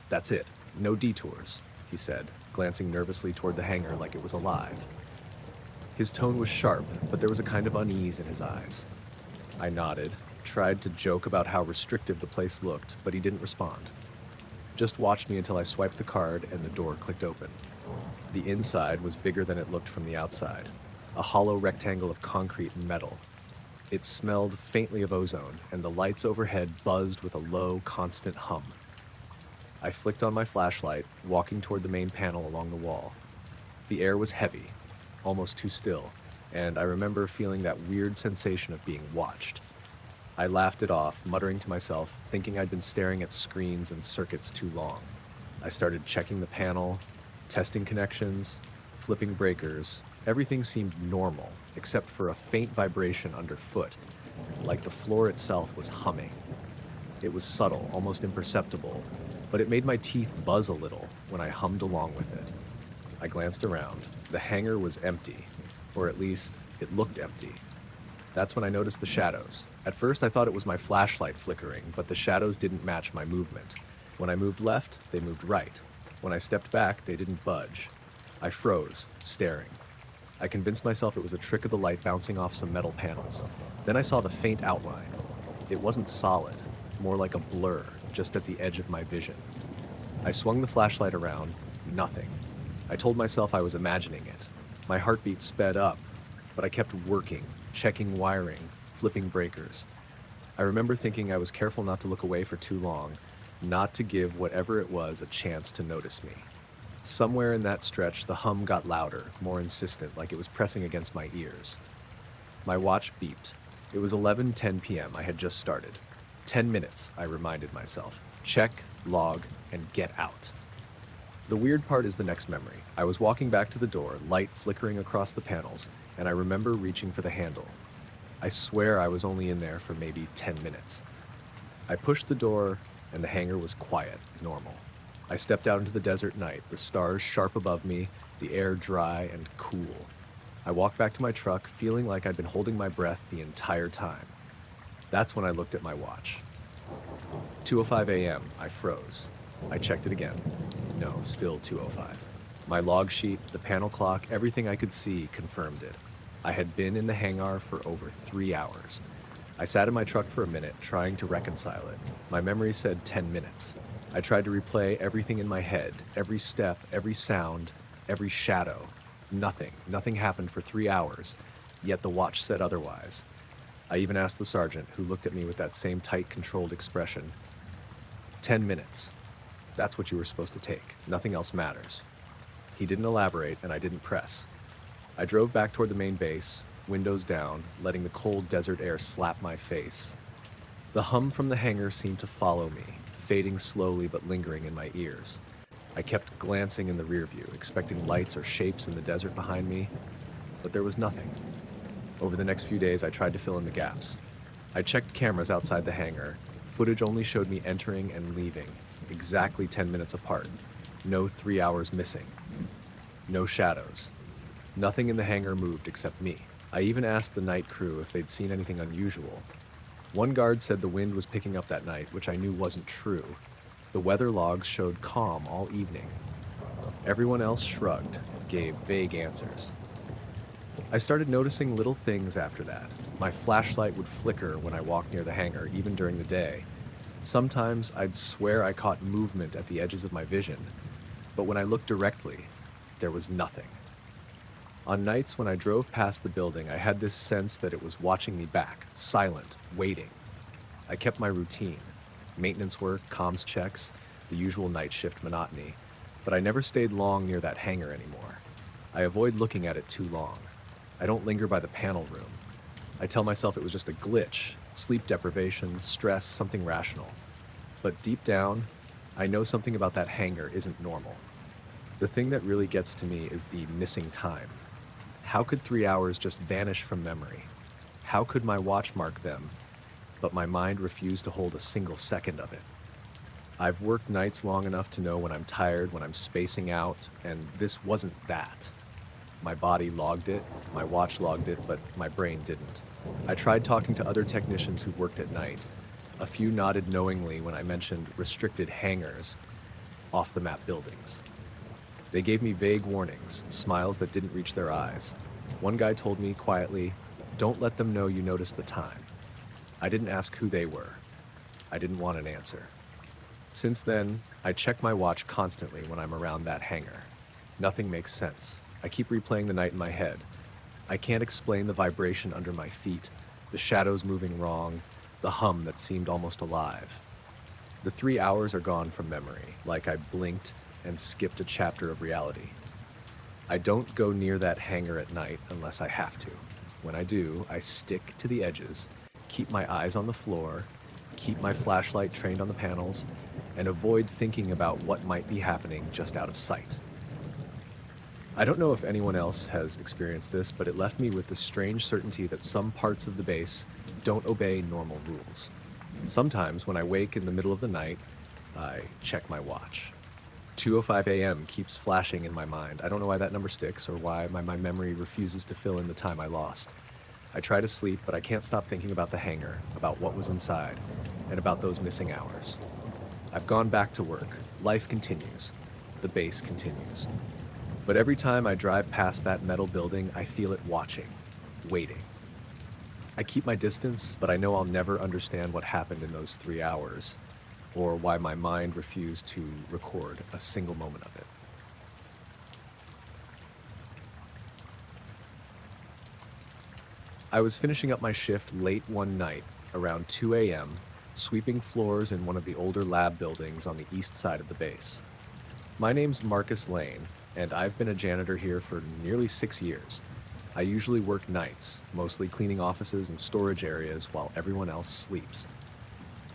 That's it. No detours, he said, glancing nervously toward the hangar like it was alive. His tone was sharp, but there was a kind of unease in his eyes. I nodded, tried to joke about how restrictive the place looked, but he didn't respond. Just watched me until I swiped the card and the door clicked open. The inside was bigger than it looked from the outside, a hollow rectangle of concrete and metal. It smelled faintly of ozone, and the lights overhead buzzed with a low, constant hum. I flicked on my flashlight, walking toward the main panel along the wall. The air was heavy, almost too still, and I remember feeling that weird sensation of being watched. I laughed it off, muttering to myself, thinking I'd been staring at screens and circuits too long. I started checking the panel, testing connections, flipping breakers. Everything seemed normal, except for a faint vibration underfoot, like the floor itself was humming. It was subtle, almost imperceptible, but it made my teeth buzz a little when I hummed along with it. I glanced around. The hangar was empty, or at least, it looked empty. That's when I noticed the shadows. At first, I thought it was my flashlight flickering, but the shadows didn't match my movement. When I moved left, they moved right. When I stepped back, they didn't budge. I froze, staring. I convinced myself it was a trick of the light bouncing off some metal panels. Then I saw the faint outline. It wasn't solid, more like a blur, just at the edge of my vision. I swung the flashlight around, nothing. I told myself I was imagining it. My heartbeat sped up, but I kept working, checking wiring, flipping breakers. I remember thinking I was careful not to look away for too long, not to give whatever it was a chance to notice me. Somewhere in that stretch, the hum got louder, more insistent, like it was pressing against my ears. My watch beeped. It was 11:10 p.m. I had just started. 10 minutes, I reminded myself. Check, log, and get out. The weird part is the next memory. I was walking back to the door, light flickering across the panels, and I remember reaching for the handle. I swear I was only in there for maybe 10 minutes. I pushed the door, and the hangar was quiet, normal. I stepped out into the desert night, the stars sharp above me, the air dry and cool. I walked back to my truck, feeling like I'd been holding my breath the entire time. That's when I looked at my watch. 2:05 a.m., I froze. I checked it again. No, still 2:05. My log sheet, the panel clock, everything I could see confirmed it. I had been in the hangar for over 3 hours. I sat in my truck for a minute, trying to reconcile it. My memory said 10 minutes. I tried to replay everything in my head, every step, every sound, every shadow. Nothing happened for 3 hours, yet the watch said otherwise. I even asked the sergeant, who looked at me with that same tight, controlled expression. 10 minutes. That's what you were supposed to take. Nothing else matters. He didn't elaborate, and I didn't press. I drove back toward the main base, windows down, letting the cold desert air slap my face. The hum from the hangar seemed to follow me, fading slowly but lingering in my ears. I kept glancing in the rear view, expecting lights or shapes in the desert behind me, but there was nothing. Over the next few days, I tried to fill in the gaps. I checked cameras outside the hangar. Footage only showed me entering and leaving, exactly 10 minutes apart. No 3 hours missing. No shadows. Nothing in the hangar moved except me. I even asked the night crew if they'd seen anything unusual. One guard said the wind was picking up that night, which I knew wasn't true. The weather logs showed calm all evening. Everyone else shrugged, gave vague answers. I started noticing little things after that. My flashlight would flicker when I walked near the hangar, even during the day. Sometimes I'd swear I caught movement at the edges of my vision, but when I looked directly, there was nothing. On nights when I drove past the building, I had this sense that it was watching me back, silent, waiting. I kept my routine. Maintenance work, comms checks, the usual night shift monotony, but I never stayed long near that hangar anymore. I avoid looking at it too long. I don't linger by the panel room. I tell myself it was just a glitch, sleep deprivation, stress, something rational. But deep down, I know something about that hangar isn't normal. The thing that really gets to me is the missing time. How could 3 hours just vanish from memory? How could my watch mark them, but my mind refused to hold a single second of it? I've worked nights long enough to know when I'm tired, when I'm spacing out, and this wasn't that. My body logged it, my watch logged it, but my brain didn't. I tried talking to other technicians who worked at night. A few nodded knowingly when I mentioned restricted hangars, off-the-map buildings. They gave me vague warnings, smiles that didn't reach their eyes. One guy told me quietly, "Don't let them know you noticed the time." I didn't ask who they were. I didn't want an answer. Since then, I check my watch constantly when I'm around that hangar. Nothing makes sense. I keep replaying the night in my head. I can't explain the vibration under my feet, the shadows moving wrong, the hum that seemed almost alive. The 3 hours are gone from memory, like I blinked and skipped a chapter of reality. I don't go near that hangar at night unless I have to. When I do, I stick to the edges, keep my eyes on the floor, keep my flashlight trained on the panels, and avoid thinking about what might be happening just out of sight. I don't know if anyone else has experienced this, but it left me with the strange certainty that some parts of the base don't obey normal rules. Sometimes when I wake in the middle of the night, I check my watch. 2:05 a.m. keeps flashing in my mind. I don't know why that number sticks or why my memory refuses to fill in the time I lost. I try to sleep, but I can't stop thinking about the hangar, about what was inside, and about those missing hours. I've gone back to work. Life continues. The base continues. But every time I drive past that metal building, I feel it watching, waiting. I keep my distance, but I know I'll never understand what happened in those 3 hours, or why my mind refused to record a single moment of it. I was finishing up my shift late one night, around 2 a.m., sweeping floors in one of the older lab buildings on the east side of the base. My name's Marcus Lane, and I've been a janitor here for nearly 6 years. I usually work nights, mostly cleaning offices and storage areas while everyone else sleeps.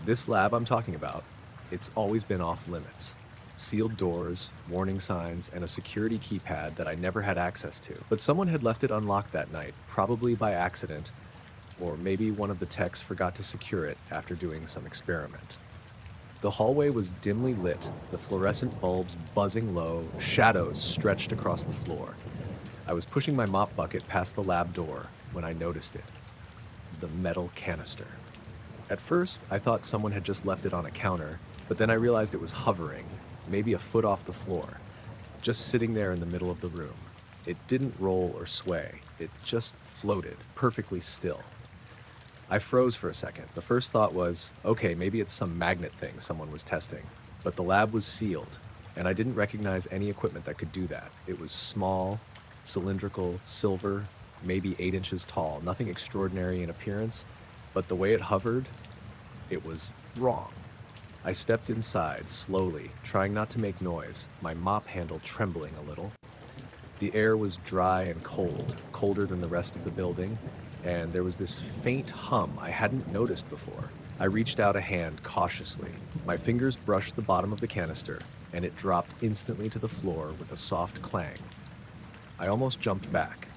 This lab I'm talking about, it's always been off limits. Sealed doors, warning signs, and a security keypad that I never had access to. But someone had left it unlocked that night, probably by accident, or maybe one of the techs forgot to secure it after doing some experiment. The hallway was dimly lit, the fluorescent bulbs buzzing low, shadows stretched across the floor. I was pushing my mop bucket past the lab door when I noticed it. The metal canister. At first, I thought someone had just left it on a counter, but then I realized it was hovering, maybe a foot off the floor, just sitting there in the middle of the room. It didn't roll or sway, it just floated, perfectly still. I froze for a second. The first thought was, okay, maybe it's some magnet thing someone was testing. But the lab was sealed, and I didn't recognize any equipment that could do that. It was small, cylindrical, silver, maybe 8 inches tall, nothing extraordinary in appearance, but the way it hovered, it was wrong. I stepped inside, slowly, trying not to make noise, my mop handle trembling a little. The air was dry and cold, colder than the rest of the building, and there was this faint hum I hadn't noticed before. I reached out a hand cautiously. My fingers brushed the bottom of the canister, and it dropped instantly to the floor with a soft clang. I almost jumped back.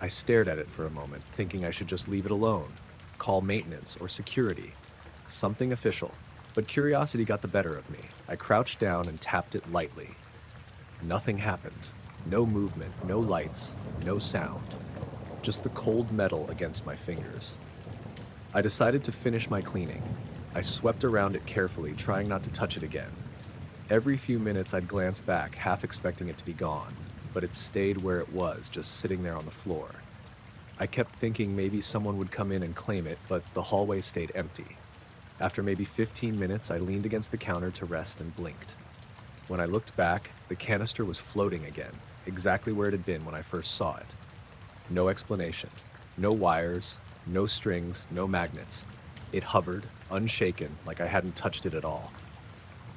I stared at it for a moment, thinking I should just leave it alone, call maintenance or security, something official. But curiosity got the better of me. I crouched down and tapped it lightly. Nothing happened. No movement, no lights, no sound. Just the cold metal against my fingers. I decided to finish my cleaning. I swept around it carefully, trying not to touch it again. Every few minutes I'd glance back, half expecting it to be gone, but it stayed where it was, just sitting there on the floor. I kept thinking maybe someone would come in and claim it, but the hallway stayed empty. After maybe 15 minutes, I leaned against the counter to rest and blinked. When I looked back, the canister was floating again, exactly where it had been when I first saw it. No explanation. No wires, no strings, no magnets. It hovered, unshaken, like I hadn't touched it at all.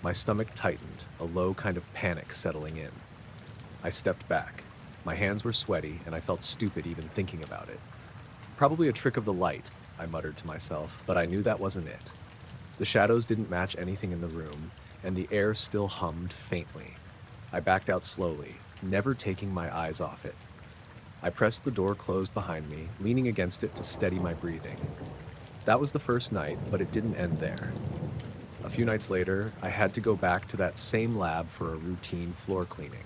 My stomach tightened, a low kind of panic settling in. I stepped back. My hands were sweaty, and I felt stupid even thinking about it. Probably a trick of the light, I muttered to myself, but I knew that wasn't it. The shadows didn't match anything in the room, and the air still hummed faintly. I backed out slowly, never taking my eyes off it. I pressed the door closed behind me, leaning against it to steady my breathing. That was the first night, but it didn't end there. A few nights later, I had to go back to that same lab for a routine floor cleaning.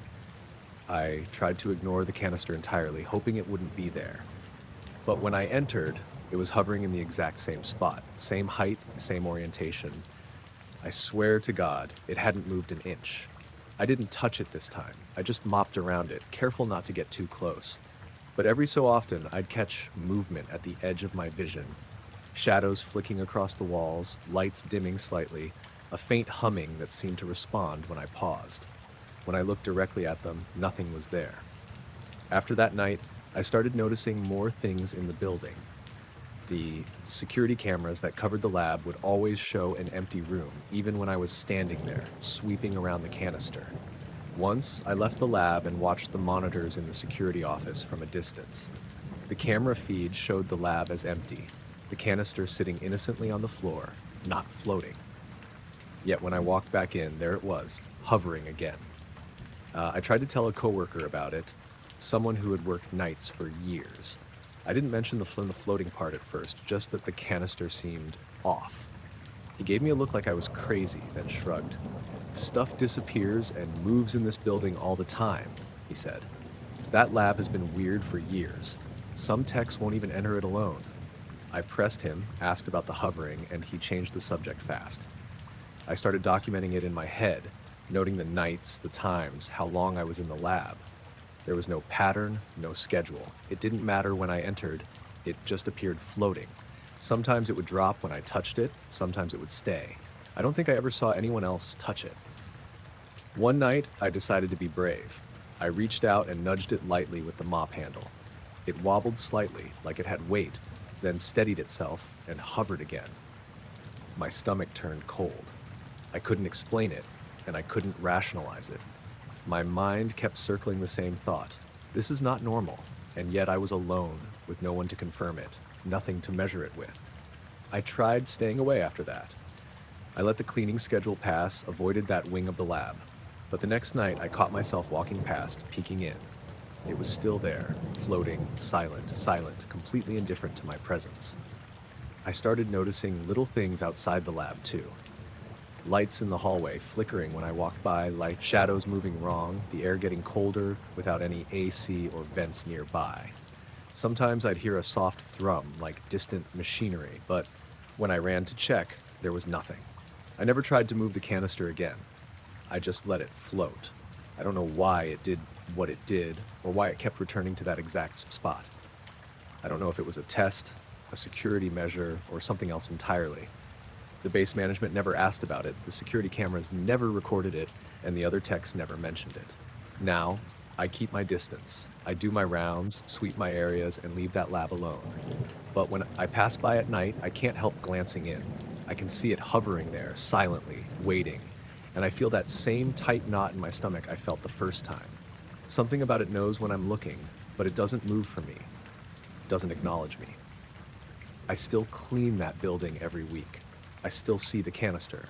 I tried to ignore the canister entirely, hoping it wouldn't be there. But when I entered, it was hovering in the exact same spot, same height, same orientation. I swear to God, it hadn't moved an inch. I didn't touch it this time. I just mopped around it, careful not to get too close. But every so often, I'd catch movement at the edge of my vision. Shadows flicking across the walls, lights dimming slightly, a faint humming that seemed to respond when I paused. When I looked directly at them, nothing was there. After that night, I started noticing more things in the building. The security cameras that covered the lab would always show an empty room, even when I was standing there, sweeping around the canister. Once, I left the lab and watched the monitors in the security office from a distance. The camera feed showed the lab as empty, the canister sitting innocently on the floor, not floating. Yet when I walked back in, there it was, hovering again. I tried to tell a coworker about it, someone who had worked nights for years. I didn't mention the floating part at first, just that the canister seemed off. He gave me a look like I was crazy, then shrugged. "Stuff disappears and moves in this building all the time," he said. "That lab has been weird for years. Some techs won't even enter it alone." I pressed him, asked about the hovering, and he changed the subject fast. I started documenting it in my head, noting the nights, the times, how long I was in the lab. There was no pattern, no schedule. It didn't matter when I entered, it just appeared floating. Sometimes it would drop when I touched it, sometimes it would stay. I don't think I ever saw anyone else touch it. One night, I decided to be brave. I reached out and nudged it lightly with the mop handle. It wobbled slightly, like it had weight, then steadied itself and hovered again. My stomach turned cold. I couldn't explain it, and I couldn't rationalize it. My mind kept circling the same thought. This is not normal, and yet I was alone, with no one to confirm it, nothing to measure it with. I tried staying away after that. I let the cleaning schedule pass, avoided that wing of the lab. But the next night, I caught myself walking past, peeking in. It was still there, floating, silent, completely indifferent to my presence. I started noticing little things outside the lab, too. Lights in the hallway flickering when I walked by, like shadows moving wrong, the air getting colder without any AC or vents nearby. Sometimes I'd hear a soft thrum, like distant machinery, but when I ran to check, there was nothing. I never tried to move the canister again. I just let it float. I don't know why it did what it did, or why it kept returning to that exact spot. I don't know if it was a test, a security measure, or something else entirely. The base management never asked about it, the security cameras never recorded it, and the other techs never mentioned it. Now, I keep my distance. I do my rounds, sweep my areas, and leave that lab alone. But when I pass by at night, I can't help glancing in. I can see it hovering there, silently, waiting, and I feel that same tight knot in my stomach I felt the first time. Something about it knows when I'm looking, but it doesn't move for me, it doesn't acknowledge me. I still clean that building every week. I still see the canister.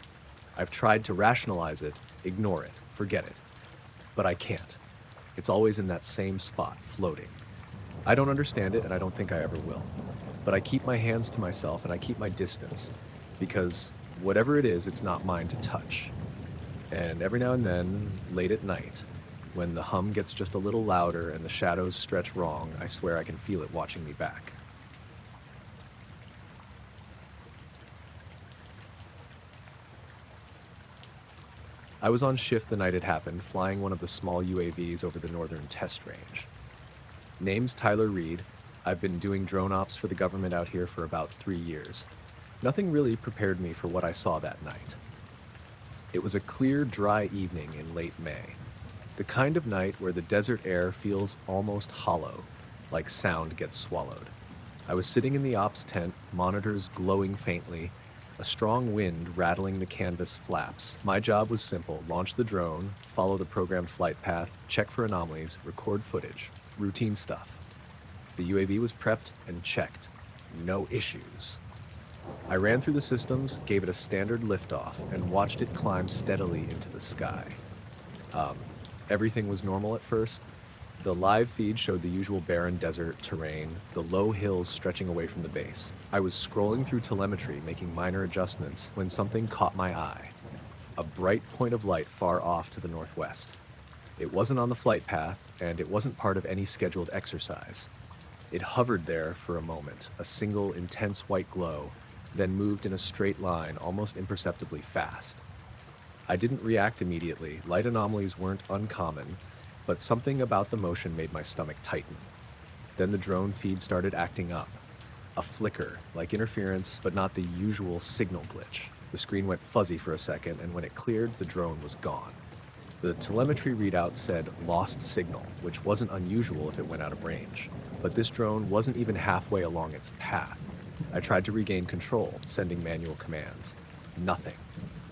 I've tried to rationalize it, ignore it, forget it. But I can't. It's always in that same spot, floating. I don't understand it, and I don't think I ever will. But I keep my hands to myself, and I keep my distance, because whatever it is, it's not mine to touch. And every now and then, late at night, when the hum gets just a little louder and the shadows stretch wrong, I swear I can feel it watching me back. I was on shift the night it happened, flying one of the small UAVs over the northern test range. Name's Tyler Reed. I've been doing drone ops for the government out here for about 3 years. Nothing really prepared me for what I saw that night. It was a clear, dry evening in late May. The kind of night where the desert air feels almost hollow, like sound gets swallowed. I was sitting in the ops tent, monitors glowing faintly, a strong wind rattling the canvas flaps. My job was simple: launch the drone, follow the programmed flight path, check for anomalies, record footage. Routine stuff. The UAV was prepped and checked. No issues. I ran through the systems, gave it a standard liftoff, and watched it climb steadily into the sky. Everything was normal at first. The live feed showed the usual barren desert terrain, the low hills stretching away from the base. I was scrolling through telemetry, making minor adjustments, when something caught my eye. A bright point of light far off to the northwest. It wasn't on the flight path, and it wasn't part of any scheduled exercise. It hovered there for a moment, a single intense white glow, then moved in a straight line, almost imperceptibly fast. I didn't react immediately. Light anomalies weren't uncommon, but something about the motion made my stomach tighten. Then the drone feed started acting up. A flicker, like interference, but not the usual signal glitch. The screen went fuzzy for a second, and when it cleared, the drone was gone. The telemetry readout said lost signal, which wasn't unusual if it went out of range. But this drone wasn't even halfway along its path. I tried to regain control, sending manual commands. Nothing.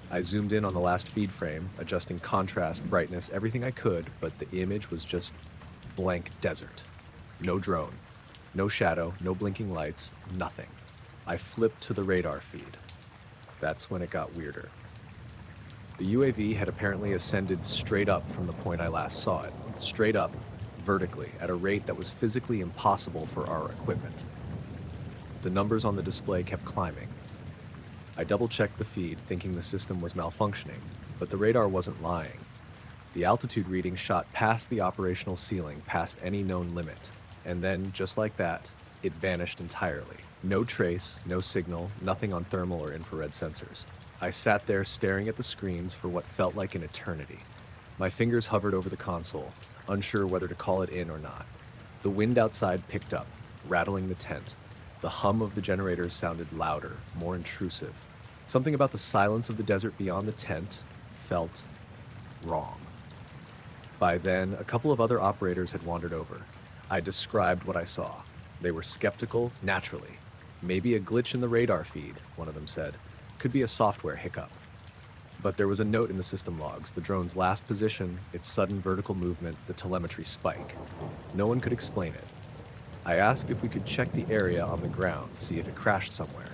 I zoomed in on the last feed frame, adjusting contrast, brightness, everything I could, but the image was just blank desert. No drone, no shadow, no blinking lights, nothing. I flipped to the radar feed. That's when it got weirder. The UAV had apparently ascended straight up from the point I last saw it. Straight up, vertically, at a rate that was physically impossible for our equipment. The numbers on the display kept climbing. I double-checked the feed, thinking the system was malfunctioning, but the radar wasn't lying. The altitude reading shot past the operational ceiling, past any known limit, and then, just like that, it vanished entirely. No trace, no signal, nothing on thermal or infrared sensors. I sat there staring at the screens for what felt like an eternity. My fingers hovered over the console, unsure whether to call it in or not. The wind outside picked up, rattling the tent. The hum of the generators sounded louder, more intrusive. Something about the silence of the desert beyond the tent felt wrong. By then, a couple of other operators had wandered over. I described what I saw. They were skeptical, naturally. Maybe a glitch in the radar feed, one of them said. Could be a software hiccup. But there was a note in the system logs: the drone's last position, its sudden vertical movement, the telemetry spike. No one could explain it. I asked if we could check the area on the ground, see if it crashed somewhere.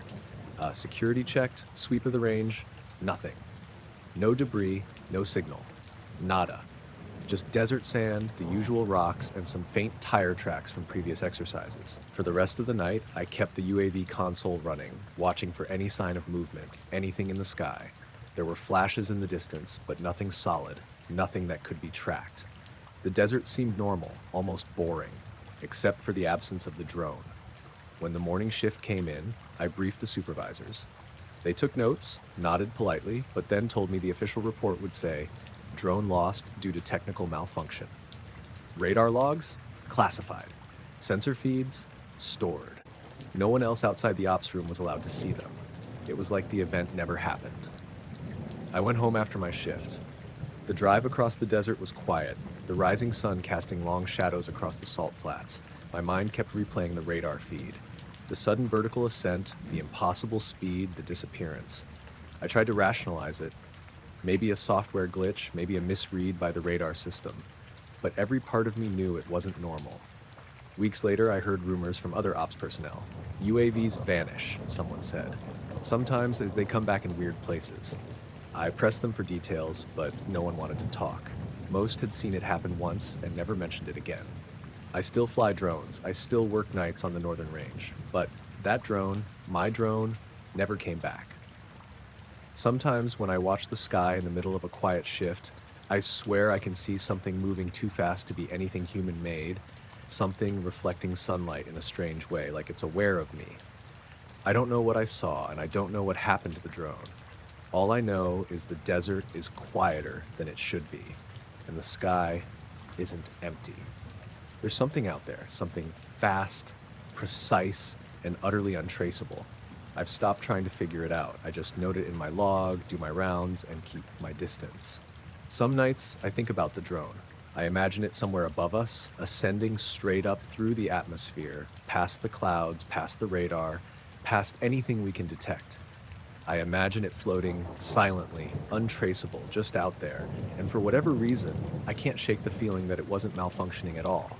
Security checked, sweep of the range, nothing. No debris, no signal. Nada. Just desert sand, the usual rocks, and some faint tire tracks from previous exercises. For the rest of the night, I kept the UAV console running, watching for any sign of movement, anything in the sky. There were flashes in the distance, but nothing solid, nothing that could be tracked. The desert seemed normal, almost boring, except for the absence of the drone. When the morning shift came in, I briefed the supervisors. They took notes, nodded politely, but then told me the official report would say, drone lost due to technical malfunction. Radar logs? Classified. Sensor feeds? Stored. No one else outside the ops room was allowed to see them. It was like the event never happened. I went home after my shift. The drive across the desert was quiet, the rising sun casting long shadows across the salt flats. My mind kept replaying the radar feed. The sudden vertical ascent, the impossible speed, the disappearance. I tried to rationalize it. Maybe a software glitch, maybe a misread by the radar system. But every part of me knew it wasn't normal. Weeks later, I heard rumors from other ops personnel. UAVs vanish, someone said. Sometimes they come back in weird places. I pressed them for details, but no one wanted to talk. Most had seen it happen once and never mentioned it again. I still fly drones. I still work nights on the northern range. But that drone, my drone, never came back. Sometimes when I watch the sky in the middle of a quiet shift, I swear I can see something moving too fast to be anything human-made, something reflecting sunlight in a strange way, like it's aware of me. I don't know what I saw, and I don't know what happened to the drone. All I know is the desert is quieter than it should be, and the sky isn't empty. There's something out there, something fast, precise, and utterly untraceable. I've stopped trying to figure it out. I just note it in my log, do my rounds, and keep my distance. Some nights, I think about the drone. I imagine it somewhere above us, ascending straight up through the atmosphere, past the clouds, past the radar, past anything we can detect. I imagine it floating silently, untraceable, just out there, and for whatever reason, I can't shake the feeling that it wasn't malfunctioning at all.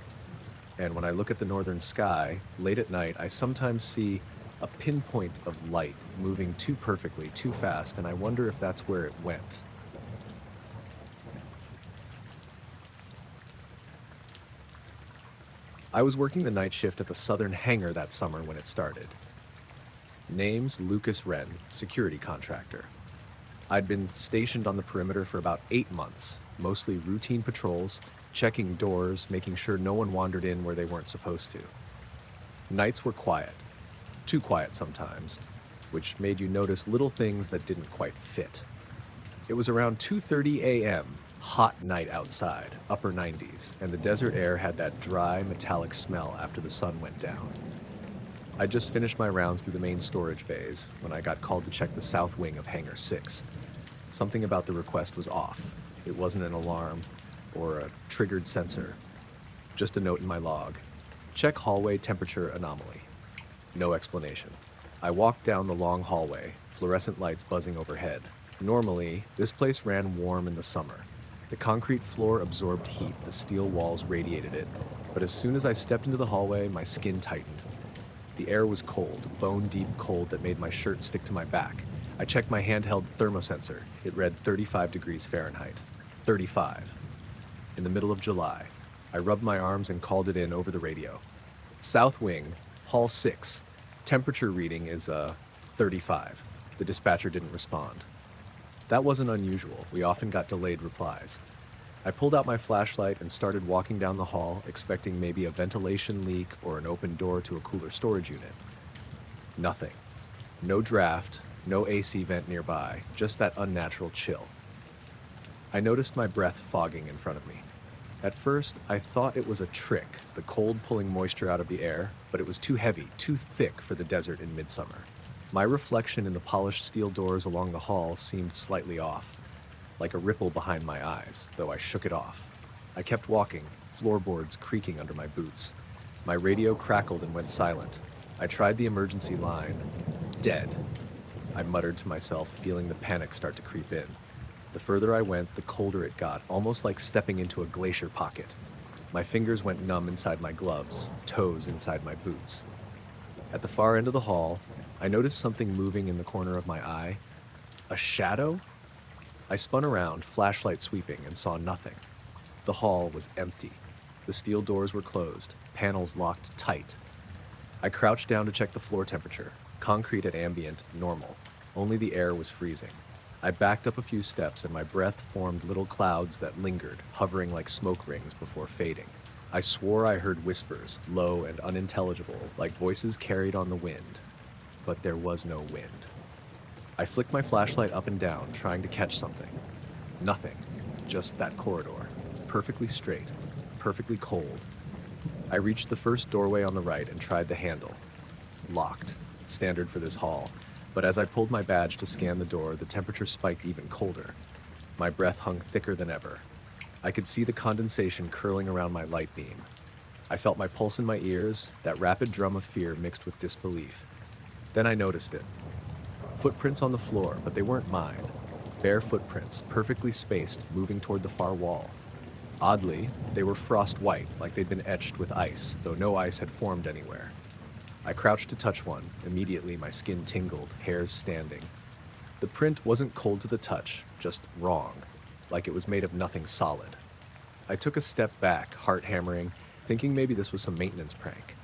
And when I look at the northern sky, late at night, I sometimes see a pinpoint of light moving too perfectly, too fast, and I wonder if that's where it went. I was working the night shift at the southern hangar that summer when it started. Name's Lucas Wren, security contractor. I'd been stationed on the perimeter for about 8 months, mostly routine patrols, checking doors, making sure no one wandered in where they weren't supposed to. Nights were quiet, too quiet sometimes, which made you notice little things that didn't quite fit. It was around 2:30 a.m., hot night outside, upper 90s, and the desert air had that dry, metallic smell after the sun went down. I just finished my rounds through the main storage bays when I got called to check the south wing of Hangar 6. Something about the request was off. It wasn't an alarm or a triggered sensor. Just a note in my log. Check hallway temperature anomaly. No explanation. I walked down the long hallway, fluorescent lights buzzing overhead. Normally, this place ran warm in the summer. The concrete floor absorbed heat, the steel walls radiated it. But as soon as I stepped into the hallway, my skin tightened. The air was cold, bone-deep cold that made my shirt stick to my back. I checked my handheld thermosensor. It read 35 degrees Fahrenheit. 35. In the middle of July, I rubbed my arms and called it in over the radio. South Wing, Hall 6. Temperature reading is 35. The dispatcher didn't respond. That wasn't unusual. We often got delayed replies. I pulled out my flashlight and started walking down the hall, expecting maybe a ventilation leak or an open door to a cooler storage unit. Nothing. No draft, no AC vent nearby, just that unnatural chill. I noticed my breath fogging in front of me. At first, I thought it was a trick, the cold pulling moisture out of the air, but it was too heavy, too thick for the desert in midsummer. My reflection in the polished steel doors along the hall seemed slightly off, like a ripple behind my eyes, though I shook it off. I kept walking, floorboards creaking under my boots. My radio crackled and went silent. I tried the emergency line. Dead. I muttered to myself, feeling the panic start to creep in. The further I went, the colder it got, almost like stepping into a glacier pocket. My fingers went numb inside my gloves, toes inside my boots. At the far end of the hall, I noticed something moving in the corner of my eye. A shadow? I spun around, flashlight sweeping, and saw nothing. The hall was empty. The steel doors were closed, panels locked tight. I crouched down to check the floor temperature. Concrete at ambient, normal. Only the air was freezing. I backed up a few steps and my breath formed little clouds that lingered, hovering like smoke rings before fading. I swore I heard whispers, low and unintelligible, like voices carried on the wind. But there was no wind. I flicked my flashlight up and down, trying to catch something. Nothing. Just that corridor. Perfectly straight. Perfectly cold. I reached the first doorway on the right and tried the handle. Locked. Standard for this hall. But as I pulled my badge to scan the door, the temperature spiked even colder. My breath hung thicker than ever. I could see the condensation curling around my light beam. I felt my pulse in my ears, that rapid drum of fear mixed with disbelief. Then I noticed it. Footprints on the floor, but they weren't mine. Bare footprints, perfectly spaced, moving toward the far wall. Oddly, they were frost white, like they'd been etched with ice, though no ice had formed anywhere. I crouched to touch one. Immediately, my skin tingled, hairs standing. The print wasn't cold to the touch, just wrong, like it was made of nothing solid. I took a step back, heart hammering, thinking maybe this was some maintenance prank.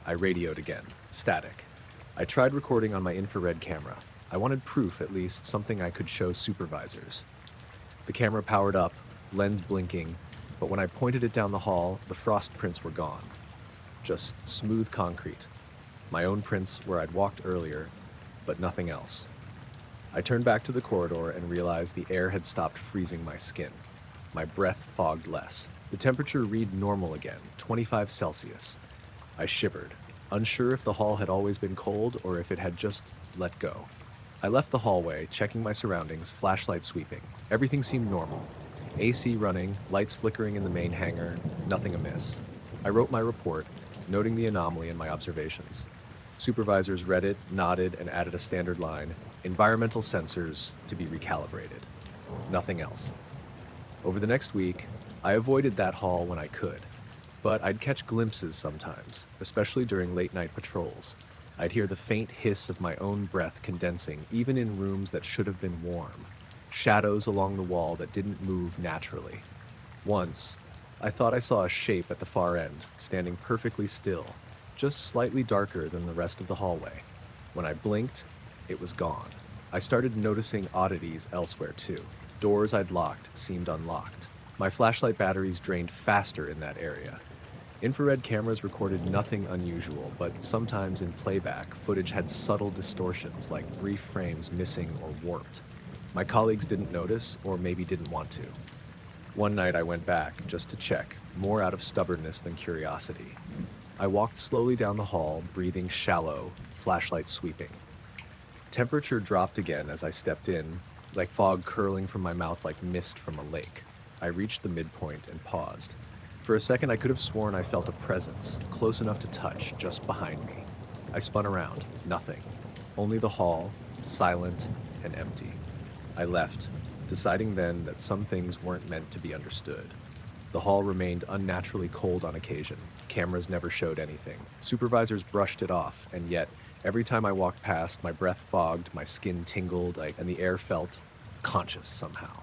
I radioed again, static. I tried recording on my infrared camera. I wanted proof, at least, something I could show supervisors. The camera powered up, lens blinking, but when I pointed it down the hall, the frost prints were gone. Just smooth concrete. My own prints where I'd walked earlier, but nothing else. I turned back to the corridor and realized the air had stopped freezing my skin. My breath fogged less. The temperature read normal again, 25 Celsius. I shivered, unsure if the hall had always been cold or if it had just let go. I left the hallway, checking my surroundings, flashlight sweeping. Everything seemed normal. AC running, lights flickering in the main hangar, nothing amiss. I wrote my report, noting the anomaly in my observations. Supervisors read it, nodded, and added a standard line: environmental sensors to be recalibrated. Nothing else. Over the next week, I avoided that hall when I could, but I'd catch glimpses sometimes, especially during late-night patrols. I'd hear the faint hiss of my own breath condensing, even in rooms that should have been warm. Shadows along the wall that didn't move naturally. Once, I thought I saw a shape at the far end, standing perfectly still, just slightly darker than the rest of the hallway. When I blinked, it was gone. I started noticing oddities elsewhere too. Doors I'd locked seemed unlocked. My flashlight batteries drained faster in that area. Infrared cameras recorded nothing unusual, but sometimes in playback, footage had subtle distortions, like brief frames missing or warped. My colleagues didn't notice, or maybe didn't want to. One night I went back, just to check, more out of stubbornness than curiosity. I walked slowly down the hall, breathing shallow, flashlight sweeping. Temperature dropped again as I stepped in, like fog curling from my mouth like mist from a lake. I reached the midpoint and paused. For a second I could have sworn I felt a presence, close enough to touch, just behind me. I spun around, nothing. Only the hall, silent and empty. I left, deciding then that some things weren't meant to be understood. The hall remained unnaturally cold on occasion. Cameras never showed anything. Supervisors brushed it off, and yet, every time I walked past, my breath fogged, my skin tingled, and the air felt conscious somehow.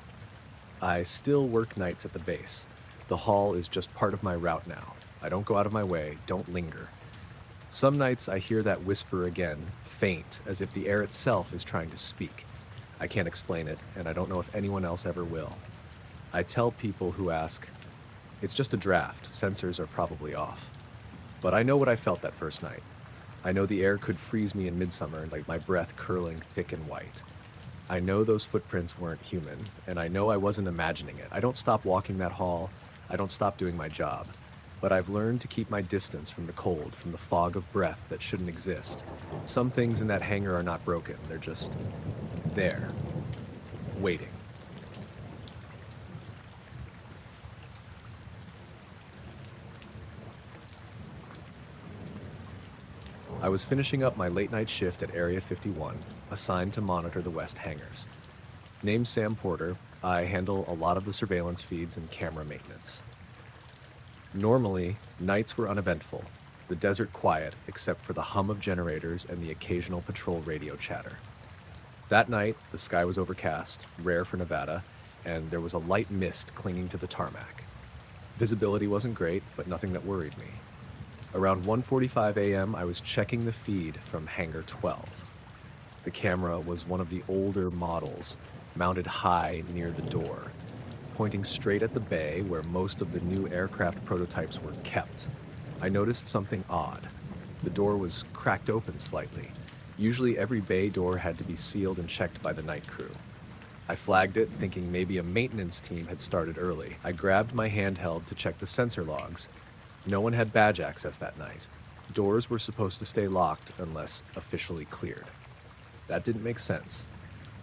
I still work nights at the base. The hall is just part of my route now. I don't go out of my way, don't linger. Some nights I hear that whisper again, faint, as if the air itself is trying to speak. I can't explain it, and I don't know if anyone else ever will. I tell people who ask, it's just a draft, sensors are probably off. But I know what I felt that first night. I know the air could freeze me in midsummer, like my breath curling thick and white. I know those footprints weren't human, and I know I wasn't imagining it. I don't stop walking that hall, I don't stop doing my job. But I've learned to keep my distance from the cold, from the fog of breath that shouldn't exist. Some things in that hangar are not broken, they're just there, waiting. I was finishing up my late-night shift at Area 51, assigned to monitor the West hangars. Named Sam Porter, I handle a lot of the surveillance feeds and camera maintenance. Normally, nights were uneventful, the desert quiet except for the hum of generators and the occasional patrol radio chatter. That night, the sky was overcast, rare for Nevada, and there was a light mist clinging to the tarmac. Visibility wasn't great, but nothing that worried me. Around 1:45 a.m., I was checking the feed from Hangar 12. The camera was one of the older models, mounted high near the door, pointing straight at the bay where most of the new aircraft prototypes were kept. I noticed something odd. The door was cracked open slightly. Usually every bay door had to be sealed and checked by the night crew. I flagged it, thinking maybe a maintenance team had started early. I grabbed my handheld to check the sensor logs. No one had badge access that night. Doors were supposed to stay locked unless officially cleared. That didn't make sense.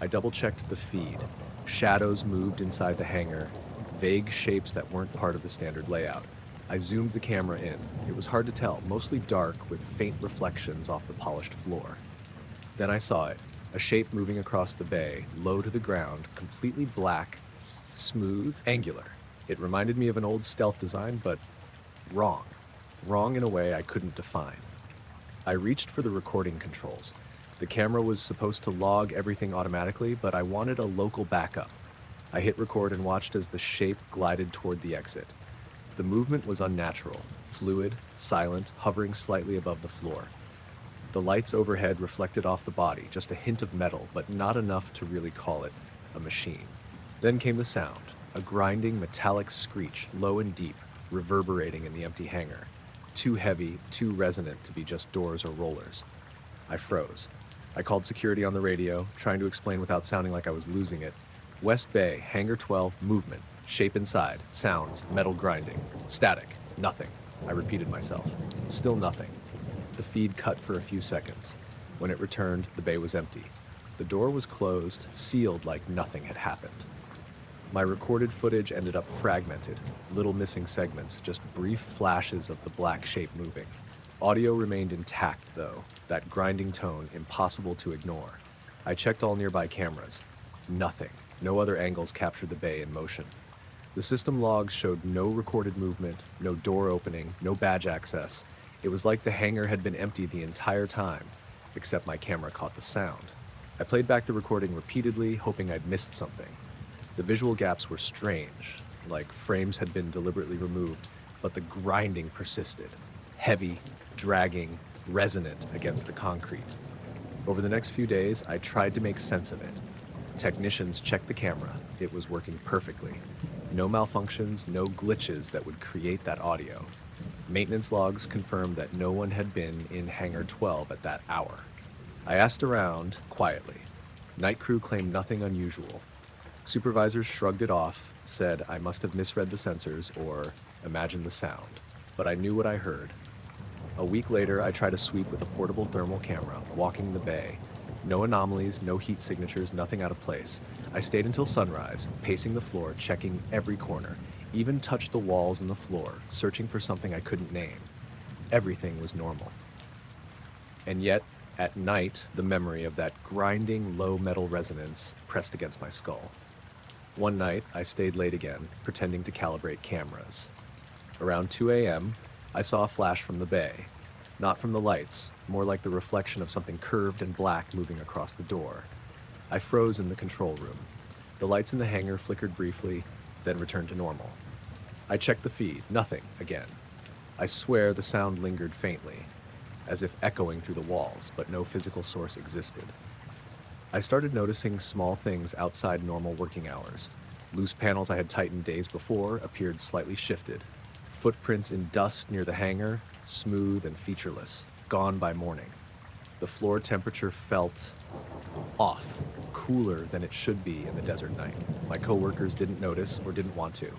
I double-checked the feed. Shadows moved inside the hangar, vague shapes that weren't part of the standard layout. I zoomed the camera in. It was hard to tell, mostly dark with faint reflections off the polished floor. Then I saw it, a shape moving across the bay, low to the ground, completely black, smooth, angular. It reminded me of an old stealth design, but wrong. Wrong in a way I couldn't define. I reached for the recording controls. The camera was supposed to log everything automatically, but I wanted a local backup. I hit record and watched as the shape glided toward the exit. The movement was unnatural, fluid, silent, hovering slightly above the floor. The lights overhead reflected off the body, just a hint of metal, but not enough to really call it a machine. Then came the sound, a grinding metallic screech, low and deep, reverberating in the empty hangar. Too heavy, too resonant to be just doors or rollers. I froze. I called security on the radio, trying to explain without sounding like I was losing it. West Bay, Hangar 12, movement, shape inside, sounds, metal grinding, static, nothing. I repeated myself. Still nothing. The feed cut for a few seconds. When it returned, the bay was empty. The door was closed, sealed like nothing had happened. My recorded footage ended up fragmented, little missing segments, just brief flashes of the black shape moving. Audio remained intact, though, that grinding tone impossible to ignore. I checked all nearby cameras. Nothing. No other angles captured the bay in motion. The system logs showed no recorded movement, no door opening, no badge access. It was like the hangar had been empty the entire time, except my camera caught the sound. I played back the recording repeatedly, hoping I'd missed something. The visual gaps were strange, like frames had been deliberately removed, but the grinding persisted. Heavy, dragging, resonant against the concrete. Over the next few days, I tried to make sense of it. Technicians checked the camera. It was working perfectly. No malfunctions, no glitches that would create that audio. Maintenance logs confirmed that no one had been in Hangar 12 at that hour. I asked around quietly. Night crew claimed nothing unusual. Supervisors shrugged it off, said I must have misread the sensors or imagined the sound. But I knew what I heard. A week later, I tried a sweep with a portable thermal camera, walking the bay. No anomalies, no heat signatures, nothing out of place. I stayed until sunrise, pacing the floor, checking every corner, even touched the walls and the floor, searching for something I couldn't name. Everything was normal. And yet, at night, the memory of that grinding, low metal resonance pressed against my skull. One night, I stayed late again, pretending to calibrate cameras. Around 2 a.m., I saw a flash from the bay. Not from the lights, more like the reflection of something curved and black moving across the door. I froze in the control room. The lights in the hangar flickered briefly, then returned to normal. I checked the feed, nothing again. I swear the sound lingered faintly, as if echoing through the walls, but no physical source existed. I started noticing small things outside normal working hours. Loose panels I had tightened days before appeared slightly shifted. Footprints in dust near the hangar, smooth and featureless, gone by morning. The floor temperature felt off, cooler than it should be in the desert night. My coworkers didn't notice or didn't want to.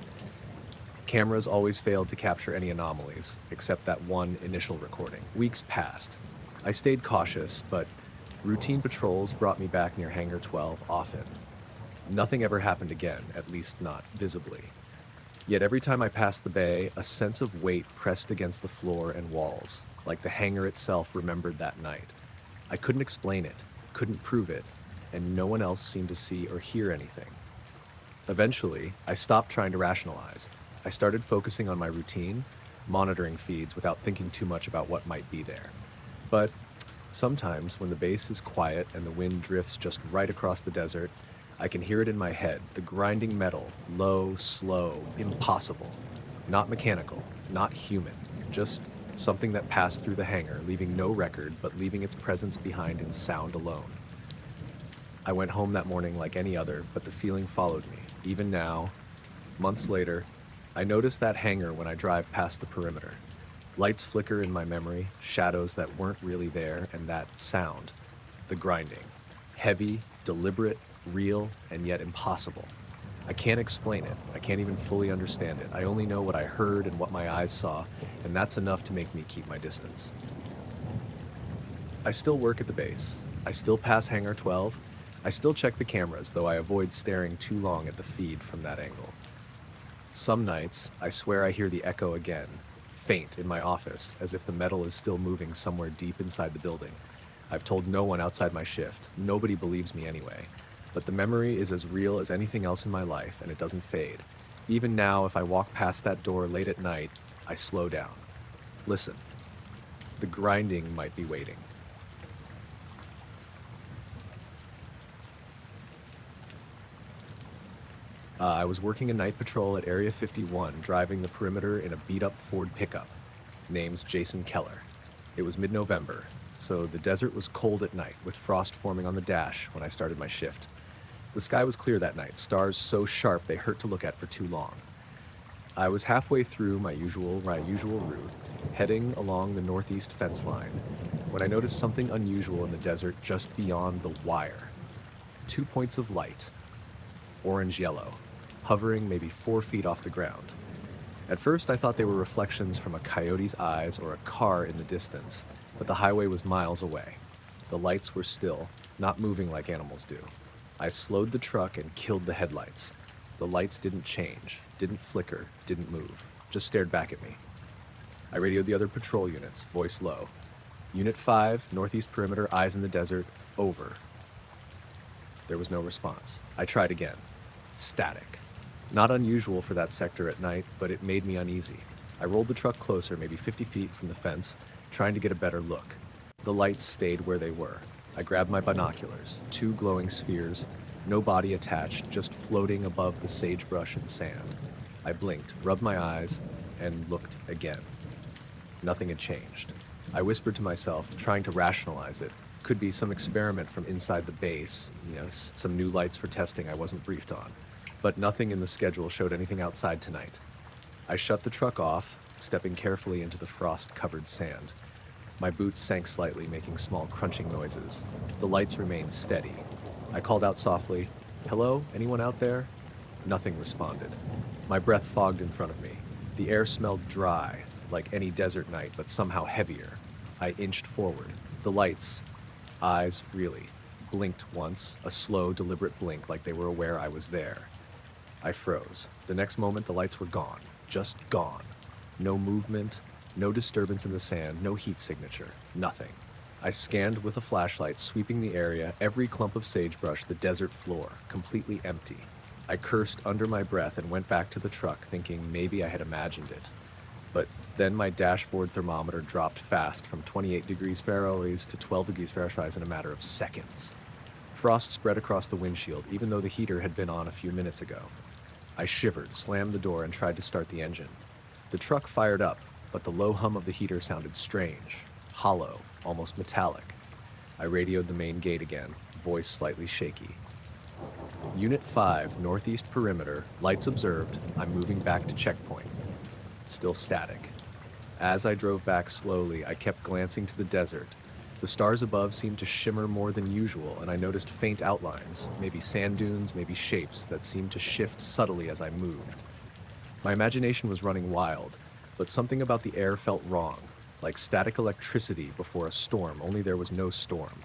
Cameras always failed to capture any anomalies, except that one initial recording. Weeks passed. I stayed cautious, but routine patrols brought me back near Hangar 12 often. Nothing ever happened again, at least not visibly. Yet every time I passed the bay, a sense of weight pressed against the floor and walls, like the hangar itself remembered that night. I couldn't explain it, couldn't prove it, and no one else seemed to see or hear anything. Eventually, I stopped trying to rationalize. I started focusing on my routine, monitoring feeds without thinking too much about what might be there. But sometimes, when the base is quiet and the wind drifts just right across the desert, I can hear it in my head, the grinding metal, low, slow, impossible. Not mechanical, not human, just something that passed through the hangar, leaving no record, but leaving its presence behind in sound alone. I went home that morning like any other, but the feeling followed me. Even now, months later, I notice that hangar when I drive past the perimeter. Lights flicker in my memory, shadows that weren't really there, and that sound, the grinding. Heavy, deliberate, real, and yet impossible. I can't explain it. I can't even fully understand it. I only know what I heard and what my eyes saw, and that's enough to make me keep my distance. I still work at the base. I still pass Hangar 12. I still check the cameras, though I avoid staring too long at the feed from that angle. Some nights, I swear I hear the echo again, faint in my office, as if the metal is still moving somewhere deep inside the building. I've told no one outside my shift. Nobody believes me anyway. But the memory is as real as anything else in my life, and it doesn't fade. Even now, if I walk past that door late at night, I slow down. Listen, the grinding might be waiting. I was working a night patrol at Area 51, driving the perimeter in a beat-up Ford pickup. Name's Jason Keller. It was mid-November, so the desert was cold at night, with frost forming on the dash when I started my shift. The sky was clear that night, stars so sharp they hurt to look at for too long. I was halfway through my usual route, heading along the northeast fence line, when I noticed something unusual in the desert just beyond the wire. 2 points of light, orange-yellow, hovering maybe 4 feet off the ground. At first, I thought they were reflections from a coyote's eyes or a car in the distance, but the highway was miles away. The lights were still, not moving like animals do. I slowed the truck and killed the headlights. The lights didn't change, didn't flicker, didn't move, just stared back at me. I radioed the other patrol units, voice low. Unit 5, northeast perimeter, eyes in the desert, over. There was no response. I tried again. Static. Not unusual for that sector at night, but it made me uneasy. I rolled the truck closer, maybe 50 feet from the fence, trying to get a better look. The lights stayed where they were. I grabbed my binoculars, 2 glowing spheres, no body attached, just floating above the sagebrush and sand. I blinked, rubbed my eyes, and looked again. Nothing had changed. I whispered to myself, trying to rationalize it. Could be some experiment from inside the base, some new lights for testing I wasn't briefed on. But nothing in the schedule showed anything outside tonight. I shut the truck off, stepping carefully into the frost-covered sand. My boots sank slightly, making small crunching noises. The lights remained steady. I called out softly, "Hello, anyone out there?" Nothing responded. My breath fogged in front of me. The air smelled dry, like any desert night, but somehow heavier. I inched forward. The lights, eyes really, blinked once, a slow, deliberate blink like they were aware I was there. I froze. The next moment, the lights were gone. Just gone. No movement, no disturbance in the sand, no heat signature, nothing. I scanned with a flashlight, sweeping the area, every clump of sagebrush, the desert floor, completely empty. I cursed under my breath and went back to the truck, thinking maybe I had imagined it. But then my dashboard thermometer dropped fast from 28 degrees Fahrenheit to 12 degrees Fahrenheit in a matter of seconds. Frost spread across the windshield, even though the heater had been on a few minutes ago. I shivered, slammed the door, and tried to start the engine. The truck fired up, but the low hum of the heater sounded strange, hollow, almost metallic. I radioed the main gate again, voice slightly shaky. Unit 5, northeast perimeter, lights observed, I'm moving back to checkpoint. Still static. As I drove back slowly, I kept glancing to the desert. The stars above seemed to shimmer more than usual, and I noticed faint outlines, maybe sand dunes, maybe shapes that seemed to shift subtly as I moved. My imagination was running wild, but something about the air felt wrong, like static electricity before a storm, only there was no storm.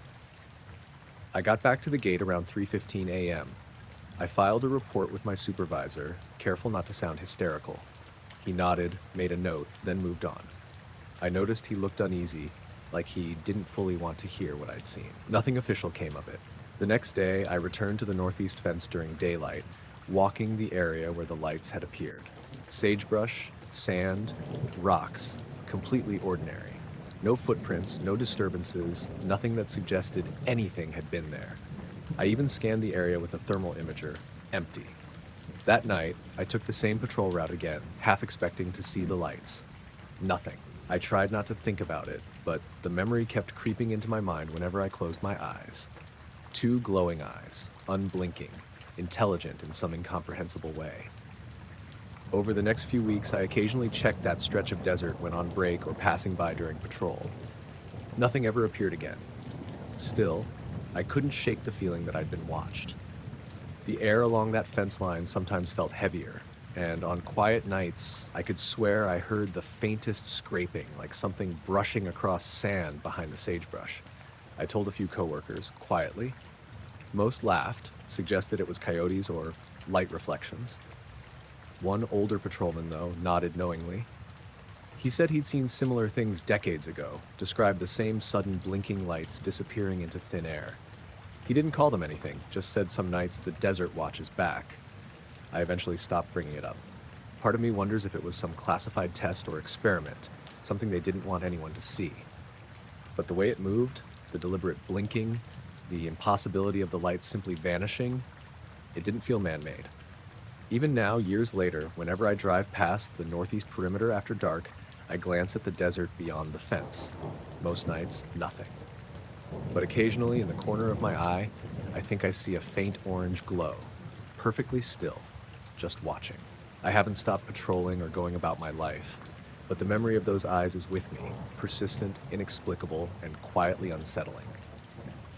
I got back to the gate around 3:15 a.m. I filed a report with my supervisor, careful not to sound hysterical. He nodded, made a note, then moved on. I noticed he looked uneasy, like he didn't fully want to hear what I'd seen. Nothing official came of it. The next day, I returned to the northeast fence during daylight, walking the area where the lights had appeared. Sagebrush, sand, rocks, completely ordinary. No footprints, no disturbances, nothing that suggested anything had been there. I even scanned the area with a thermal imager, empty. That night, I took the same patrol route again, half expecting to see the lights. Nothing. I tried not to think about it, but the memory kept creeping into my mind whenever I closed my eyes. 2 glowing eyes, unblinking, intelligent in some incomprehensible way. Over the next few weeks, I occasionally checked that stretch of desert when on break or passing by during patrol. Nothing ever appeared again. Still, I couldn't shake the feeling that I'd been watched. The air along that fence line sometimes felt heavier, and on quiet nights, I could swear I heard the faintest scraping, like something brushing across sand behind the sagebrush. I told a few coworkers, quietly. Most laughed, suggested it was coyotes or light reflections. One older patrolman, though, nodded knowingly. He said he'd seen similar things decades ago, described the same sudden blinking lights disappearing into thin air. He didn't call them anything, just said some nights the desert watches back. I eventually stopped bringing it up. Part of me wonders if it was some classified test or experiment, something they didn't want anyone to see. But the way it moved, the deliberate blinking, the impossibility of the lights simply vanishing, it didn't feel man-made. Even now, years later, whenever I drive past the northeast perimeter after dark, I glance at the desert beyond the fence. Most nights, nothing. But occasionally, in the corner of my eye, I think I see a faint orange glow, perfectly still, just watching. I haven't stopped patrolling or going about my life, but the memory of those eyes is with me, persistent, inexplicable, and quietly unsettling.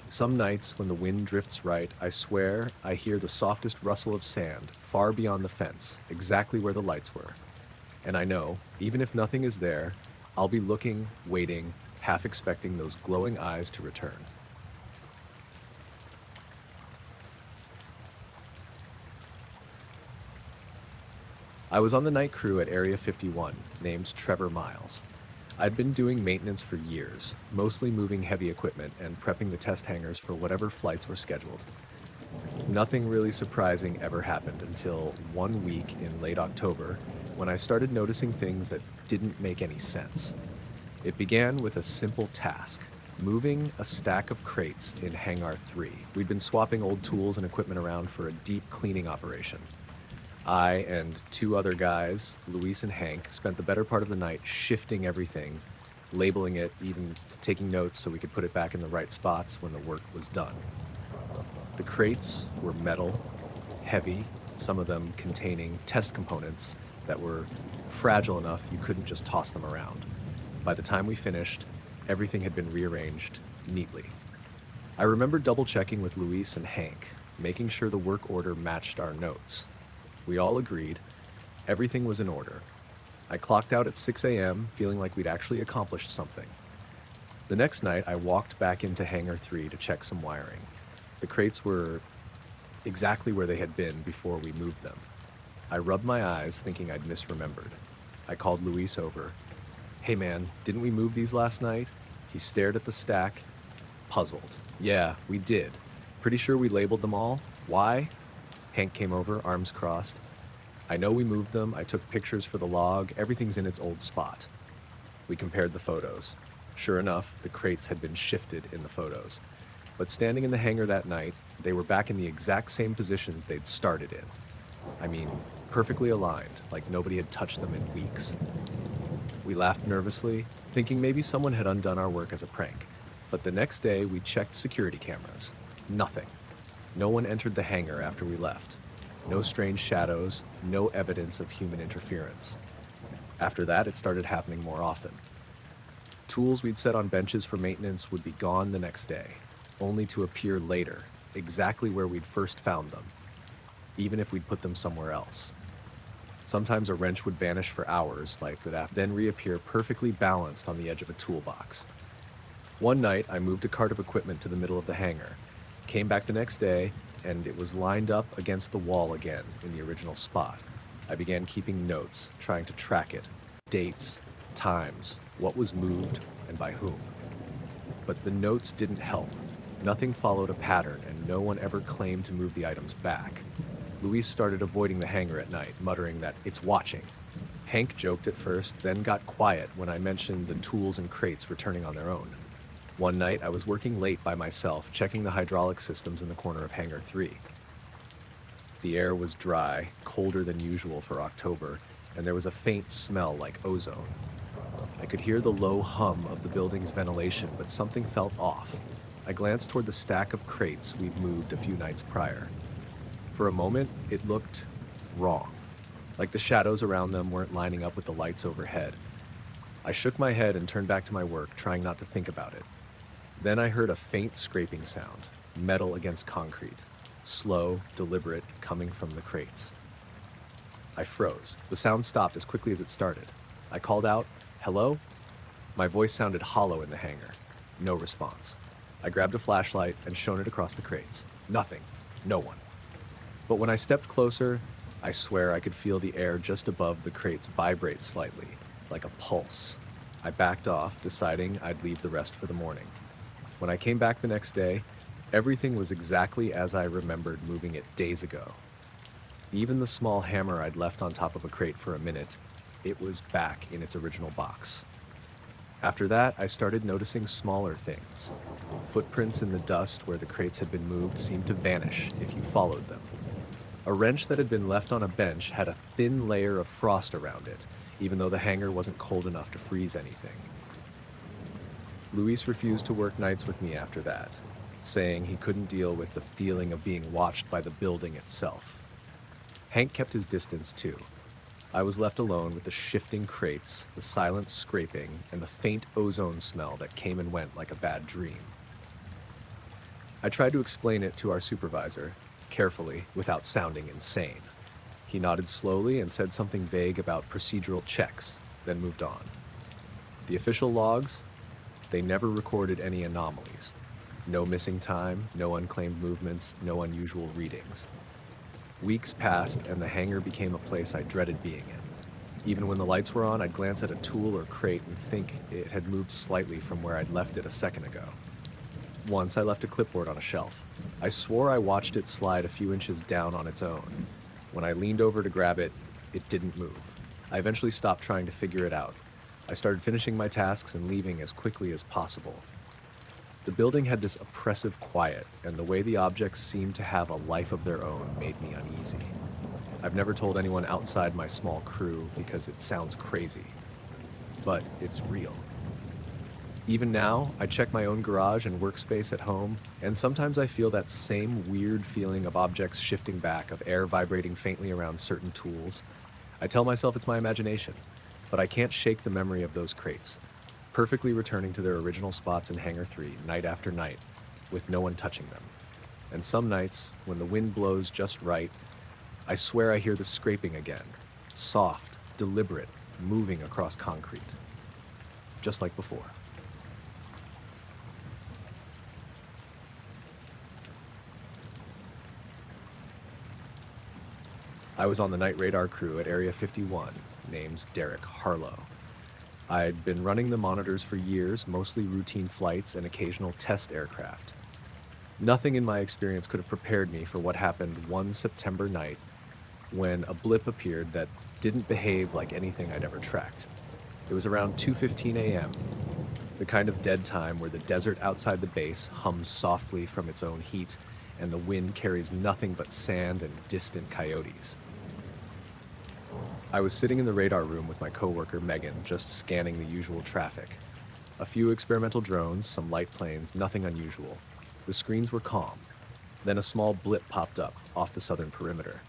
Some nights, when the wind drifts right, I swear I hear the softest rustle of sand far beyond the fence, exactly where the lights were. And I know, even if nothing is there, I'll be looking, waiting, half expecting those glowing eyes to return. I was on the night crew at Area 51, named Trevor Miles. I'd been doing maintenance for years, mostly moving heavy equipment and prepping the test hangars for whatever flights were scheduled. Nothing really surprising ever happened until 1 week in late October, when I started noticing things that didn't make any sense. It began with a simple task: moving a stack of crates in Hangar 3. We'd been swapping old tools and equipment around for a deep cleaning operation. I and two other guys, Luis and Hank, spent the better part of the night shifting everything, labeling it, even taking notes so we could put it back in the right spots when the work was done. The crates were metal, heavy, some of them containing test components that were fragile enough you couldn't just toss them around. By the time we finished, everything had been rearranged neatly. I remember double-checking with Luis and Hank, making sure the work order matched our notes. We all agreed. Everything was in order. I clocked out at 6 a.m., feeling like we'd actually accomplished something. The next night, I walked back into Hangar 3 to check some wiring. The crates were exactly where they had been before we moved them. I rubbed my eyes, thinking I'd misremembered. I called Luis over. "Hey man, didn't we move these last night?" He stared at the stack, puzzled. "Yeah, we did. Pretty sure we labeled them all. Why?" Hank came over, arms crossed. "I know we moved them. I took pictures for the log. Everything's in its old spot." We compared the photos. Sure enough, the crates had been shifted in the photos. But standing in the hangar that night, they were back in the exact same positions they'd started in. I mean, perfectly aligned, like nobody had touched them in weeks. We laughed nervously, thinking maybe someone had undone our work as a prank. But the next day, we checked security cameras. Nothing. No one entered the hangar after we left. No strange shadows, no evidence of human interference. After that, it started happening more often. Tools we'd set on benches for maintenance would be gone the next day, only to appear later, exactly where we'd first found them, even if we'd put them somewhere else. Sometimes a wrench would vanish for hours, like that, then reappear perfectly balanced on the edge of a toolbox. One night, I moved a cart of equipment to the middle of the hangar, came back the next day, and it was lined up against the wall again in the original spot. I began keeping notes, trying to track it, dates, times, what was moved, and by whom. But the notes didn't help. Nothing followed a pattern, and no one ever claimed to move the items back. Luis started avoiding the hangar at night, muttering that it's watching. Hank joked at first, then got quiet when I mentioned the tools and crates returning on their own. One night, I was working late by myself, checking the hydraulic systems in the corner of Hangar 3. The air was dry, colder than usual for October, and there was a faint smell like ozone. I could hear the low hum of the building's ventilation, but something felt off. I glanced toward the stack of crates we'd moved a few nights prior. For a moment, it looked wrong, like the shadows around them weren't lining up with the lights overhead. I shook my head and turned back to my work, trying not to think about it. Then I heard a faint scraping sound, metal against concrete, slow, deliberate, coming from the crates. I froze. The sound stopped as quickly as it started. I called out, "Hello?" My voice sounded hollow in the hangar. No response. I grabbed a flashlight and shone it across the crates. Nothing. No one. But when I stepped closer, I swear I could feel the air just above the crates vibrate slightly, like a pulse. I backed off, deciding I'd leave the rest for the morning. When I came back the next day, everything was exactly as I remembered moving it days ago. Even the small hammer I'd left on top of a crate for a minute, it was back in its original box. After that, I started noticing smaller things. Footprints in the dust where the crates had been moved seemed to vanish if you followed them. A wrench that had been left on a bench had a thin layer of frost around it, even though the hanger wasn't cold enough to freeze anything. Luis refused to work nights with me after that, saying he couldn't deal with the feeling of being watched by the building itself. Hank kept his distance too. I was left alone with the shifting crates, the silent scraping, and the faint ozone smell that came and went like a bad dream. I tried to explain it to our supervisor, carefully, without sounding insane. He nodded slowly and said something vague about procedural checks, then moved on. The official logs? They never recorded any anomalies. No missing time, no unclaimed movements, no unusual readings. Weeks passed, and the hangar became a place I dreaded being in. Even when the lights were on, I'd glance at a tool or crate and think it had moved slightly from where I'd left it a second ago. Once I left a clipboard on a shelf. I swore I watched it slide a few inches down on its own. When I leaned over to grab it, it didn't move. I eventually stopped trying to figure it out. I started finishing my tasks and leaving as quickly as possible. The building had this oppressive quiet, and the way the objects seemed to have a life of their own made me uneasy. I've never told anyone outside my small crew because it sounds crazy, but it's real. Even now, I check my own garage and workspace at home, and sometimes I feel that same weird feeling of objects shifting back, of air vibrating faintly around certain tools. I tell myself it's my imagination, but I can't shake the memory of those crates, perfectly returning to their original spots in Hangar 3 night after night, with no one touching them. And some nights, when the wind blows just right, I swear I hear the scraping again, soft, deliberate, moving across concrete, just like before. I was on the night radar crew at Area 51, named Derek Harlow. I'd been running the monitors for years, mostly routine flights and occasional test aircraft. Nothing in my experience could have prepared me for what happened one September night when a blip appeared that didn't behave like anything I'd ever tracked. It was around 2:15 a.m., the kind of dead time where the desert outside the base hums softly from its own heat and the wind carries nothing but sand and distant coyotes. I was sitting in the radar room with my coworker Megan, just scanning the usual traffic. A few experimental drones, some light planes, nothing unusual. The screens were calm. Then a small blip popped up off the southern perimeter.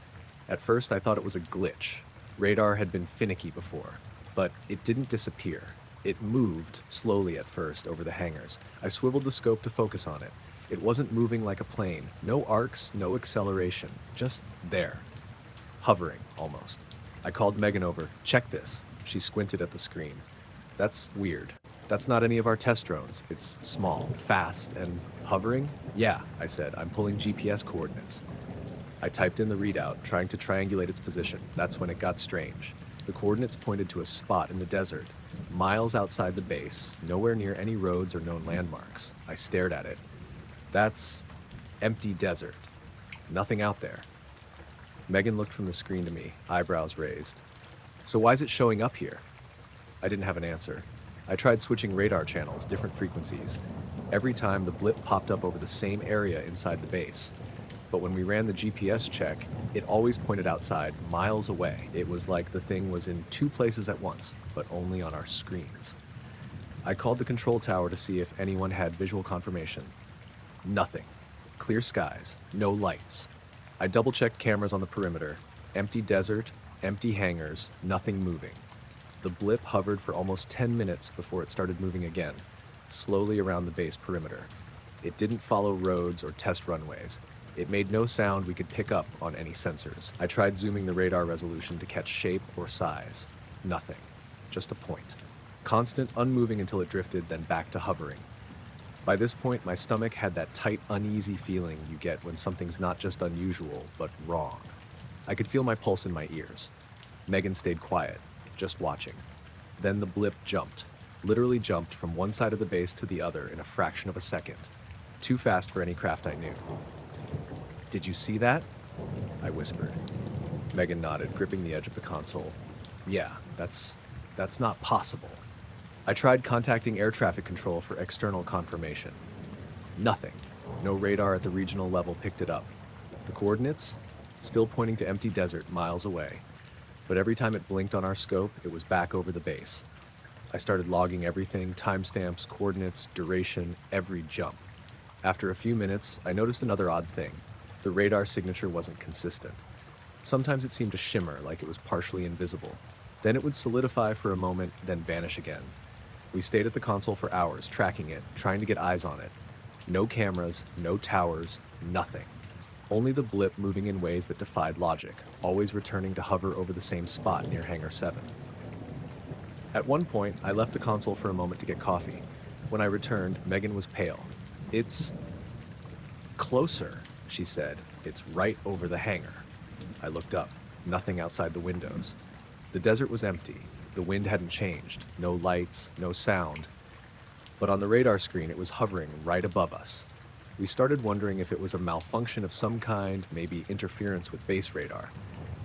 At first I thought it was a glitch. Radar had been finicky before, but it didn't disappear. It moved, slowly at first, over the hangars. I swiveled the scope to focus on it. It wasn't moving like a plane. No arcs, no acceleration. Just there. Hovering, almost. I called Megan over. Check this. She squinted at the screen. That's weird. That's not any of our test drones. It's small, fast, and hovering? Yeah, I said. I'm pulling GPS coordinates. I typed in the readout, trying to triangulate its position. That's when it got strange. The coordinates pointed to a spot in the desert, miles outside the base, nowhere near any roads or known landmarks. I stared at it. That's empty desert. Nothing out there. Megan looked from the screen to me, eyebrows raised. So why is it showing up here? I didn't have an answer. I tried switching radar channels, different frequencies. Every time the blip popped up over the same area inside the base. But when we ran the GPS check, it always pointed outside, miles away. It was like the thing was in two places at once, but only on our screens. I called the control tower to see if anyone had visual confirmation. Nothing. Clear skies, no lights. I double-checked cameras on the perimeter. Empty desert, empty hangars, nothing moving. The blip hovered for almost 10 minutes before it started moving again, slowly around the base perimeter. It didn't follow roads or test runways. It made no sound we could pick up on any sensors. I tried zooming the radar resolution to catch shape or size. Nothing. Just a point. Constant, unmoving until it drifted, then back to hovering. By this point, my stomach had that tight, uneasy feeling you get when something's not just unusual, but wrong. I could feel my pulse in my ears. Megan stayed quiet, just watching. Then the blip jumped, literally jumped from one side of the base to the other in a fraction of a second. Too fast for any craft I knew. "Did you see that?" I whispered. Megan nodded, gripping the edge of the console. "Yeah, that's not possible." I tried contacting air traffic control for external confirmation. Nothing. No radar at the regional level picked it up. The coordinates? Still pointing to empty desert miles away. But every time it blinked on our scope, it was back over the base. I started logging everything, timestamps, coordinates, duration, every jump. After a few minutes, I noticed another odd thing. The radar signature wasn't consistent. Sometimes it seemed to shimmer, like it was partially invisible. Then it would solidify for a moment, then vanish again. We stayed at the console for hours, tracking it, trying to get eyes on it. No cameras, no towers, nothing. Only the blip moving in ways that defied logic, always returning to hover over the same spot near Hangar 7. At one point, I left the console for a moment to get coffee. When I returned, Megan was pale. "It's closer," she said. "It's right over the hangar." I looked up. Nothing outside the windows. The desert was empty. The wind hadn't changed. No lights, no sound. But on the radar screen, it was hovering right above us. We started wondering if it was a malfunction of some kind, maybe interference with base radar.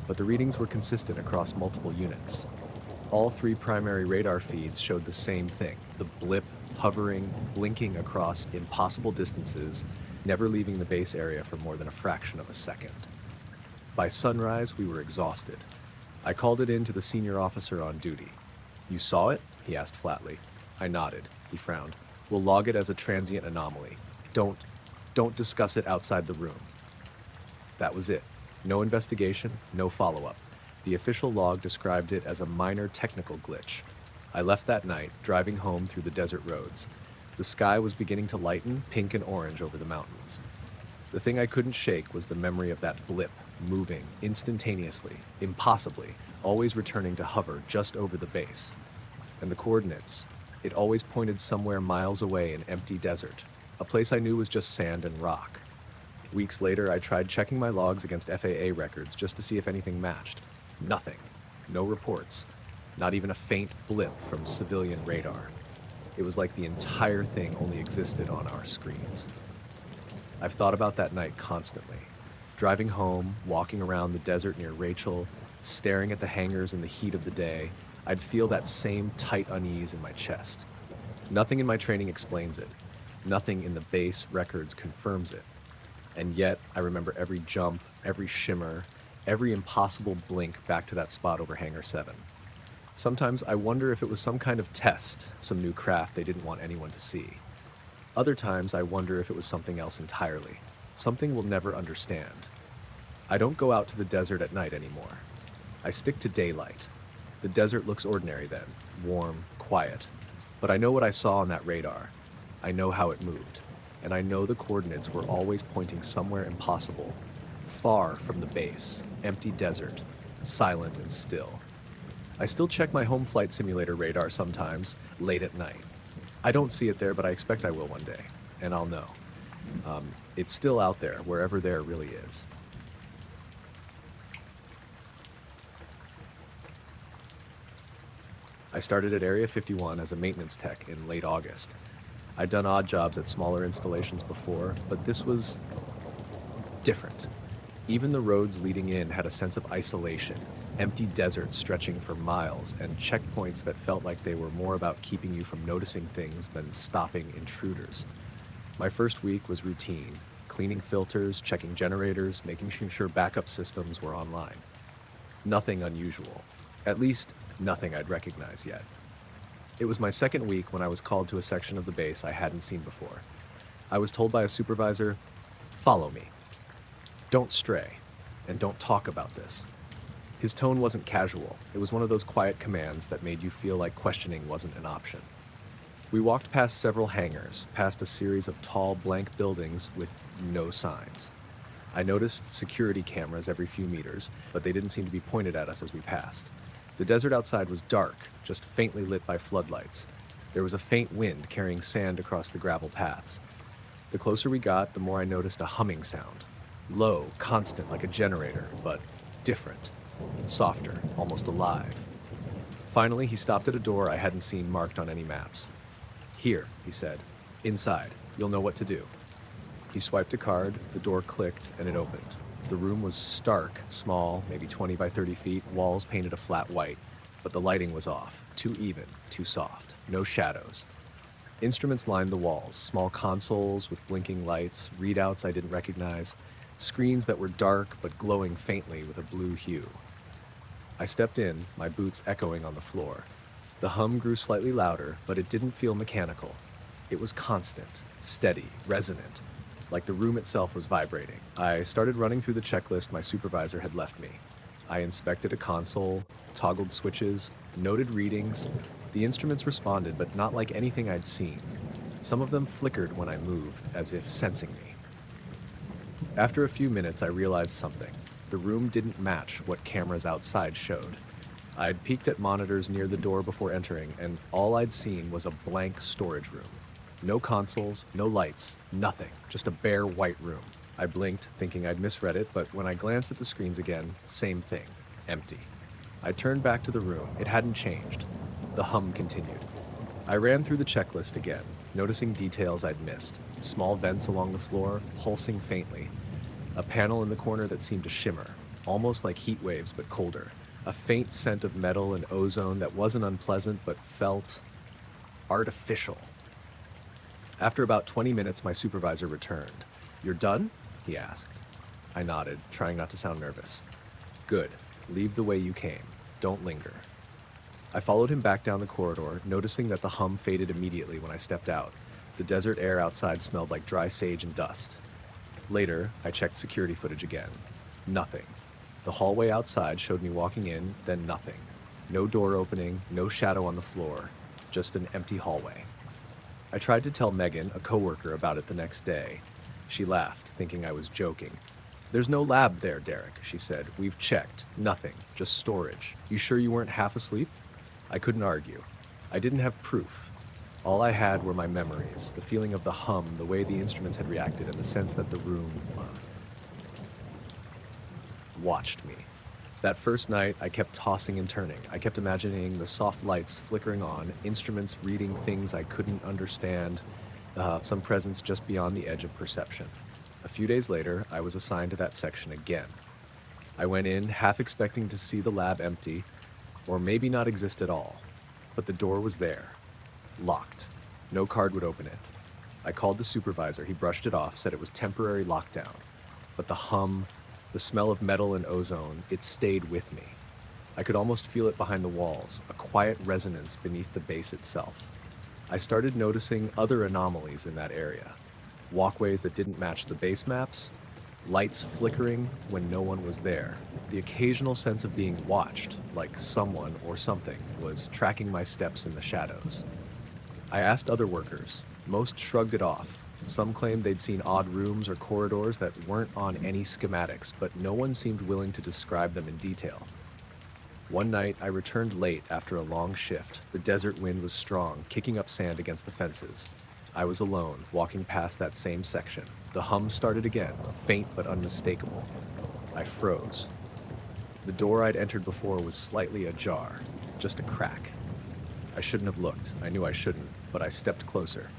But the readings were consistent across multiple units. All three primary radar feeds showed the same thing, the blip hovering, blinking across impossible distances, never leaving the base area for more than a fraction of a second. By sunrise, we were exhausted. I called it in to the senior officer on duty. "You saw it?" he asked flatly. I nodded. He frowned. "We'll log it as a transient anomaly. Don't discuss it outside the room." That was it. No investigation, no follow-up. The official log described it as a minor technical glitch. I left that night, driving home through the desert roads. The sky was beginning to lighten, pink and orange over the mountains. The thing I couldn't shake was the memory of that blip, moving instantaneously, impossibly, always returning to hover just over the base. And the coordinates, it always pointed somewhere miles away in empty desert, a place I knew was just sand and rock. Weeks later, I tried checking my logs against FAA records just to see if anything matched. Nothing. No reports. Not even a faint blip from civilian radar. It was like the entire thing only existed on our screens. I've thought about that night constantly. Driving home, walking around the desert near Rachel, staring at the hangars in the heat of the day, I'd feel that same tight unease in my chest. Nothing in my training explains it. Nothing in the base records confirms it. And yet, I remember every jump, every shimmer, every impossible blink back to that spot over Hangar 7. Sometimes I wonder if it was some kind of test, some new craft they didn't want anyone to see. Other times I wonder if it was something else entirely, something we'll never understand. I don't go out to the desert at night anymore. I stick to daylight. The desert looks ordinary then, warm, quiet. But I know what I saw on that radar. I know how it moved. And I know the coordinates were always pointing somewhere impossible, far from the base, empty desert, silent and still. I still check my home flight simulator radar sometimes, late at night. I don't see it there, but I expect I will one day, and I'll know. It's still out there, wherever there really is. I started at Area 51 as a maintenance tech in late August. I'd done odd jobs at smaller installations before, but this was different. Even the roads leading in had a sense of isolation, empty deserts stretching for miles, and checkpoints that felt like they were more about keeping you from noticing things than stopping intruders. My first week was routine, cleaning filters, checking generators, making sure backup systems were online. Nothing unusual. At least, nothing I'd recognize yet. It was my second week when I was called to a section of the base I hadn't seen before. I was told by a supervisor, "Follow me. Don't stray, and don't talk about this." His tone wasn't casual. It was one of those quiet commands that made you feel like questioning wasn't an option. We walked past several hangars, past a series of tall, blank buildings with no signs. I noticed security cameras every few meters, but they didn't seem to be pointed at us as we passed. The desert outside was dark, just faintly lit by floodlights. There was a faint wind carrying sand across the gravel paths. The closer we got, the more I noticed a humming sound. Low, constant like a generator, but different, softer, almost alive. Finally, he stopped at a door I hadn't seen marked on any maps. "Here," he said. "Inside. You'll know what to do." He swiped a card, the door clicked, and it opened. The room was stark, small, maybe 20 by 30 feet, walls painted a flat white, but the lighting was off, too even, too soft, no shadows. Instruments lined the walls, small consoles with blinking lights, readouts I didn't recognize, screens that were dark but glowing faintly with a blue hue. I stepped in, my boots echoing on the floor. The hum grew slightly louder, but it didn't feel mechanical. It was constant, steady, resonant, like the room itself was vibrating. I started running through the checklist my supervisor had left me. I inspected a console, toggled switches, noted readings. The instruments responded, but not like anything I'd seen. Some of them flickered when I moved, as if sensing me. After a few minutes, I realized something. The room didn't match what cameras outside showed. I'd peeked at monitors near the door before entering, and all I'd seen was a blank storage room. No consoles, no lights, nothing, just a bare white room. I blinked, thinking I'd misread it, but when I glanced at the screens again, same thing, empty. I turned back to the room. It hadn't changed. The hum continued. I ran through the checklist again, noticing details I'd missed. Small vents along the floor, pulsing faintly. A panel in the corner that seemed to shimmer, almost like heat waves but colder. A faint scent of metal and ozone that wasn't unpleasant but felt artificial. After about 20 minutes, my supervisor returned. "You're done?" he asked. I nodded, trying not to sound nervous. "Good. Leave the way you came. Don't linger." I followed him back down the corridor, noticing that the hum faded immediately when I stepped out. The desert air outside smelled like dry sage and dust. Later, I checked security footage again. Nothing. The hallway outside showed me walking in, then nothing. No door opening, no shadow on the floor, just an empty hallway. I tried to tell Megan, a coworker, about it the next day. She laughed, thinking I was joking. "There's no lab there, Derek," she said. "We've checked. Nothing. Just storage. You sure you weren't half asleep?" I couldn't argue. I didn't have proof. All I had were my memories, the feeling of the hum, the way the instruments had reacted, and the sense that the room watched me. That first night, I kept tossing and turning. I kept imagining the soft lights flickering on, instruments reading things I couldn't understand, some presence just beyond the edge of perception. A few days later, I was assigned to that section again. I went in, half expecting to see the lab empty, or maybe not exist at all. But the door was there, locked. No card would open it. I called the supervisor. He brushed it off, said it was temporary lockdown. But the hum, the smell of metal and ozone, it stayed with me. I could almost feel it behind the walls, a quiet resonance beneath the base itself. I started noticing other anomalies in that area. Walkways that didn't match the base maps, lights flickering when no one was there. The occasional sense of being watched, like someone or something was tracking my steps in the shadows. I asked other workers. Most shrugged it off. Some claimed they'd seen odd rooms or corridors that weren't on any schematics, but no one seemed willing to describe them in detail. One night, I returned late after a long shift. The desert wind was strong, kicking up sand against the fences. I was alone, walking past that same section. The hum started again, faint but unmistakable. I froze. The door I'd entered before was slightly ajar, just a crack. I shouldn't have looked. I knew I shouldn't, but I stepped closer.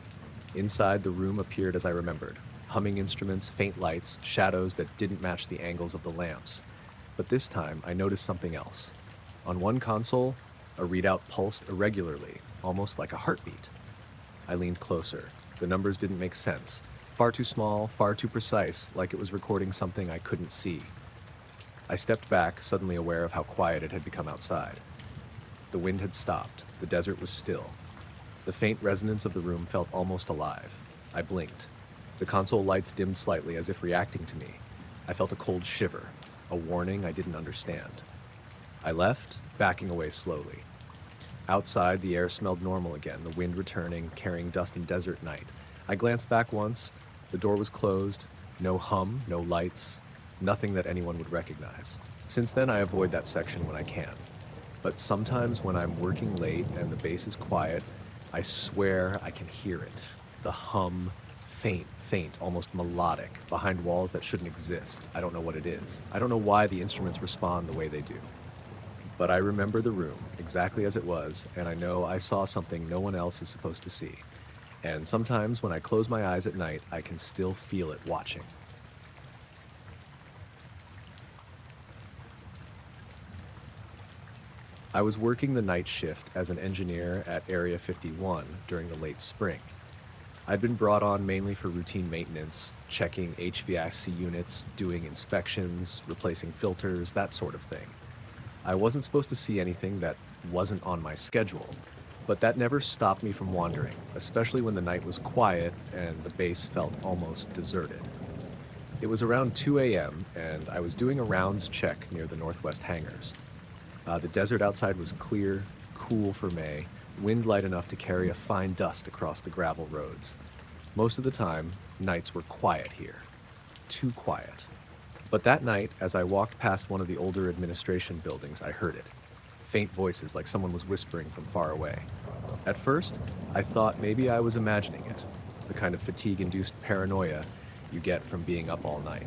Inside, the room appeared as I remembered. Humming instruments, faint lights, shadows that didn't match the angles of the lamps. But this time, I noticed something else. On one console, a readout pulsed irregularly, almost like a heartbeat. I leaned closer. The numbers didn't make sense. Far too small, far too precise, like it was recording something I couldn't see. I stepped back, suddenly aware of how quiet it had become outside. The wind had stopped. The desert was still. The faint resonance of the room felt almost alive. I blinked. The console lights dimmed slightly as if reacting to me. I felt a cold shiver, a warning I didn't understand. I left, backing away slowly. Outside, the air smelled normal again, the wind returning, carrying dust and desert night. I glanced back once. The door was closed. No hum, no lights, nothing that anyone would recognize. Since then, I avoid that section when I can. But sometimes when I'm working late and the base is quiet, I swear I can hear it. The hum faint, almost melodic, behind walls that shouldn't exist. I don't know what it is. I don't know why the instruments respond the way they do. But I remember the room exactly as it was, and I know I saw something no one else is supposed to see. And sometimes when I close my eyes at night, I can still feel it watching. I was working the night shift as an engineer at Area 51 during the late spring. I'd been brought on mainly for routine maintenance, checking HVAC units, doing inspections, replacing filters, that sort of thing. I wasn't supposed to see anything that wasn't on my schedule, but that never stopped me from wandering, especially when the night was quiet and the base felt almost deserted. It was around 2 a.m., and I was doing a rounds check near the northwest hangars. The desert outside was clear, cool for May, wind light enough to carry a fine dust across the gravel roads. Most of the time, nights were quiet here. Too quiet. But that night, as I walked past one of the older administration buildings, I heard it. Faint voices like someone was whispering from far away. At first, I thought maybe I was imagining it, the kind of fatigue-induced paranoia you get from being up all night.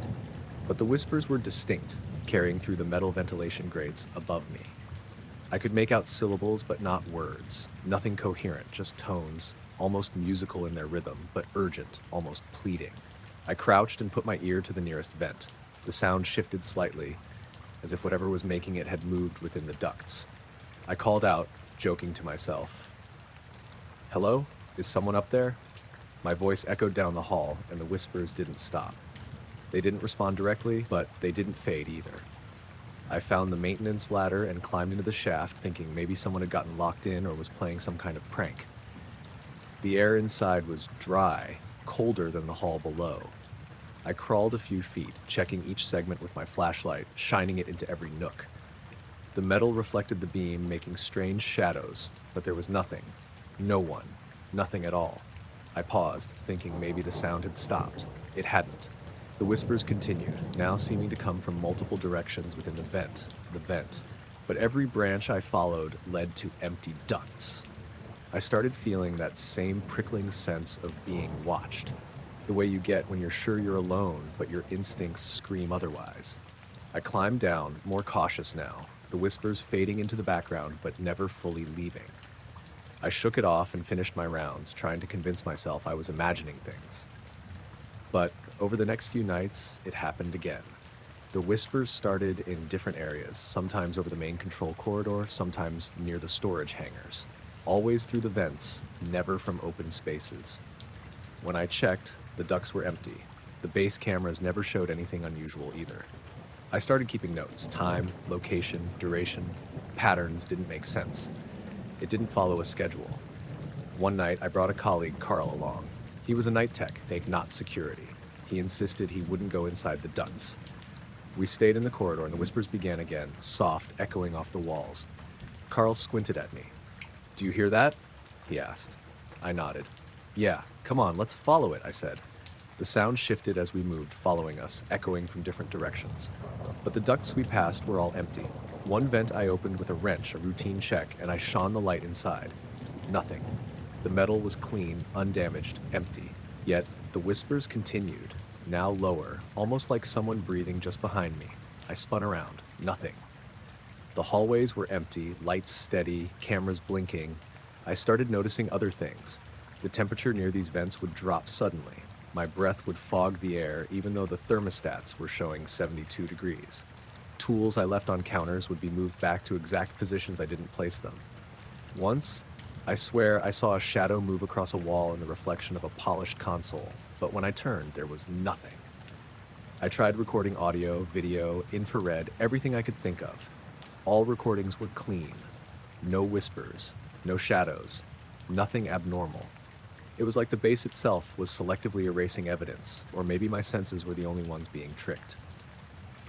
But the whispers were distinct, carrying through the metal ventilation grates above me. I could make out syllables, but not words. Nothing coherent, just tones, almost musical in their rhythm, but urgent, almost pleading. I crouched and put my ear to the nearest vent. The sound shifted slightly, as if whatever was making it had moved within the ducts. I called out, joking to myself, "Hello? Is someone up there?" My voice echoed down the hall, and the whispers didn't stop. They didn't respond directly, but they didn't fade either. I found the maintenance ladder and climbed into the shaft, thinking maybe someone had gotten locked in or was playing some kind of prank. The air inside was dry, colder than the hall below. I crawled a few feet, checking each segment with my flashlight, shining it into every nook. The metal reflected the beam, making strange shadows, but there was nothing. No one. Nothing at all. I paused, thinking maybe the sound had stopped. It hadn't. The whispers continued, now seeming to come from multiple directions within the vent. But every branch I followed led to empty ducts. I started feeling that same prickling sense of being watched. The way you get when you're sure you're alone, but your instincts scream otherwise. I climbed down, more cautious now, the whispers fading into the background, but never fully leaving. I shook it off and finished my rounds, trying to convince myself I was imagining things. But over the next few nights, it happened again. The whispers started in different areas, sometimes over the main control corridor, sometimes near the storage hangars. Always through the vents, never from open spaces. When I checked, the ducts were empty. The base cameras never showed anything unusual either. I started keeping notes. Time, location, duration, patterns didn't make sense. It didn't follow a schedule. One night, I brought a colleague, Carl, along. He was a night tech, not security. He insisted he wouldn't go inside the ducts. We stayed in the corridor and the whispers began again, soft, echoing off the walls. Carl squinted at me. "Do you hear that?" he asked. I nodded. "Yeah, come on, let's follow it," I said. The sound shifted as we moved, following us, echoing from different directions. But the ducts we passed were all empty. One vent I opened with a wrench, a routine check, and I shone the light inside. Nothing. The metal was clean, undamaged, empty. Yet the whispers continued, now lower, almost like someone breathing just behind me. I spun around. Nothing. The hallways were empty, lights steady, cameras blinking. I started noticing other things. The temperature near these vents would drop suddenly. My breath would fog the air, even though the thermostats were showing 72 degrees. Tools I left on counters would be moved back to exact positions I didn't place them. Once, I swear I saw a shadow move across a wall in the reflection of a polished console, but when I turned, there was nothing. I tried recording audio, video, infrared, everything I could think of. All recordings were clean. No whispers, no shadows, nothing abnormal. It was like the base itself was selectively erasing evidence, or maybe my senses were the only ones being tricked.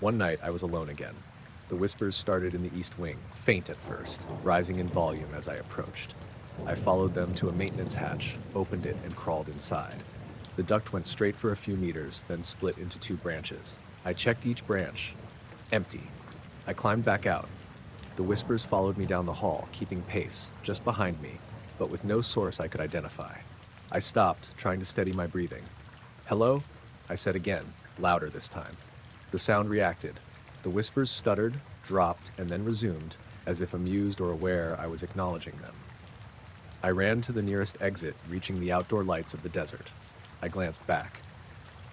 One night, I was alone again. The whispers started in the east wing, faint at first, rising in volume as I approached. I followed them to a maintenance hatch, opened it, and crawled inside. The duct went straight for a few meters, then split into two branches. I checked each branch. Empty. I climbed back out. The whispers followed me down the hall, keeping pace, just behind me, but with no source I could identify. I stopped, trying to steady my breathing. Hello? I said again, louder this time. The sound reacted. The whispers stuttered, dropped, and then resumed, as if amused or aware I was acknowledging them. I ran to the nearest exit, reaching the outdoor lights of the desert. I glanced back.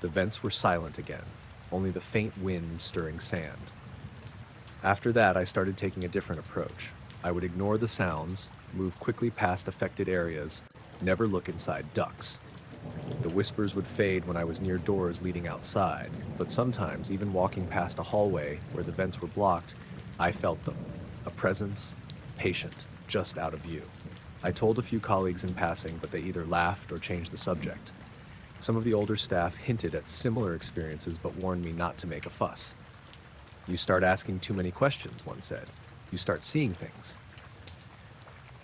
The vents were silent again, only the faint wind stirring sand. After that, I started taking a different approach. I would ignore the sounds, move quickly past affected areas, never look inside ducts. The whispers would fade when I was near doors leading outside, but sometimes, even walking past a hallway where the vents were blocked, I felt them. A presence, patient, just out of view. I told a few colleagues in passing, but they either laughed or changed the subject. Some of the older staff hinted at similar experiences but warned me not to make a fuss. You start asking too many questions, one said. You start seeing things.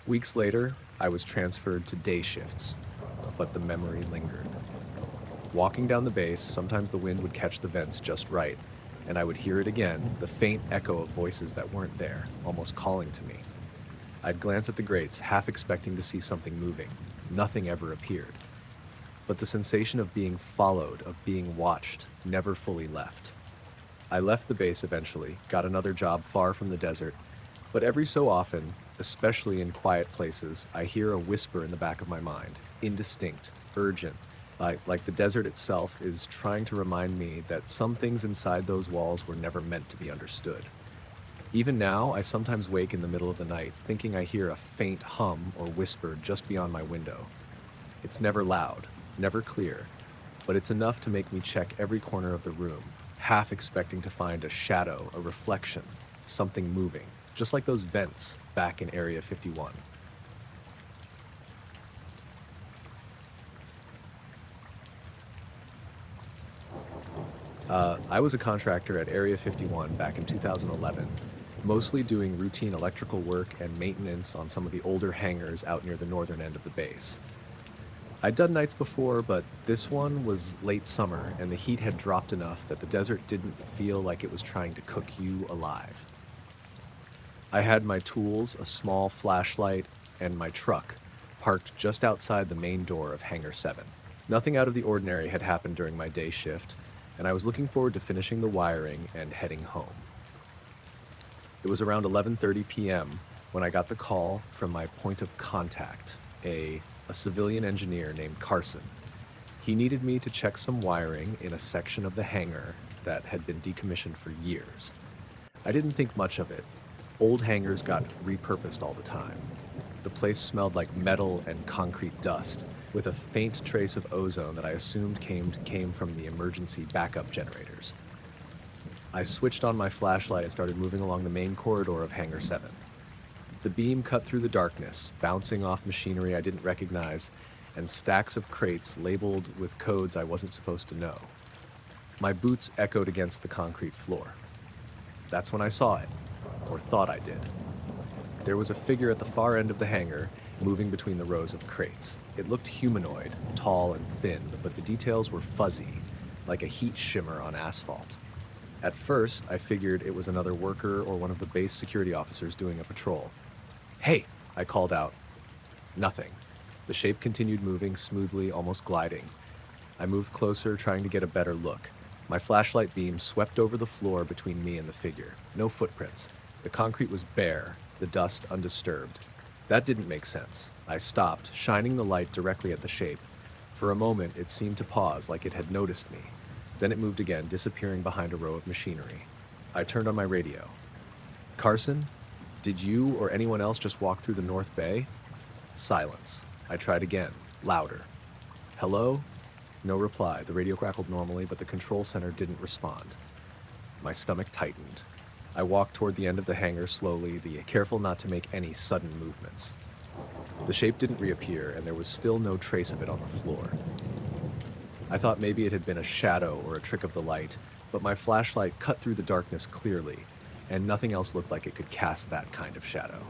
Weeks later, I was transferred to day shifts, but the memory lingered. Walking down the base, sometimes the wind would catch the vents just right, and I would hear it again, the faint echo of voices that weren't there, almost calling to me. I'd glance at the grates, half expecting to see something moving. Nothing ever appeared. But the sensation of being followed, of being watched, never fully left. I left the base eventually, got another job far from the desert, but every so often, especially in quiet places, I hear a whisper in the back of my mind, indistinct, urgent, like the desert itself is trying to remind me that some things inside those walls were never meant to be understood. Even now, I sometimes wake in the middle of the night thinking I hear a faint hum or whisper just beyond my window. It's never loud, never clear, but it's enough to make me check every corner of the room, half expecting to find a shadow, a reflection, something moving, just like those vents back in Area 51. I was a contractor at Area 51 back in 2011, mostly doing routine electrical work and maintenance on some of the older hangars out near the northern end of the base. I'd done nights before, but this one was late summer and the heat had dropped enough that the desert didn't feel like it was trying to cook you alive. I had my tools, a small flashlight, and my truck parked just outside the main door of Hangar 7. Nothing out of the ordinary had happened during my day shift, and I was looking forward to finishing the wiring and heading home. It was around 11:30 p.m. when I got the call from my point of contact, a civilian engineer named Carson. He needed me to check some wiring in a section of the hangar that had been decommissioned for years. I didn't think much of it. Old hangars got repurposed all the time. The place smelled like metal and concrete dust, with a faint trace of ozone that I assumed came from the emergency backup generators. I switched on my flashlight and started moving along the main corridor of Hangar 7. The beam cut through the darkness, bouncing off machinery I didn't recognize, and stacks of crates labeled with codes I wasn't supposed to know. My boots echoed against the concrete floor. That's when I saw it, or thought I did. There was a figure at the far end of the hangar, moving between the rows of crates. It looked humanoid, tall and thin, but the details were fuzzy, like a heat shimmer on asphalt. At first, I figured it was another worker or one of the base security officers doing a patrol. "Hey!" I called out. Nothing. The shape continued moving smoothly, almost gliding. I moved closer, trying to get a better look. My flashlight beam swept over the floor between me and the figure. No footprints. The concrete was bare, the dust undisturbed. That didn't make sense. I stopped, shining the light directly at the shape. For a moment, it seemed to pause, like it had noticed me. Then it moved again, disappearing behind a row of machinery. I turned on my radio. "Carson, did you or anyone else just walk through the North Bay?" Silence. I tried again, louder. "Hello?" No reply. The radio crackled normally, but the control center didn't respond. My stomach tightened. I walked toward the end of the hangar slowly, careful not to make any sudden movements. The shape didn't reappear, and there was still no trace of it on the floor. I thought maybe it had been a shadow or a trick of the light, but my flashlight cut through the darkness clearly, and nothing else looked like it could cast that kind of shadow.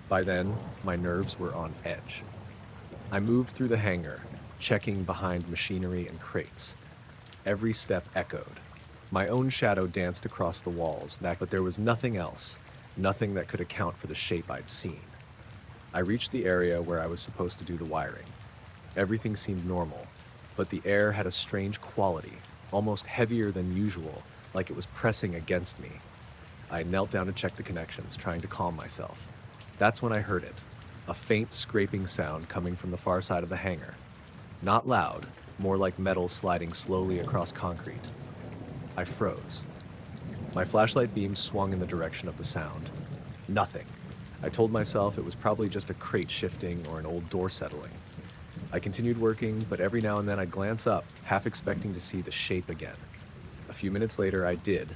By then, my nerves were on edge. I moved through the hangar, checking behind machinery and crates. Every step echoed. My own shadow danced across the walls, but there was nothing else, nothing that could account for the shape I'd seen. I reached the area where I was supposed to do the wiring. Everything seemed normal. but the air had a strange quality, almost heavier than usual, like it was pressing against me. I knelt down to check the connections, trying to calm myself. That's when I heard it, a faint scraping sound coming from the far side of the hangar. Not loud, more like metal sliding slowly across concrete. I froze. My flashlight beam swung in the direction of the sound. Nothing. I told myself it was probably just a crate shifting or an old door settling. I continued working, but every now and then I'd glance up, half expecting to see the shape again. A few minutes later, I did.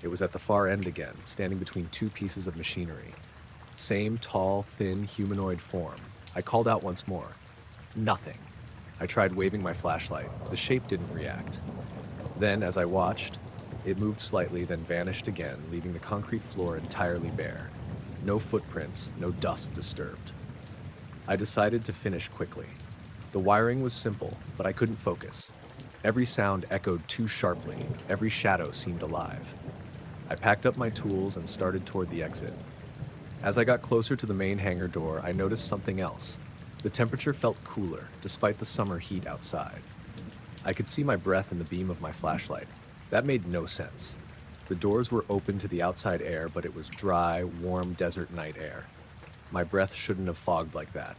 It was at the far end again, standing between two pieces of machinery. Same tall, thin, humanoid form. I called out once more. Nothing. I tried waving my flashlight. The shape didn't react. Then, as I watched, it moved slightly, then vanished again, leaving the concrete floor entirely bare. No footprints, no dust disturbed. I decided to finish quickly. The wiring was simple, but I couldn't focus. Every sound echoed too sharply, every shadow seemed alive. I packed up my tools and started toward the exit. As I got closer to the main hangar door, I noticed something else. The temperature felt cooler, despite the summer heat outside. I could see my breath in the beam of my flashlight. That made no sense. The doors were open to the outside air, but it was dry, warm desert night air. My breath shouldn't have fogged like that.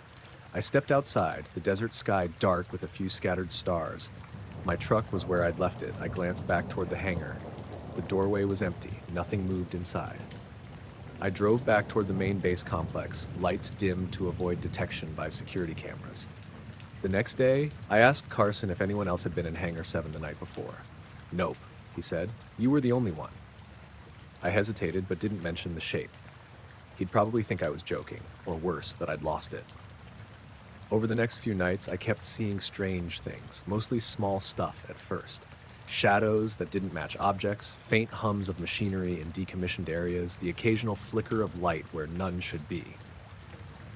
I stepped outside, the desert sky dark with a few scattered stars. My truck was where I'd left it. I glanced back toward the hangar. The doorway was empty. Nothing moved inside. I drove back toward the main base complex, lights dimmed to avoid detection by security cameras. The next day, I asked Carson if anyone else had been in Hangar 7 the night before. Nope, he said. You were the only one. I hesitated, but didn't mention the shape. He'd probably think I was joking, or worse, that I'd lost it. Over the next few nights, I kept seeing strange things, mostly small stuff at first. Shadows that didn't match objects, faint hums of machinery in decommissioned areas, the occasional flicker of light where none should be.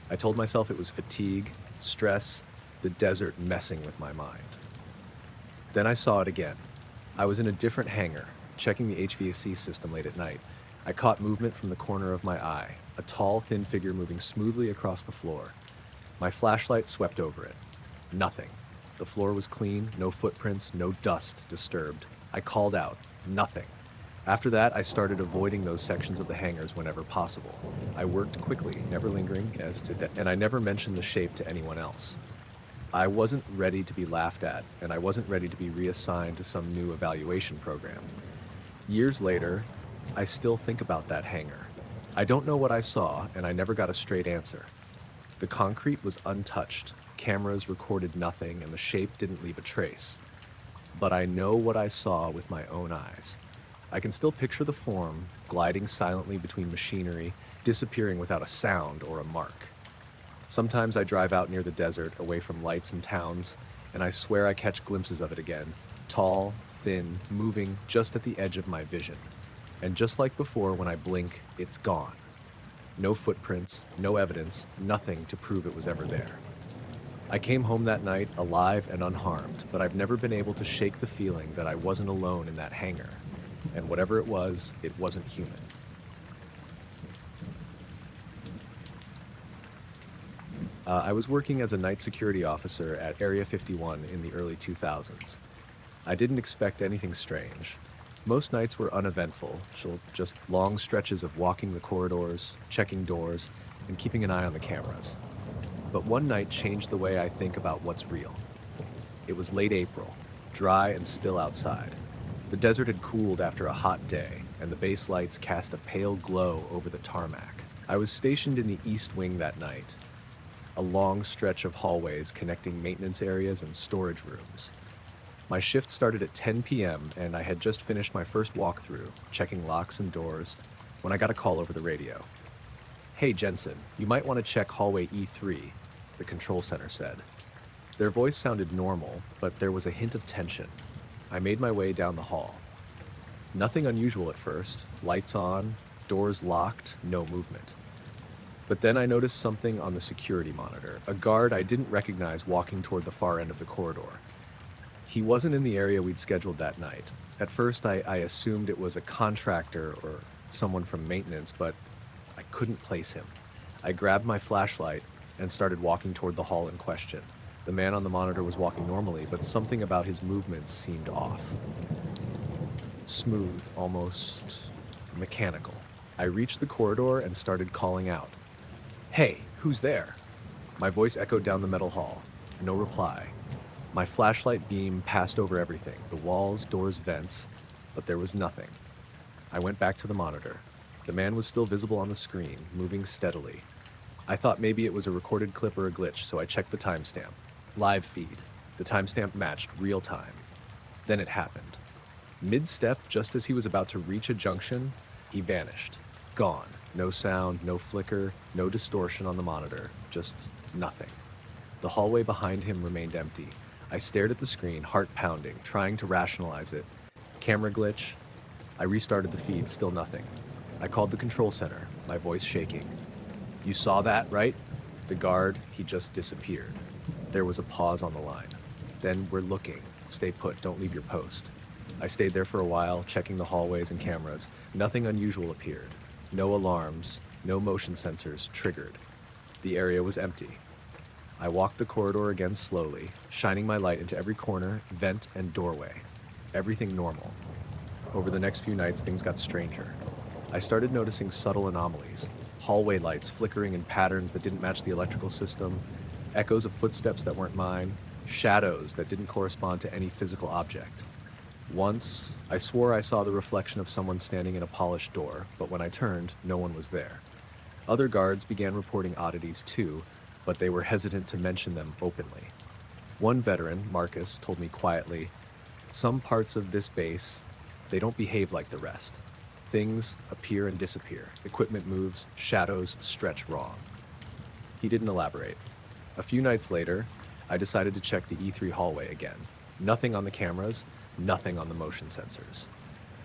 I told myself it was fatigue, stress, the desert messing with my mind. Then I saw it again. I was in a different hangar, checking the HVAC system late at night. I caught movement from the corner of my eye, a tall, thin figure moving smoothly across the floor. My flashlight swept over it. Nothing. The floor was clean, no footprints, no dust disturbed. I called out. Nothing. After that, I started avoiding those sections of the hangars whenever possible. I worked quickly, never lingering, and I never mentioned the shape to anyone else. I wasn't ready to be laughed at, and I wasn't ready to be reassigned to some new evaluation program. Years later, I still think about that hangar. I don't know what I saw, and I never got a straight answer. The concrete was untouched, cameras recorded nothing, and the shape didn't leave a trace. But I know what I saw with my own eyes. I can still picture the form, gliding silently between machinery, disappearing without a sound or a mark. Sometimes I drive out near the desert, away from lights and towns, and I swear I catch glimpses of it again, tall, thin, moving just at the edge of my vision. And just like before, when I blink, it's gone. No footprints, no evidence, nothing to prove it was ever there. I came home that night alive and unharmed, but I've never been able to shake the feeling that I wasn't alone in that hangar. And whatever it wasn't human. I was working as a night security officer at Area 51 in the early 2000s. I didn't expect anything strange. Most nights were uneventful, just long stretches of walking the corridors, checking doors, and keeping an eye on the cameras. But one night changed the way I think about what's real. It was late April, dry and still outside. The desert had cooled after a hot day, and the base lights cast a pale glow over the tarmac. I was stationed in the east wing that night, a long stretch of hallways connecting maintenance areas and storage rooms. My shift started at 10 p.m., and I had just finished my first walkthrough, checking locks and doors, when I got a call over the radio. "Hey, Jensen, you might want to check hallway E3, the control center said. Their voice sounded normal, but there was a hint of tension. I made my way down the hall. Nothing unusual at first. Lights on, doors locked, no movement. But then I noticed something on the security monitor, a guard I didn't recognize walking toward the far end of the corridor. He wasn't in the area we'd scheduled that night. At first, I assumed it was a contractor or someone from maintenance, but I couldn't place him. I grabbed my flashlight and started walking toward the hall in question. The man on the monitor was walking normally, but something about his movements seemed off. Smooth, almost mechanical. I reached the corridor and started calling out. "Hey, who's there?" My voice echoed down the metal hall. No reply. My flashlight beam passed over everything, the walls, doors, vents, but there was nothing. I went back to the monitor. The man was still visible on the screen, moving steadily. I thought maybe it was a recorded clip or a glitch, so I checked the timestamp. Live feed. The timestamp matched real time. Then it happened. Mid-step, just as he was about to reach a junction, he vanished. Gone. No sound, no flicker, no distortion on the monitor. Just nothing. The hallway behind him remained empty. I stared at the screen, heart pounding, trying to rationalize it. Camera glitch. I restarted the feed, still nothing. I called the control center, my voice shaking. "You saw that, right?" The guard, he just disappeared. There was a pause on the line. Then, "We're looking. Stay put, don't leave your post." I stayed there for a while, checking the hallways and cameras. Nothing unusual appeared. No alarms, no motion sensors triggered. The area was empty. I walked the corridor again slowly, shining my light into every corner, vent, and doorway. Everything normal. Over the next few nights, things got stranger. I started noticing subtle anomalies. Hallway lights flickering in patterns that didn't match the electrical system, echoes of footsteps that weren't mine, shadows that didn't correspond to any physical object. Once, I swore I saw the reflection of someone standing in a polished door, but when I turned, no one was there. Other guards began reporting oddities too, but they were hesitant to mention them openly. One veteran, Marcus, told me quietly, "Some parts of this base, they don't behave like the rest. Things appear and disappear. Equipment moves, shadows stretch wrong." He didn't elaborate. A few nights later, I decided to check the E3 hallway again. Nothing on the cameras, nothing on the motion sensors.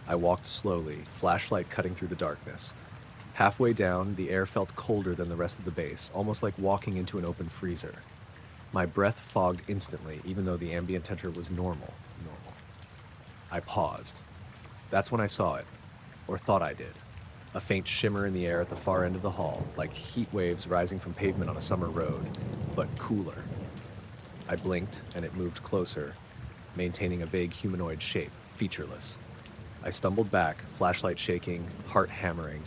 I walked slowly, flashlight cutting through the darkness. Halfway down, the air felt colder than the rest of the base, almost like walking into an open freezer. My breath fogged instantly, even though the ambient temperature was normal. I paused. That's when I saw it, or thought I did. A faint shimmer in the air at the far end of the hall, like heat waves rising from pavement on a summer road, but cooler. I blinked, and it moved closer, maintaining a vague humanoid shape, featureless. I stumbled back, flashlight shaking, heart hammering.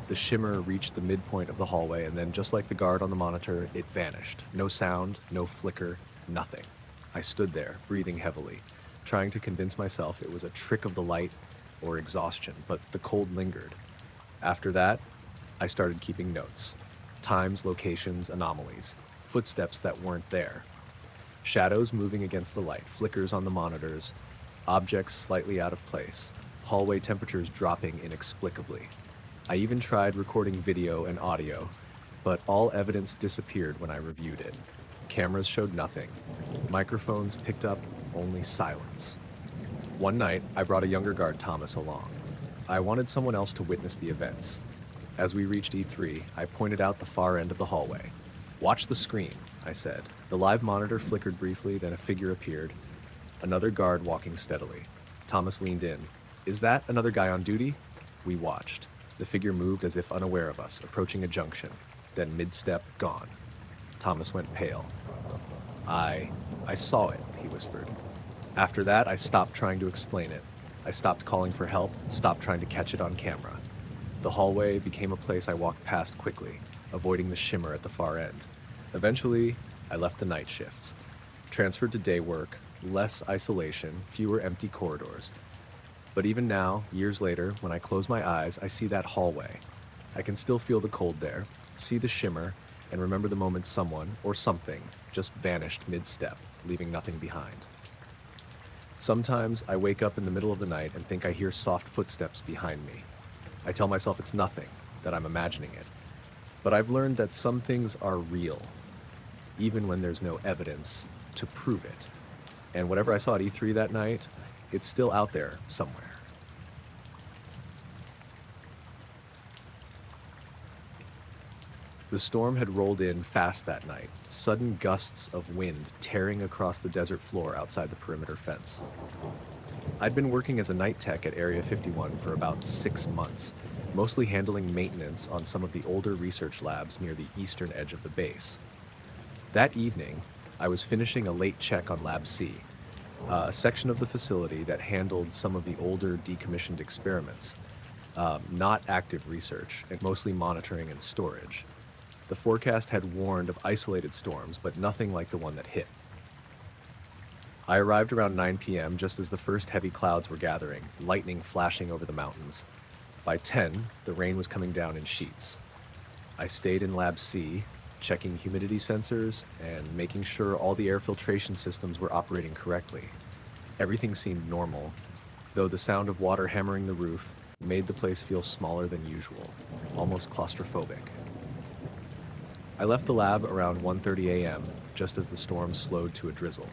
The shimmer reached the midpoint of the hallway, and then, just like the guard on the monitor, it vanished. No sound, no flicker, nothing. I stood there, breathing heavily, trying to convince myself it was a trick of the light or exhaustion, but the cold lingered. After that, I started keeping notes. Times, locations, anomalies, footsteps that weren't there. Shadows moving against the light, flickers on the monitors, objects slightly out of place, hallway temperatures dropping inexplicably. I even tried recording video and audio, but all evidence disappeared when I reviewed it. Cameras showed nothing. Microphones picked up only silence. One night, I brought a younger guard, Thomas, along. I wanted someone else to witness the events. As we reached E3, I pointed out the far end of the hallway. "Watch the screen," I said. The live monitor flickered briefly, then a figure appeared. Another guard walking steadily. Thomas leaned in. "Is that another guy on duty?" We watched. The figure moved as if unaware of us, approaching a junction. Then mid-step, gone. Thomas went pale. I saw it," he whispered. After that, I stopped trying to explain it. I stopped calling for help, stopped trying to catch it on camera. The hallway became a place I walked past quickly, avoiding the shimmer at the far end. Eventually, I left the night shifts. Transferred to day work, less isolation, fewer empty corridors. But even now, years later, when I close my eyes, I see that hallway. I can still feel the cold there, see the shimmer, and remember the moment someone, or something, just vanished mid-step, leaving nothing behind. Sometimes I wake up in the middle of the night and think I hear soft footsteps behind me. I tell myself it's nothing, that I'm imagining it. But I've learned that some things are real, even when there's no evidence to prove it. And whatever I saw at E3 that night, it's still out there somewhere. The storm had rolled in fast that night, sudden gusts of wind tearing across the desert floor outside the perimeter fence. I'd been working as a night tech at Area 51 for about 6 months, mostly handling maintenance on some of the older research labs near the eastern edge of the base. That evening, I was finishing a late check on Lab C, a section of the facility that handled some of the older decommissioned experiments, not active research, and mostly monitoring and storage. The forecast had warned of isolated storms, but nothing like the one that hit. I arrived around 9 p.m. just as the first heavy clouds were gathering, lightning flashing over the mountains. By 10, the rain was coming down in sheets. I stayed in Lab C, checking humidity sensors and making sure all the air filtration systems were operating correctly. Everything seemed normal, though the sound of water hammering the roof made the place feel smaller than usual, almost claustrophobic. I left the lab around 1:30 a.m., just as the storm slowed to a drizzle.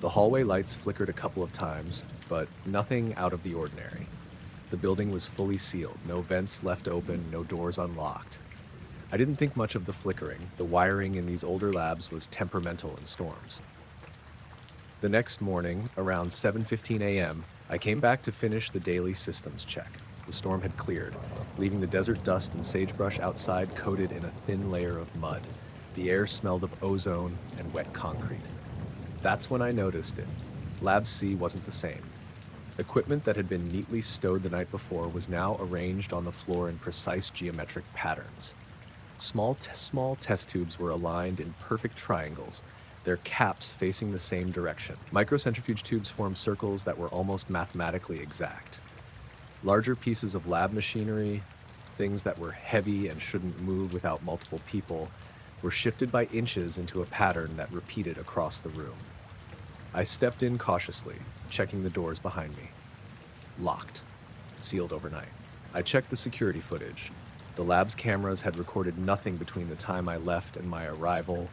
The hallway lights flickered a couple of times, but nothing out of the ordinary. The building was fully sealed, no vents left open, no doors unlocked. I didn't think much of the flickering. The wiring in these older labs was temperamental in storms. The next morning, around 7:15 a.m., I came back to finish the daily systems check. The storm had cleared, leaving the desert dust and sagebrush outside coated in a thin layer of mud. The air smelled of ozone and wet concrete. That's when I noticed it. Lab C wasn't the same. Equipment that had been neatly stowed the night before was now arranged on the floor in precise geometric patterns. Small test tubes were aligned in perfect triangles, their caps facing the same direction. Microcentrifuge tubes formed circles that were almost mathematically exact. Larger pieces of lab machinery, things that were heavy and shouldn't move without multiple people, were shifted by inches into a pattern that repeated across the room. I stepped in cautiously, checking the doors behind me. Locked. Sealed overnight. I checked the security footage. The lab's cameras had recorded nothing between the time I left and my arrival.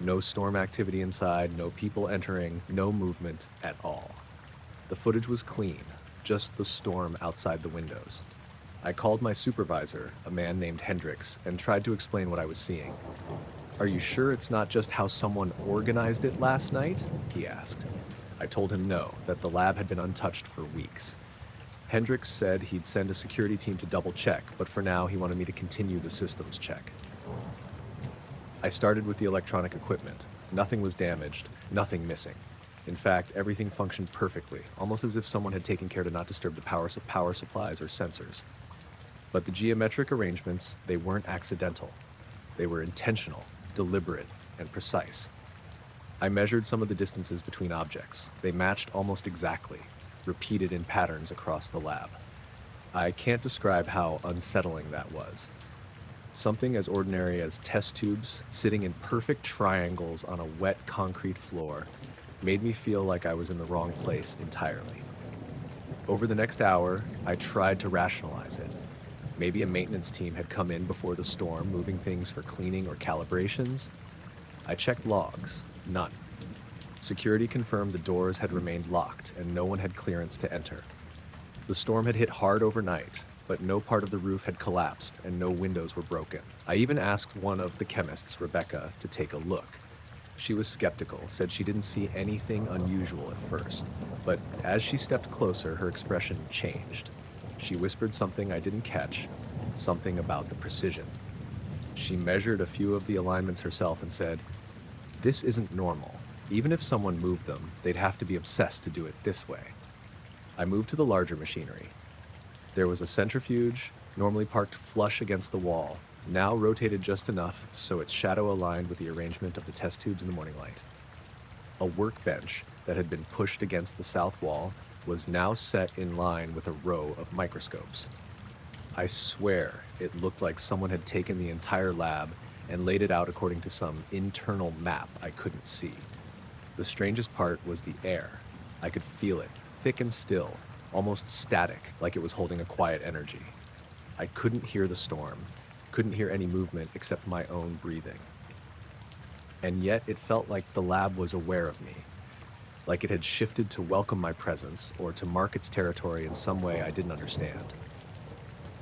No storm activity inside, no people entering, no movement at all. The footage was clean, just the storm outside the windows. I called my supervisor, a man named Hendricks, and tried to explain what I was seeing. "Are you sure it's not just how someone organized it last night?" he asked. I told him no, that the lab had been untouched for weeks. Hendricks said he'd send a security team to double check, but for now he wanted me to continue the systems check. I started with the electronic equipment. Nothing was damaged, nothing missing. In fact, everything functioned perfectly, almost as if someone had taken care to not disturb the power supplies or sensors. But the geometric arrangements, they weren't accidental. They were intentional, deliberate, and precise. I measured some of the distances between objects. They matched almost exactly, repeated in patterns across the lab. I can't describe how unsettling that was. Something as ordinary as test tubes sitting in perfect triangles on a wet concrete floor made me feel like I was in the wrong place entirely. Over the next hour, I tried to rationalize it. Maybe a maintenance team had come in before the storm, moving things for cleaning or calibrations. I checked logs. None. Security confirmed the doors had remained locked and no one had clearance to enter. The storm had hit hard overnight, but no part of the roof had collapsed and no windows were broken. I even asked one of the chemists, Rebecca, to take a look. She was skeptical, said she didn't see anything unusual at first, but as she stepped closer, her expression changed. She whispered something I didn't catch, something about the precision. She measured a few of the alignments herself and said, "This isn't normal. Even if someone moved them, they'd have to be obsessed to do it this way." I moved to the larger machinery. There was a centrifuge, normally parked flush against the wall, now rotated just enough so its shadow aligned with the arrangement of the test tubes in the morning light. A workbench that had been pushed against the south wall was now set in line with a row of microscopes. I swear it looked like someone had taken the entire lab and laid it out according to some internal map I couldn't see. The strangest part was the air. I could feel it, thick and still, almost static, like it was holding a quiet energy. I couldn't hear the storm, couldn't hear any movement except my own breathing. And yet it felt like the lab was aware of me, like it had shifted to welcome my presence or to mark its territory in some way I didn't understand.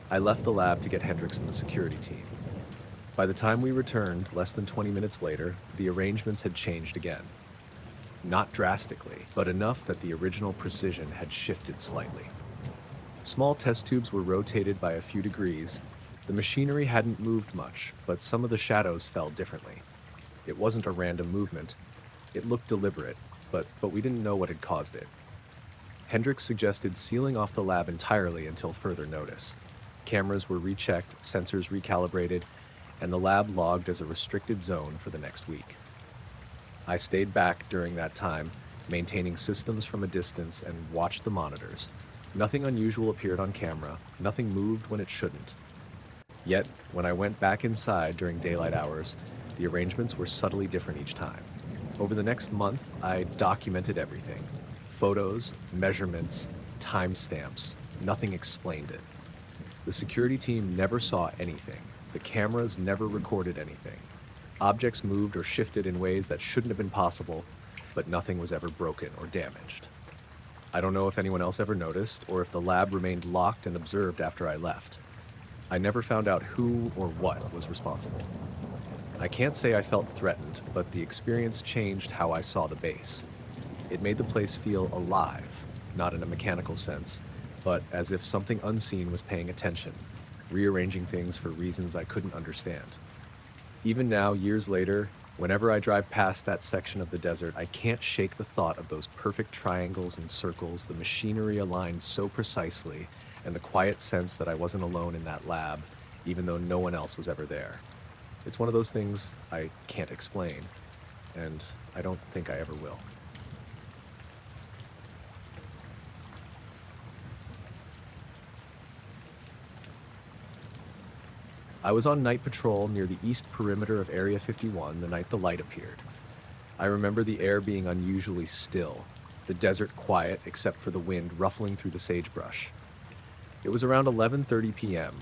I left the lab to get Hendricks and the security team. By the time we returned, less than 20 minutes later, the arrangements had changed again. Not drastically, but enough that the original precision had shifted slightly. Small test tubes were rotated by a few degrees. The machinery hadn't moved much, but some of the shadows fell differently. It wasn't a random movement. It looked deliberate, but we didn't know what had caused it. Hendricks suggested sealing off the lab entirely until further notice. Cameras were rechecked, sensors recalibrated, and the lab logged as a restricted zone for the next week. I stayed back during that time, maintaining systems from a distance and watched the monitors. Nothing unusual appeared on camera, nothing moved when it shouldn't. Yet, when I went back inside during daylight hours, the arrangements were subtly different each time. Over the next month, I documented everything. Photos, measurements, timestamps. Nothing explained it. The security team never saw anything. The cameras never recorded anything. Objects moved or shifted in ways that shouldn't have been possible, but nothing was ever broken or damaged. I don't know if anyone else ever noticed or if the lab remained locked and observed after I left. I never found out who or what was responsible. I can't say I felt threatened, but the experience changed how I saw the base. It made the place feel alive, not in a mechanical sense, but as if something unseen was paying attention, rearranging things for reasons I couldn't understand. Even now, years later, whenever I drive past that section of the desert, I can't shake the thought of those perfect triangles and circles, the machinery aligned so precisely, and the quiet sense that I wasn't alone in that lab, even though no one else was ever there. It's one of those things I can't explain, and I don't think I ever will. I was on night patrol near the east perimeter of Area 51 the night the light appeared. I remember the air being unusually still, the desert quiet except for the wind ruffling through the sagebrush. It was around 11:30 p.m.,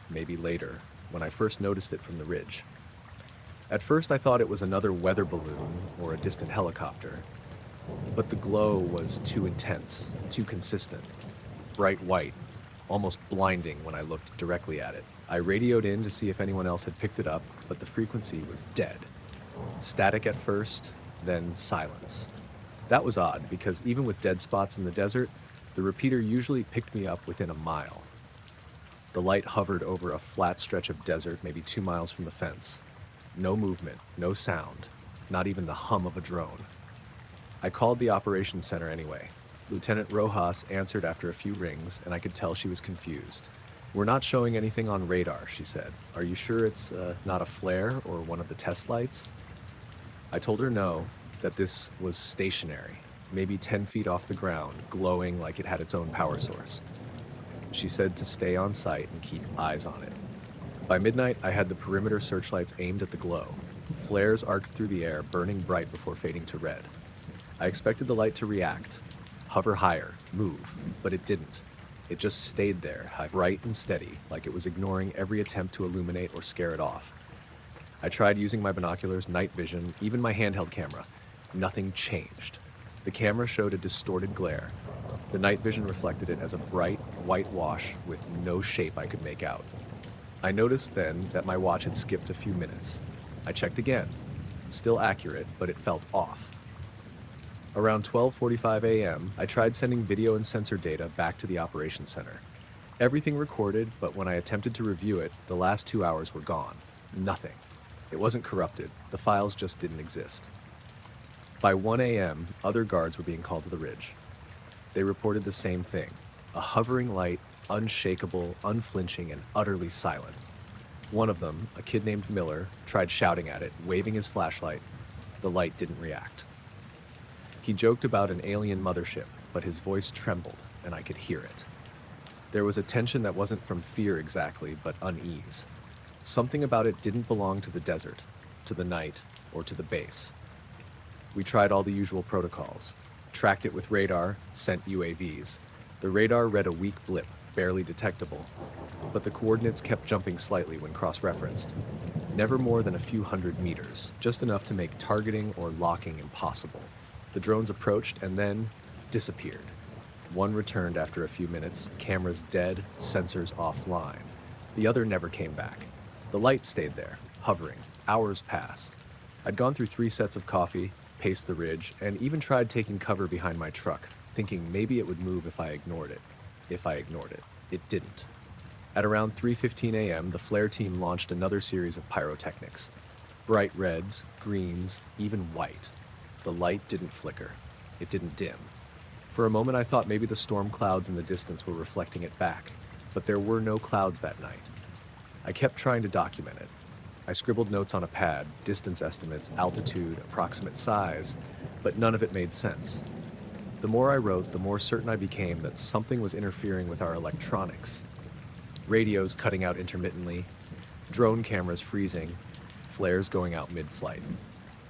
maybe later, when I first noticed it from the ridge. At first I thought it was another weather balloon or a distant helicopter, but the glow was too intense, too consistent, bright white, almost blinding when I looked directly at it. I radioed in to see if anyone else had picked it up, but the frequency was dead. Static at first, then silence. That was odd, because even with dead spots in the desert, the repeater usually picked me up within a mile. The light hovered over a flat stretch of desert, maybe 2 miles from the fence. No movement, no sound, not even the hum of a drone. I called the operations center anyway. Lieutenant Rojas answered after a few rings, and I could tell she was confused. "We're not showing anything on radar," she said. "Are you sure it's not a flare or one of the test lights?" I told her no, that this was stationary, maybe 10 feet off the ground, glowing like it had its own power source. She said to stay on site and keep eyes on it. By midnight, I had the perimeter searchlights aimed at the glow. Flares arced through the air, burning bright before fading to red. I expected the light to react, hover higher, move, but it didn't. It just stayed there, bright and steady, like it was ignoring every attempt to illuminate or scare it off. I tried using my binoculars, night vision, even my handheld camera. Nothing changed. The camera showed a distorted glare. The night vision reflected it as a bright, white wash with no shape I could make out. I noticed then that my watch had skipped a few minutes. I checked again. Still accurate, but it felt off. Around 12:45 a.m., I tried sending video and sensor data back to the operations center. Everything recorded, but when I attempted to review it, the last 2 hours were gone. Nothing. It wasn't corrupted. The files just didn't exist. By 1 a.m., other guards were being called to the ridge. They reported the same thing. A hovering light, unshakable, unflinching, and utterly silent. One of them, a kid named Miller, tried shouting at it, waving his flashlight. The light didn't react. He joked about an alien mothership, but his voice trembled, and I could hear it. There was a tension that wasn't from fear exactly, but unease. Something about it didn't belong to the desert, to the night, or to the base. We tried all the usual protocols. Tracked it with radar, sent UAVs. The radar read a weak blip, barely detectable, but the coordinates kept jumping slightly when cross-referenced. Never more than a few hundred meters, just enough to make targeting or locking impossible. The drones approached and then disappeared. One returned after a few minutes, cameras dead, sensors offline. The other never came back. The light stayed there, hovering. Hours passed. I'd gone through 3 sets of coffee, paced the ridge, and even tried taking cover behind my truck, thinking maybe it would move if I ignored it. It didn't. At around 3:15 a.m., the flare team launched another series of pyrotechnics. Bright reds, greens, even white. The light didn't flicker. It didn't dim. For a moment I thought maybe the storm clouds in the distance were reflecting it back, but there were no clouds that night. I kept trying to document it. I scribbled notes on a pad, distance estimates, altitude, approximate size, but none of it made sense. The more I wrote, the more certain I became that something was interfering with our electronics. Radios cutting out intermittently, drone cameras freezing, flares going out mid-flight.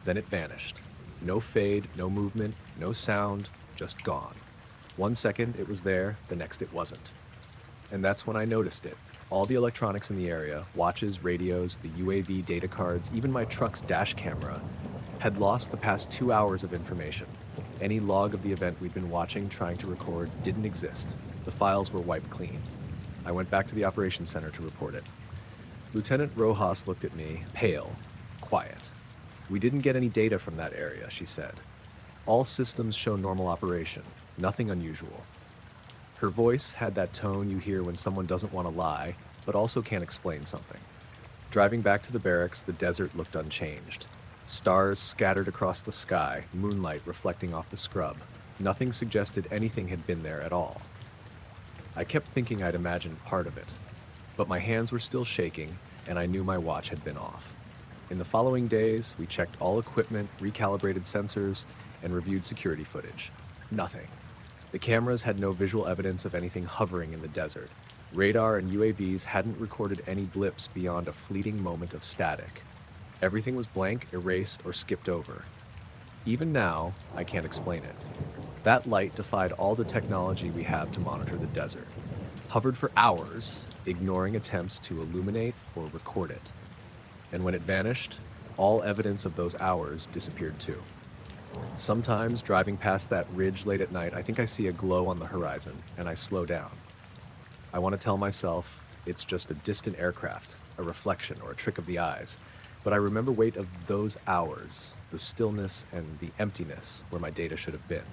Then it vanished. No fade, no movement, no sound, just gone. 1 second it was there, the next it wasn't. And that's when I noticed it. All the electronics in the area, watches, radios, the UAV data cards, even my truck's dash camera, had lost the past 2 hours of information. Any log of the event we'd been watching, trying to record, didn't exist. The files were wiped clean. I went back to the operations center to report it. Lieutenant Rojas looked at me, pale, quiet. "We didn't get any data from that area," she said. "All systems show normal operation, nothing unusual." Her voice had that tone you hear when someone doesn't want to lie, but also can't explain something. Driving back to the barracks, the desert looked unchanged. Stars scattered across the sky, moonlight reflecting off the scrub. Nothing suggested anything had been there at all. I kept thinking I'd imagined part of it, but my hands were still shaking, and I knew my watch had been off. In the following days, we checked all equipment, recalibrated sensors, and reviewed security footage. Nothing. The cameras had no visual evidence of anything hovering in the desert. Radar and UAVs hadn't recorded any blips beyond a fleeting moment of static. Everything was blank, erased, or skipped over. Even now, I can't explain it. That light defied all the technology we have to monitor the desert. Hovered for hours, ignoring attempts to illuminate or record it. And when it vanished, all evidence of those hours disappeared too. Sometimes, driving past that ridge late at night, I think I see a glow on the horizon, and I slow down. I want to tell myself it's just a distant aircraft, a reflection, or a trick of the eyes, but I remember weight of those hours, the stillness and the emptiness where my data should have been.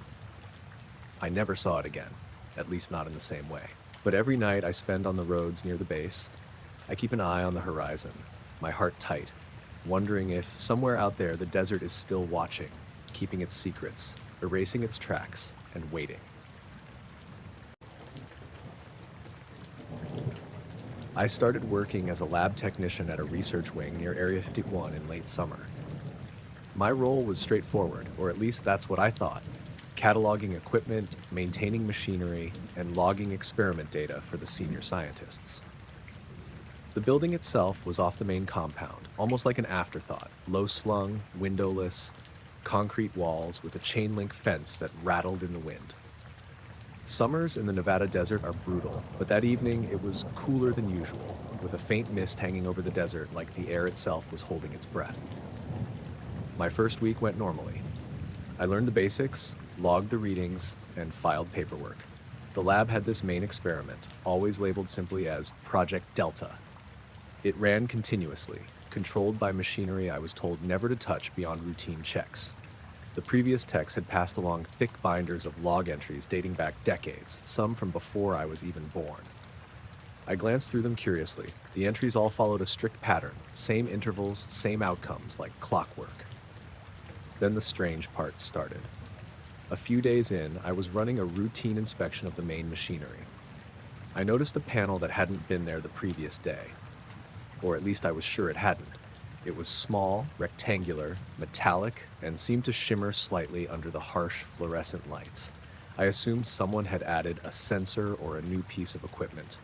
I never saw it again, at least not in the same way. But every night I spend on the roads near the base, I keep an eye on the horizon, my heart tight, wondering if somewhere out there the desert is still watching, keeping its secrets, erasing its tracks, and waiting. I started working as a lab technician at a research wing near Area 51 in late summer. My role was straightforward, or at least that's what I thought: cataloging equipment, maintaining machinery, and logging experiment data for the senior scientists. The building itself was off the main compound, almost like an afterthought, low-slung, windowless, concrete walls with a chain-link fence that rattled in the wind. Summers in the Nevada desert are brutal, but that evening it was cooler than usual, with a faint mist hanging over the desert like the air itself was holding its breath. My first week went normally. I learned the basics, logged the readings, and filed paperwork. The lab had this main experiment, always labeled simply as Project Delta. It ran continuously, controlled by machinery I was told never to touch beyond routine checks. The previous techs had passed along thick binders of log entries dating back decades, some from before I was even born. I glanced through them curiously. The entries all followed a strict pattern, same intervals, same outcomes, like clockwork. Then the strange part started. A few days in, I was running a routine inspection of the main machinery. I noticed a panel that hadn't been there the previous day. Or at least I was sure it hadn't. It was small, rectangular, metallic, and seemed to shimmer slightly under the harsh fluorescent lights. I assumed someone had added a sensor or a new piece of equipment.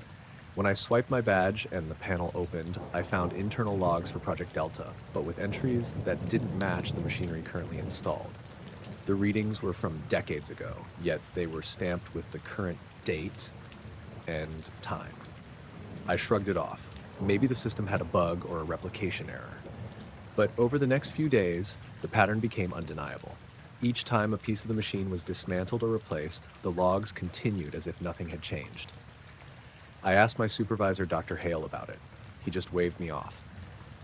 When I swiped my badge and the panel opened, I found internal logs for Project Delta, but with entries that didn't match the machinery currently installed. The readings were from decades ago, yet they were stamped with the current date and time. I shrugged it off. Maybe the system had a bug or a replication error. But over the next few days, the pattern became undeniable. Each time a piece of the machine was dismantled or replaced, the logs continued as if nothing had changed. I asked my supervisor, Dr. Hale, about it. He just waved me off.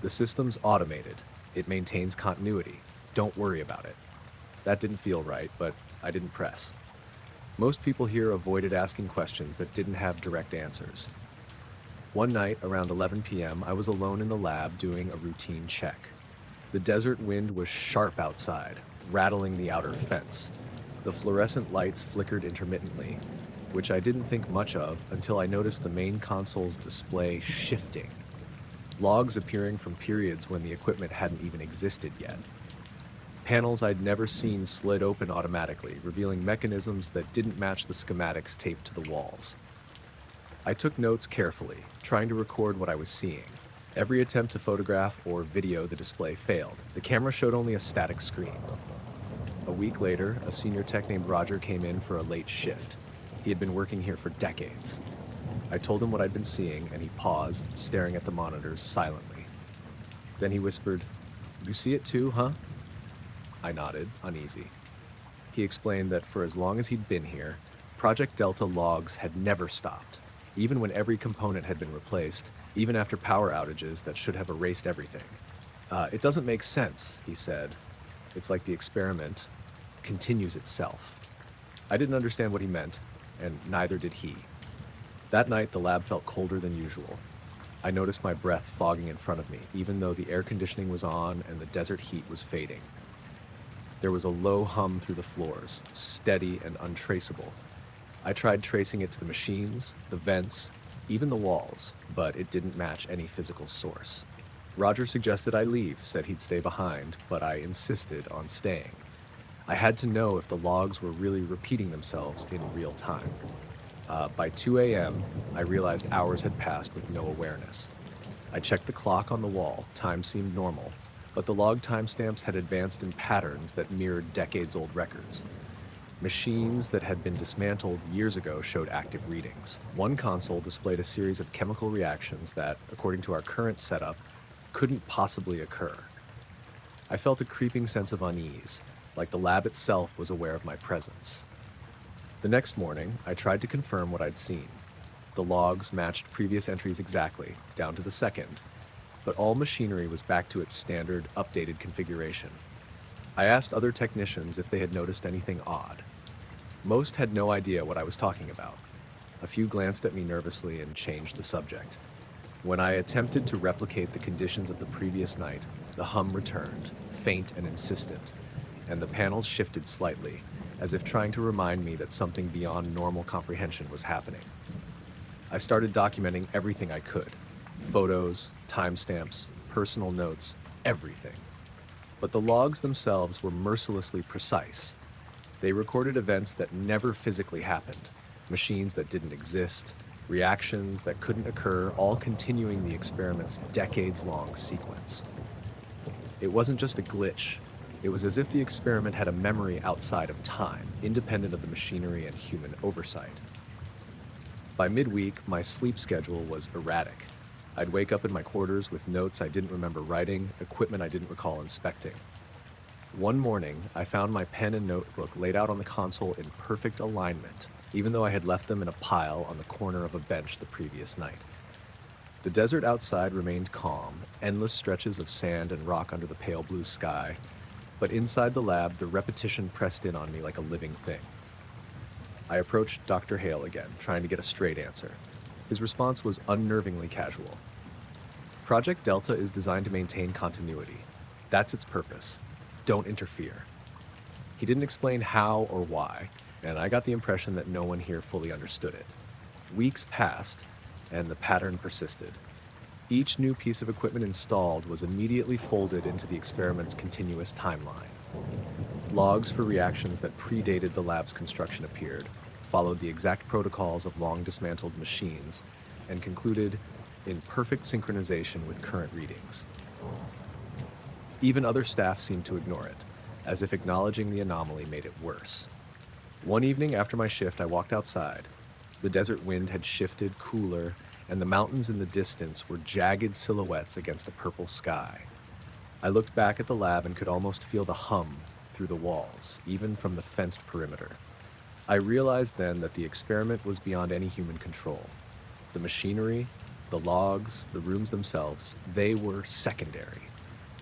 The system's automated. It maintains continuity. Don't worry about it. That didn't feel right, but I didn't press. Most people here avoided asking questions that didn't have direct answers. One night, around 11 p.m., I was alone in the lab doing a routine check. The desert wind was sharp outside. rattling the outer fence. The fluorescent lights flickered intermittently, which I didn't think much of until I noticed the main console's display shifting, logs appearing from periods when the equipment hadn't even existed yet. Panels I'd never seen slid open automatically, revealing mechanisms that didn't match the schematics taped to the walls. I took notes carefully, trying to record what I was seeing. Every attempt to photograph or video the display failed. The camera showed only a static screen. A week later, a senior tech named Roger came in for a late shift. He had been working here for decades. I told him what I'd been seeing, and he paused, staring at the monitors silently. Then he whispered, "You see it too, huh?" I nodded, uneasy. He explained that for as long as he'd been here, Project Delta logs had never stopped, even when every component had been replaced, even after power outages that should have erased everything. It doesn't make sense, he said. It's like the experiment continues itself. I didn't understand what he meant, and neither did he. That night, the lab felt colder than usual. I noticed my breath fogging in front of me, even though the air conditioning was on and the desert heat was fading. There was a low hum through the floors, steady and untraceable. I tried tracing it to the machines, the vents, even the walls, but it didn't match any physical source. Roger suggested I leave, said he'd stay behind, but I insisted on staying. I had to know if the logs were really repeating themselves in real time. By 2 a.m., I realized hours had passed with no awareness. I checked the clock on the wall. Time seemed normal, but the log timestamps had advanced in patterns that mirrored decades-old records. Machines that had been dismantled years ago showed active readings. One console displayed a series of chemical reactions that, according to our current setup, couldn't possibly occur. I felt a creeping sense of unease, like the lab itself was aware of my presence. The next morning, I tried to confirm what I'd seen. The logs matched previous entries exactly, down to the second, but all machinery was back to its standard, updated configuration. I asked other technicians if they had noticed anything odd. Most had no idea what I was talking about. A few glanced at me nervously and changed the subject. When I attempted to replicate the conditions of the previous night, the hum returned, faint and insistent, and the panels shifted slightly, as if trying to remind me that something beyond normal comprehension was happening. I started documenting everything I could. Photos, timestamps, personal notes, everything. But the logs themselves were mercilessly precise. They recorded events that never physically happened, machines that didn't exist, reactions that couldn't occur, all continuing the experiment's decades-long sequence. It wasn't just a glitch. It was as if the experiment had a memory outside of time, independent of the machinery and human oversight. By midweek, my sleep schedule was erratic. I'd wake up in my quarters with notes I didn't remember writing, equipment I didn't recall inspecting. One morning, I found my pen and notebook laid out on the console in perfect alignment, even though I had left them in a pile on the corner of a bench the previous night. The desert outside remained calm, endless stretches of sand and rock under the pale blue sky, but inside the lab, the repetition pressed in on me like a living thing. I approached Dr. Hale again, trying to get a straight answer. His response was unnervingly casual. Project Delta is designed to maintain continuity. That's its purpose. Don't interfere. He didn't explain how or why, and I got the impression that no one here fully understood it. Weeks passed, and the pattern persisted. Each new piece of equipment installed was immediately folded into the experiment's continuous timeline. Logs for reactions that predated the lab's construction appeared, followed the exact protocols of long-dismantled machines, and concluded in perfect synchronization with current readings. Even other staff seemed to ignore it, as if acknowledging the anomaly made it worse. One evening after my shift, I walked outside. The desert wind had shifted, cooler, and the mountains in the distance were jagged silhouettes against a purple sky. I looked back at the lab and could almost feel the hum through the walls, even from the fenced perimeter. I realized then that the experiment was beyond any human control. The machinery, the logs, the rooms themselves, they were secondary.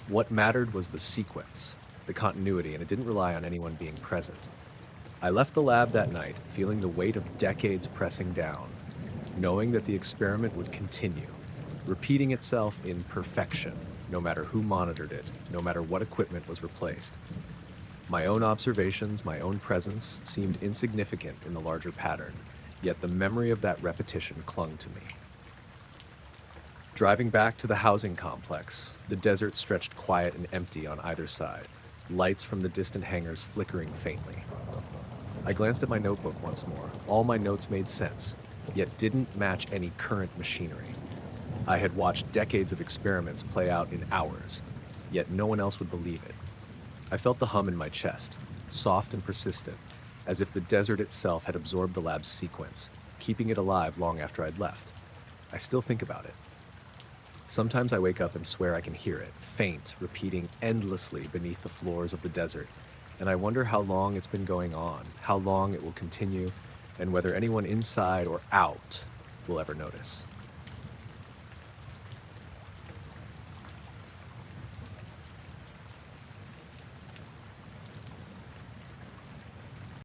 What mattered was the sequence, the continuity, and it didn't rely on anyone being present. I left the lab that night, feeling the weight of decades pressing down, knowing that the experiment would continue, repeating itself in perfection, no matter who monitored it, no matter what equipment was replaced. My own observations, my own presence, seemed insignificant in the larger pattern, yet the memory of that repetition clung to me. Driving back to the housing complex, the desert stretched quiet and empty on either side, lights from the distant hangars flickering faintly. I glanced at my notebook once more. All my notes made sense, yet didn't match any current machinery. I had watched decades of experiments play out in hours, yet no one else would believe it. I felt the hum in my chest, soft and persistent, as if the desert itself had absorbed the lab's sequence, keeping it alive long after I'd left. I still think about it. Sometimes I wake up and swear I can hear it, faint, repeating endlessly beneath the floors of the desert, and I wonder how long it's been going on, how long it will continue, and whether anyone inside or out will ever notice.